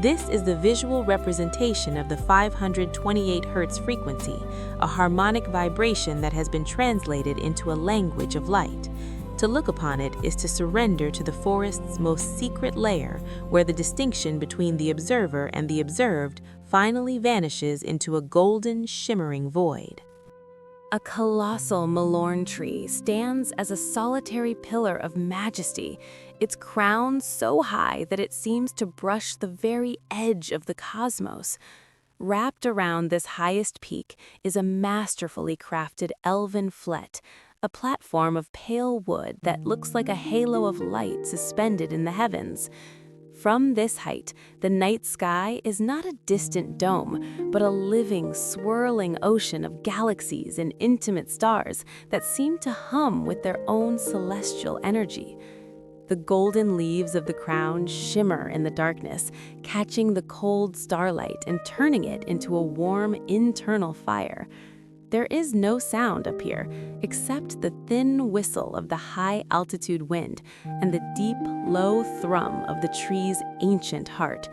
This is the visual representation of the 528 Hz frequency, a harmonic vibration that has been translated into a language of light. To look upon it is to surrender to the forest's most secret layer, where the distinction between the observer and the observed finally vanishes into a golden, shimmering void. A colossal Mallorn tree stands as a solitary pillar of majesty, its crown so high that it seems to brush the very edge of the cosmos. Wrapped around this highest peak is a masterfully crafted Elven flet, a platform of pale wood that looks like a halo of light suspended in the heavens. From this height, the night sky is not a distant dome, but a living, swirling ocean of galaxies and intimate stars that seem to hum with their own celestial energy. The golden leaves of the crown shimmer in the darkness, catching the cold starlight and turning it into a warm internal fire. There is no sound up here, except the thin whistle of the high-altitude wind and the deep, low thrum of the tree's ancient heart.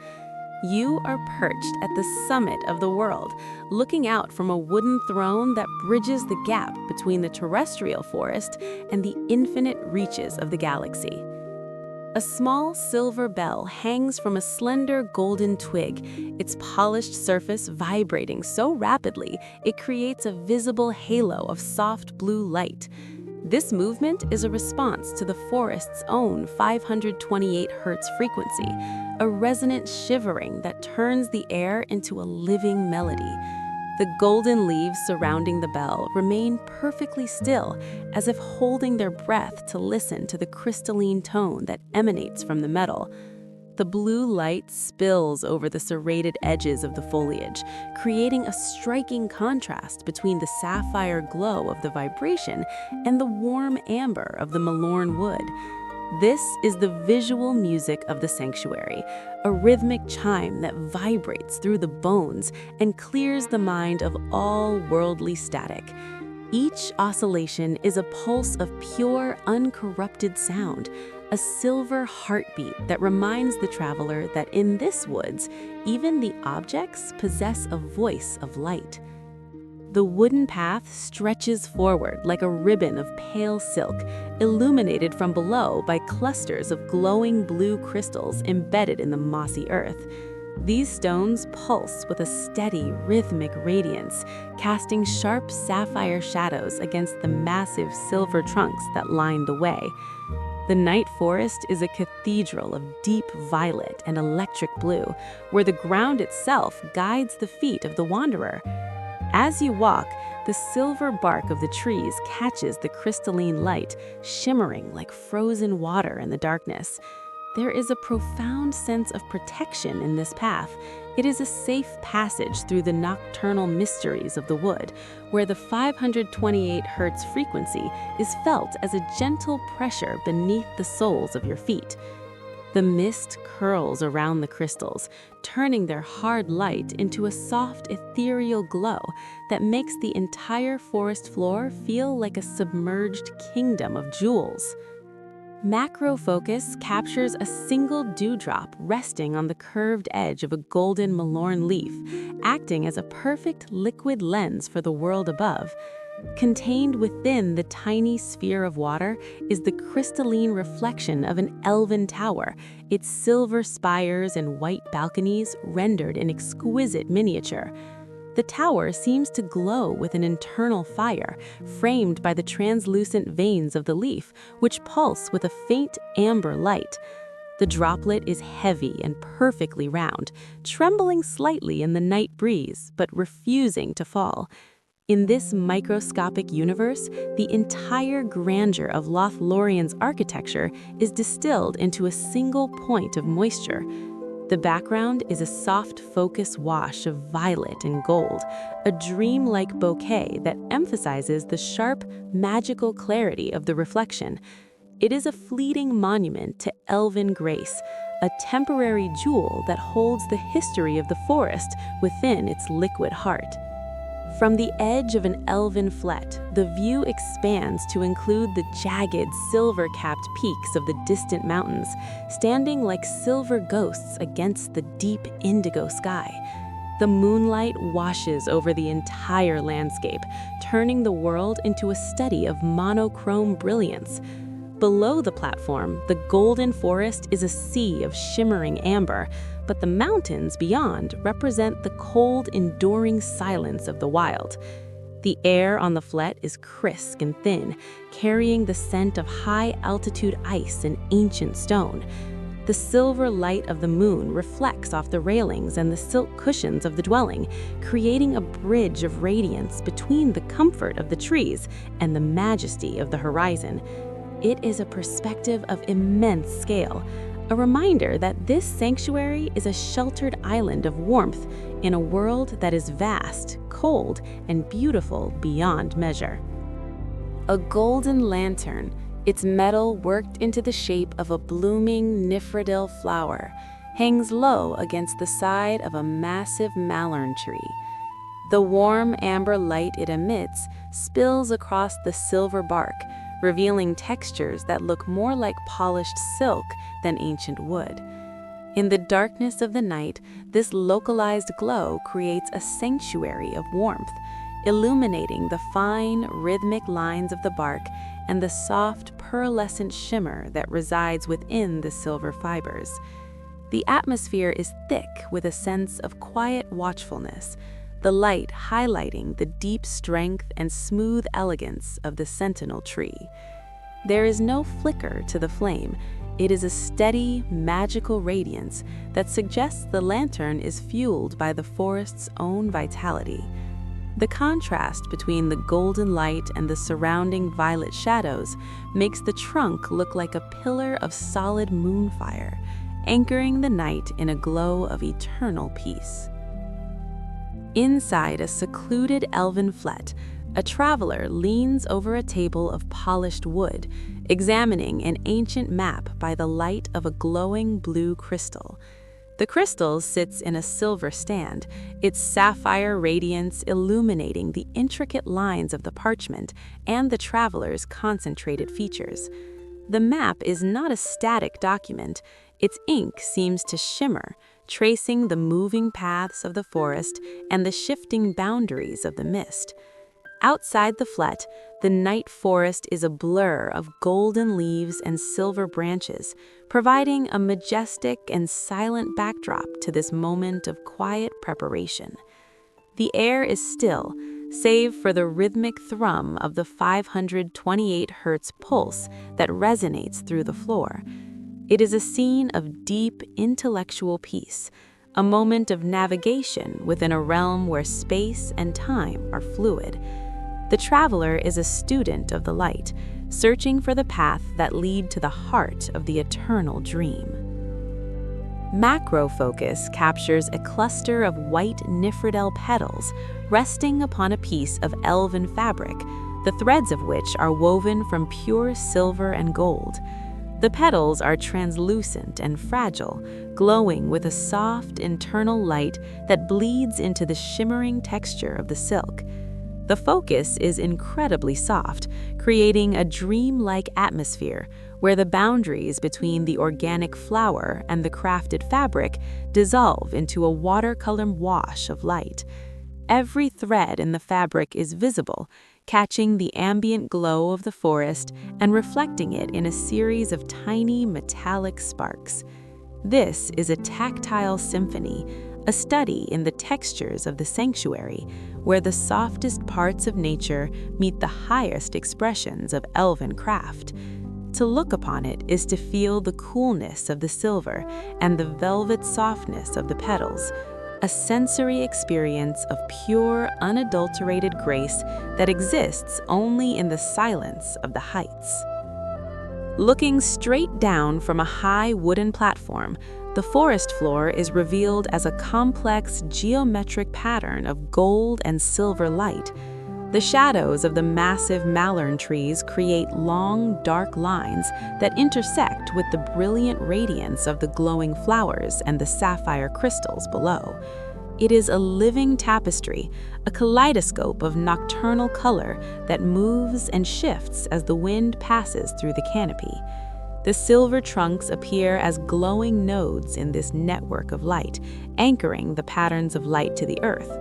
You are perched at the summit of the world, looking out from a wooden throne that bridges the gap between the terrestrial forest and the infinite reaches of the galaxy. A small silver bell hangs from a slender golden twig, its polished surface vibrating so rapidly it creates a visible halo of soft blue light. This movement is a response to the forest's own 528 Hz frequency, a resonant shivering that turns the air into a living melody. The golden leaves surrounding the bell remain perfectly still, as if holding their breath to listen to the crystalline tone that emanates from the metal. The blue light spills over the serrated edges of the foliage, creating a striking contrast between the sapphire glow of the vibration and the warm amber of the Mallorn wood. This is the visual music of the sanctuary, a rhythmic chime that vibrates through the bones and clears the mind of all worldly static. Each oscillation is a pulse of pure, uncorrupted sound, a silver heartbeat that reminds the traveler that in this woods, even the objects possess a voice of light. The wooden path stretches forward like a ribbon of pale silk, illuminated from below by clusters of glowing blue crystals embedded in the mossy earth. These stones pulse with a steady, rhythmic radiance, casting sharp sapphire shadows against the massive silver trunks that line the way. The night forest is a cathedral of deep violet and electric blue, where the ground itself guides the feet of the wanderer. As you walk, the silver bark of the trees catches the crystalline light, shimmering like frozen water in the darkness. There is a profound sense of protection in this path. It is a safe passage through the nocturnal mysteries of the wood, where the 528 Hz frequency is felt as a gentle pressure beneath the soles of your feet. The mist curls around the crystals, turning their hard light into a soft, ethereal glow that makes the entire forest floor feel like a submerged kingdom of jewels. Macro focus captures a single dewdrop resting on the curved edge of a golden Mallorn leaf, acting as a perfect liquid lens for the world above. Contained within the tiny sphere of water is the crystalline reflection of an elven tower, its silver spires and white balconies rendered in exquisite miniature. The tower seems to glow with an internal fire, framed by the translucent veins of the leaf, which pulse with a faint amber light. The droplet is heavy and perfectly round, trembling slightly in the night breeze, but refusing to fall. In this microscopic universe, the entire grandeur of Lothlorien's architecture is distilled into a single point of moisture. The background is a soft focus wash of violet and gold, a dreamlike bouquet that emphasizes the sharp, magical clarity of the reflection. It is a fleeting monument to elven grace, a temporary jewel that holds the history of the forest within its liquid heart. From the edge of an elven flet, the view expands to include the jagged, silver-capped peaks of the distant mountains, standing like silver ghosts against the deep indigo sky. The moonlight washes over the entire landscape, turning the world into a study of monochrome brilliance. Below the platform, the golden forest is a sea of shimmering amber, but the mountains beyond represent the cold, enduring silence of the wild. The air on the flet is crisp and thin, carrying the scent of high-altitude ice and ancient stone. The silver light of the moon reflects off the railings and the silk cushions of the dwelling, creating a bridge of radiance between the comfort of the trees and the majesty of the horizon. It is a perspective of immense scale, a reminder that this sanctuary is a sheltered island of warmth in a world that is vast, cold, and beautiful beyond measure. A golden lantern, its metal worked into the shape of a blooming nymphaeal flower, hangs low against the side of a massive Mallorn tree. The warm amber light it emits spills across the silver bark, revealing textures that look more like polished silk than ancient wood. In the darkness of the night, this localized glow creates a sanctuary of warmth, illuminating the fine, rhythmic lines of the bark and the soft, pearlescent shimmer that resides within the silver fibers. The atmosphere is thick with a sense of quiet watchfulness, the light highlighting the deep strength and smooth elegance of the sentinel tree. There is no flicker to the flame. It is a steady, magical radiance that suggests the lantern is fueled by the forest's own vitality. The contrast between the golden light and the surrounding violet shadows makes the trunk look like a pillar of solid moonfire, anchoring the night in a glow of eternal peace. Inside a secluded elven flet, a traveler leans over a table of polished wood, examining an ancient map by the light of a glowing blue crystal. The crystal sits in a silver stand, its sapphire radiance illuminating the intricate lines of the parchment and the traveler's concentrated features. The map is not a static document. Its ink seems to shimmer, tracing the moving paths of the forest and the shifting boundaries of the mist. Outside the flet, the night forest is a blur of golden leaves and silver branches, providing a majestic and silent backdrop to this moment of quiet preparation. The air is still, save for the rhythmic thrum of the 528 Hz pulse that resonates through the floor. It is a scene of deep intellectual peace, a moment of navigation within a realm where space and time are fluid. The traveler is a student of the light, searching for the path that lead to the heart of the eternal dream. Macro focus captures a cluster of white nymphaeal petals resting upon a piece of elven fabric, the threads of which are woven from pure silver and gold. The petals are translucent and fragile, glowing with a soft internal light that bleeds into the shimmering texture of the silk. The focus is incredibly soft, creating a dreamlike atmosphere where the boundaries between the organic flower and the crafted fabric dissolve into a watercolor wash of light. Every thread in the fabric is visible, catching the ambient glow of the forest and reflecting it in a series of tiny metallic sparks. This is a tactile symphony, a study in the textures of the sanctuary, where the softest parts of nature meet the highest expressions of elven craft. To look upon it is to feel the coolness of the silver and the velvet softness of the petals, a sensory experience of pure, unadulterated grace that exists only in the silence of the heights. Looking straight down from a high wooden platform, the forest floor is revealed as a complex geometric pattern of gold and silver light. The shadows of the massive Mallorn trees create long, dark lines that intersect with the brilliant radiance of the glowing flowers and the sapphire crystals below. It is a living tapestry, a kaleidoscope of nocturnal color that moves and shifts as the wind passes through the canopy. The silver trunks appear as glowing nodes in this network of light, anchoring the patterns of light to the earth.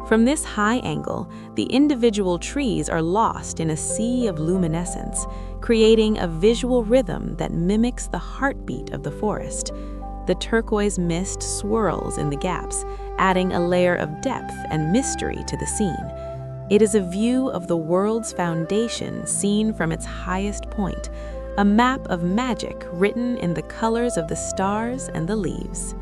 From this high angle, the individual trees are lost in a sea of luminescence, creating a visual rhythm that mimics the heartbeat of the forest. The turquoise mist swirls in the gaps, adding a layer of depth and mystery to the scene. It is a view of the world's foundation seen from its highest point, a map of magic written in the colors of the stars and the leaves.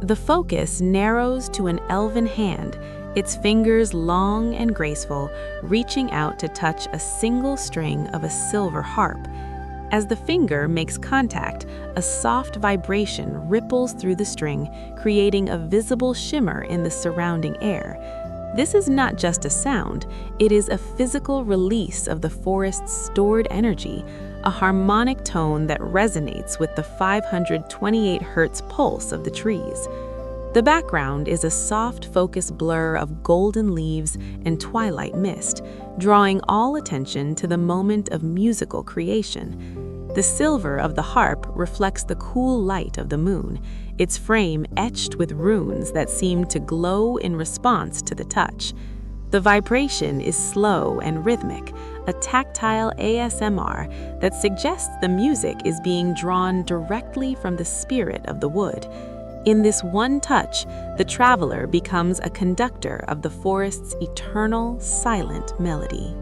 The focus narrows to an elven hand, its fingers long and graceful, reaching out to touch a single string of a silver harp. As the finger makes contact, a soft vibration ripples through the string, creating a visible shimmer in the surrounding air. This is not just a sound, it is a physical release of the forest's stored energy, a harmonic tone that resonates with the 528 Hz pulse of the trees. The background is a soft focus blur of golden leaves and twilight mist, drawing all attention to the moment of musical creation. The silver of the harp reflects the cool light of the moon, its frame etched with runes that seem to glow in response to the touch. The vibration is slow and rhythmic, a tactile ASMR that suggests the music is being drawn directly from the spirit of the wood. In this one touch, the traveler becomes a conductor of the forest's eternal, silent melody.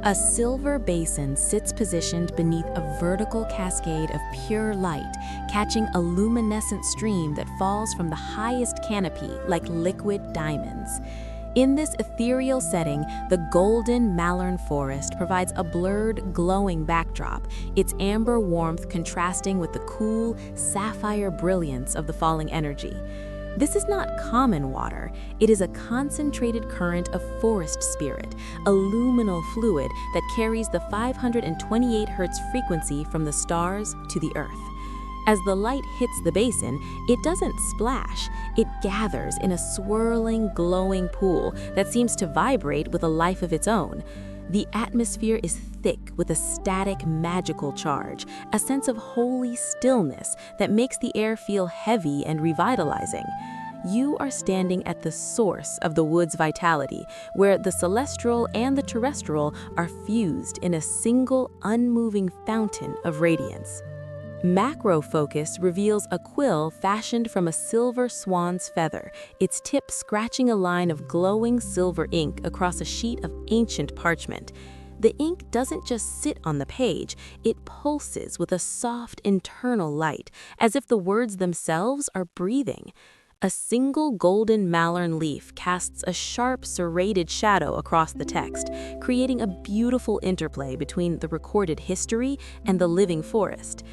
A silver basin sits positioned beneath a vertical cascade of pure light, catching a luminescent stream that falls from the highest canopy like liquid diamonds. In this ethereal setting, the golden Mallorn forest provides a blurred, glowing backdrop, its amber warmth contrasting with the cool, sapphire brilliance of the falling energy. This is not common water, it is a concentrated current of forest spirit, a luminal fluid that carries the 528 Hz frequency from the stars to the earth. As the light hits the basin, it doesn't splash, it gathers in a swirling, glowing pool that seems to vibrate with a life of its own. The atmosphere is thick with a static, magical charge, a sense of holy stillness that makes the air feel heavy and revitalizing. You are standing at the source of the wood's vitality, where the celestial and the terrestrial are fused in a single, unmoving fountain of radiance. Macro focus reveals a quill fashioned from a silver swan's feather, its tip scratching a line of glowing silver ink across a sheet of ancient parchment. The ink doesn't just sit on the page, it pulses with a soft internal light, as if the words themselves are breathing. A single golden Mallorn leaf casts a sharp, serrated shadow across the text, creating a beautiful interplay between the recorded history and the living forest.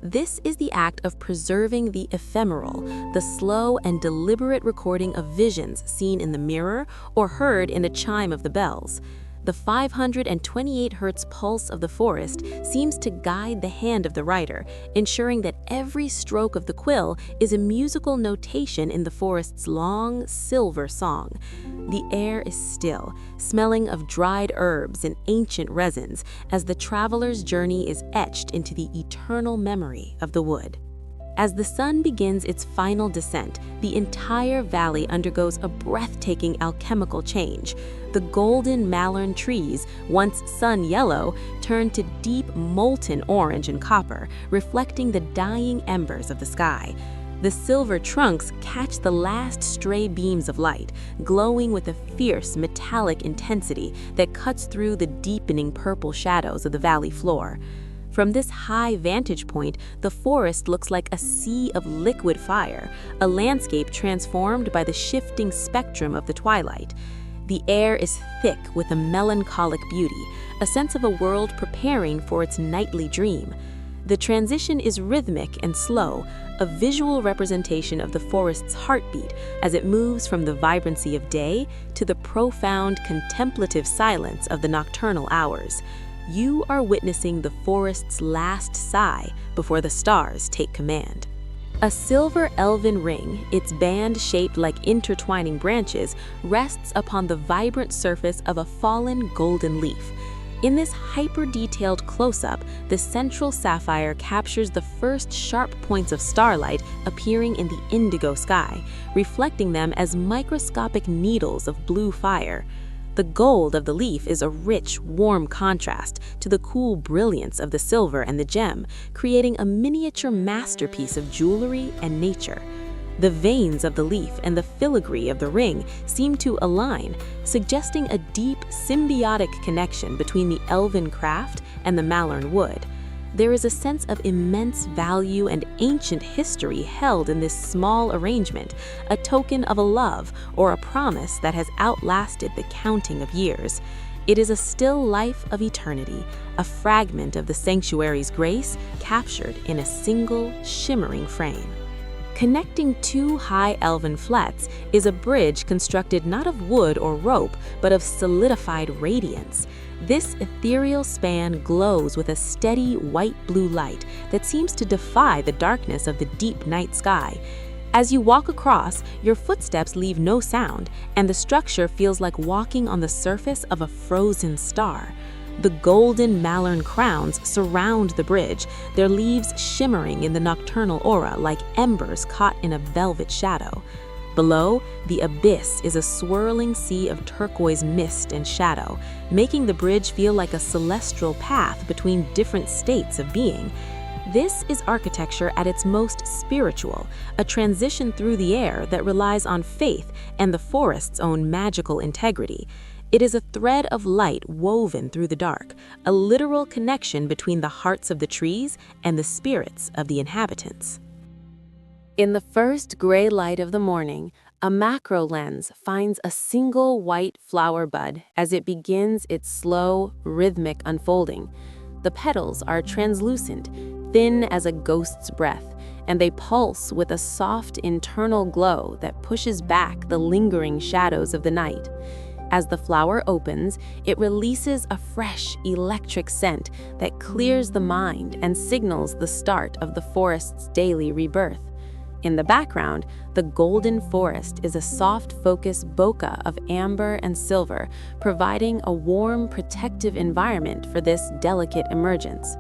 This is the act of preserving the ephemeral, the slow and deliberate recording of visions seen in the mirror or heard in a chime of the bells. The 528 Hz pulse of the forest seems to guide the hand of the writer, ensuring that every stroke of the quill is a musical notation in the forest's long, silver song. The air is still, smelling of dried herbs and ancient resins, as the traveler's journey is etched into the eternal memory of the wood. As the sun begins its final descent, the entire valley undergoes a breathtaking alchemical change. The golden Mallorn trees, once sun yellow, turn to deep molten orange and copper, reflecting the dying embers of the sky. The silver trunks catch the last stray beams of light, glowing with a fierce metallic intensity that cuts through the deepening purple shadows of the valley floor. From this high vantage point, the forest looks like a sea of liquid fire, a landscape transformed by the shifting spectrum of the twilight. The air is thick with a melancholic beauty, a sense of a world preparing for its nightly dream. The transition is rhythmic and slow, a visual representation of the forest's heartbeat as it moves from the vibrancy of day to the profound contemplative silence of the nocturnal hours. You are witnessing the forest's last sigh before the stars take command. A silver elven ring, its band shaped like intertwining branches, rests upon the vibrant surface of a fallen golden leaf. In this hyper-detailed close-up, the central sapphire captures the first sharp points of starlight appearing in the indigo sky, reflecting them as microscopic needles of blue fire. The gold of the leaf is a rich, warm contrast to the cool brilliance of the silver and the gem, creating a miniature masterpiece of jewelry and nature. The veins of the leaf and the filigree of the ring seem to align, suggesting a deep, symbiotic connection between the elven craft and the Mallorn wood. There is a sense of immense value and ancient history held in this small arrangement, a token of a love or a promise that has outlasted the counting of years. It is a still life of eternity, a fragment of the sanctuary's grace captured in a single shimmering frame. Connecting two high elven flets is a bridge constructed not of wood or rope, but of solidified radiance. This ethereal span glows with a steady white-blue light that seems to defy the darkness of the deep night sky. As you walk across, your footsteps leave no sound, and the structure feels like walking on the surface of a frozen star. The golden Mallorn crowns surround the bridge, their leaves shimmering in the nocturnal aura like embers caught in a velvet shadow. Below, the abyss is a swirling sea of turquoise mist and shadow, making the bridge feel like a celestial path between different states of being. This is architecture at its most spiritual, a transition through the air that relies on faith and the forest's own magical integrity. It is a thread of light woven through the dark, a literal connection between the hearts of the trees and the spirits of the inhabitants. In the first gray light of the morning, a macro lens finds a single white flower bud as it begins its slow, rhythmic unfolding. The petals are translucent, thin as a ghost's breath, and they pulse with a soft internal glow that pushes back the lingering shadows of the night. As the flower opens, it releases a fresh, electric scent that clears the mind and signals the start of the forest's daily rebirth. In the background, the golden forest is a soft focus bokeh of amber and silver, providing a warm, protective environment for this delicate emergence.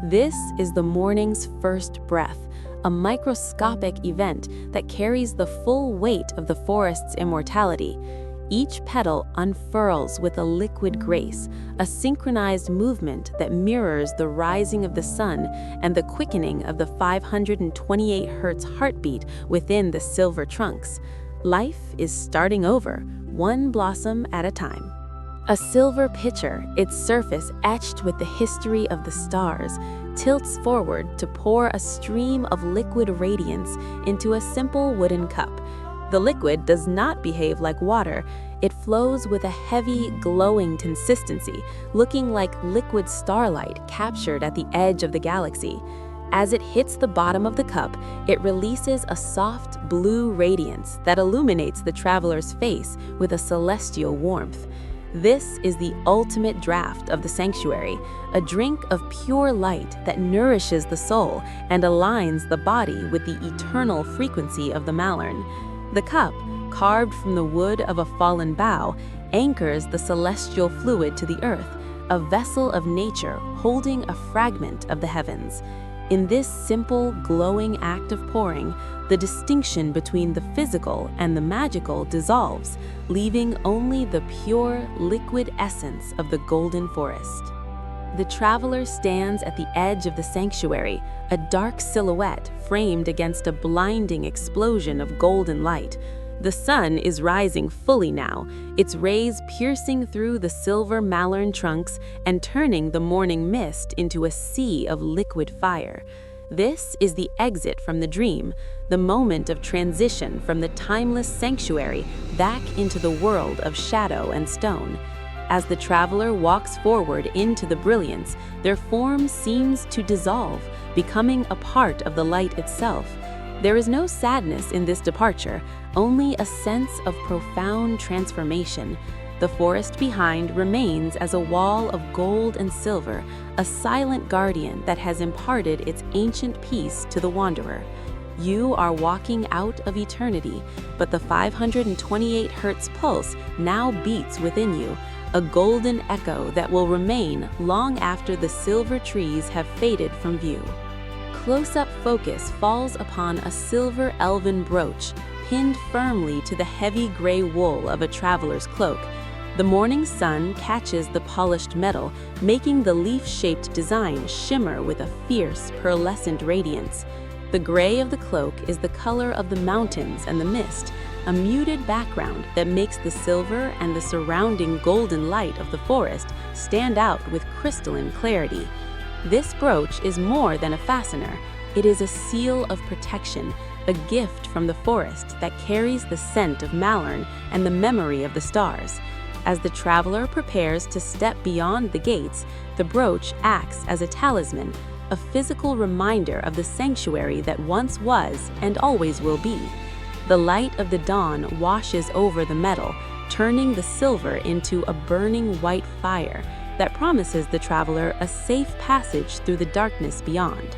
This is the morning's first breath, a microscopic event that carries the full weight of the forest's immortality. Each petal unfurls with a liquid grace, a synchronized movement that mirrors the rising of the sun and the quickening of the 528 Hz heartbeat within the silver trunks. Life is starting over, one blossom at a time. A silver pitcher, its surface etched with the history of the stars, tilts forward to pour a stream of liquid radiance into a simple wooden cup. The liquid does not behave like water. It flows with a heavy, glowing consistency, looking like liquid starlight captured at the edge of the galaxy. As it hits the bottom of the cup, it releases a soft blue radiance that illuminates the traveler's face with a celestial warmth. This is the ultimate draft of the sanctuary, a drink of pure light that nourishes the soul and aligns the body with the eternal frequency of the Mallorn. The cup, carved from the wood of a fallen bough, anchors the celestial fluid to the earth, a vessel of nature holding a fragment of the heavens. In this simple, glowing act of pouring, the distinction between the physical and the magical dissolves, leaving only the pure, liquid essence of the golden forest. The traveler stands at the edge of the sanctuary, a dark silhouette framed against a blinding explosion of golden light. The sun is rising fully now, its rays piercing through the silver Mallorn trunks and turning the morning mist into a sea of liquid fire. This is the exit from the dream, the moment of transition from the timeless sanctuary back into the world of shadow and stone. As the traveler walks forward into the brilliance, their form seems to dissolve, becoming a part of the light itself. There is no sadness in this departure, only a sense of profound transformation. The forest behind remains as a wall of gold and silver, a silent guardian that has imparted its ancient peace to the wanderer. You are walking out of eternity, but the 528 Hz pulse now beats within you, a golden echo that will remain long after the silver trees have faded from view. Close-up focus falls upon a silver elven brooch, pinned firmly to the heavy gray wool of a traveler's cloak. The morning sun catches the polished metal, making the leaf-shaped design shimmer with a fierce, pearlescent radiance. The gray of the cloak is the color of the mountains and the mist, a muted background that makes the silver and the surrounding golden light of the forest stand out with crystalline clarity. This brooch is more than a fastener. It is a seal of protection, a gift from the forest that carries the scent of Mallorn and the memory of the stars. As the traveler prepares to step beyond the gates, the brooch acts as a talisman, a physical reminder of the sanctuary that once was and always will be. The light of the dawn washes over the metal, turning the silver into a burning white fire that promises the traveler a safe passage through the darkness beyond.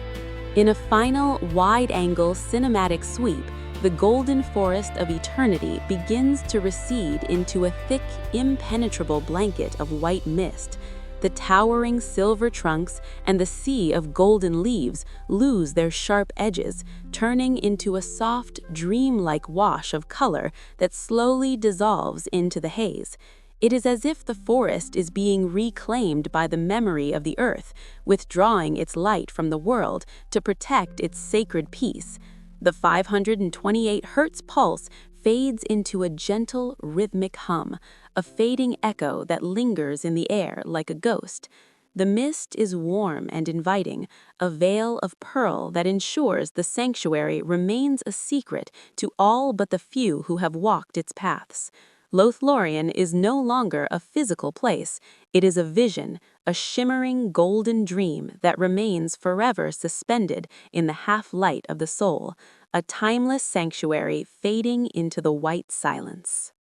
In a final, wide-angle cinematic sweep, the golden forest of eternity begins to recede into a thick, impenetrable blanket of white mist. The towering silver trunks and the sea of golden leaves lose their sharp edges, turning into a soft, dreamlike wash of color that slowly dissolves into the haze. It is as if the forest is being reclaimed by the memory of the earth, withdrawing its light from the world to protect its sacred peace. The 528 Hz pulse fades into a gentle, rhythmic hum, a fading echo that lingers in the air like a ghost. The mist is warm and inviting, a veil of pearl that ensures the sanctuary remains a secret to all but the few who have walked its paths. Lothlorien is no longer a physical place. It is a vision, a shimmering golden dream that remains forever suspended in the half-light of the soul, a timeless sanctuary fading into the white silence.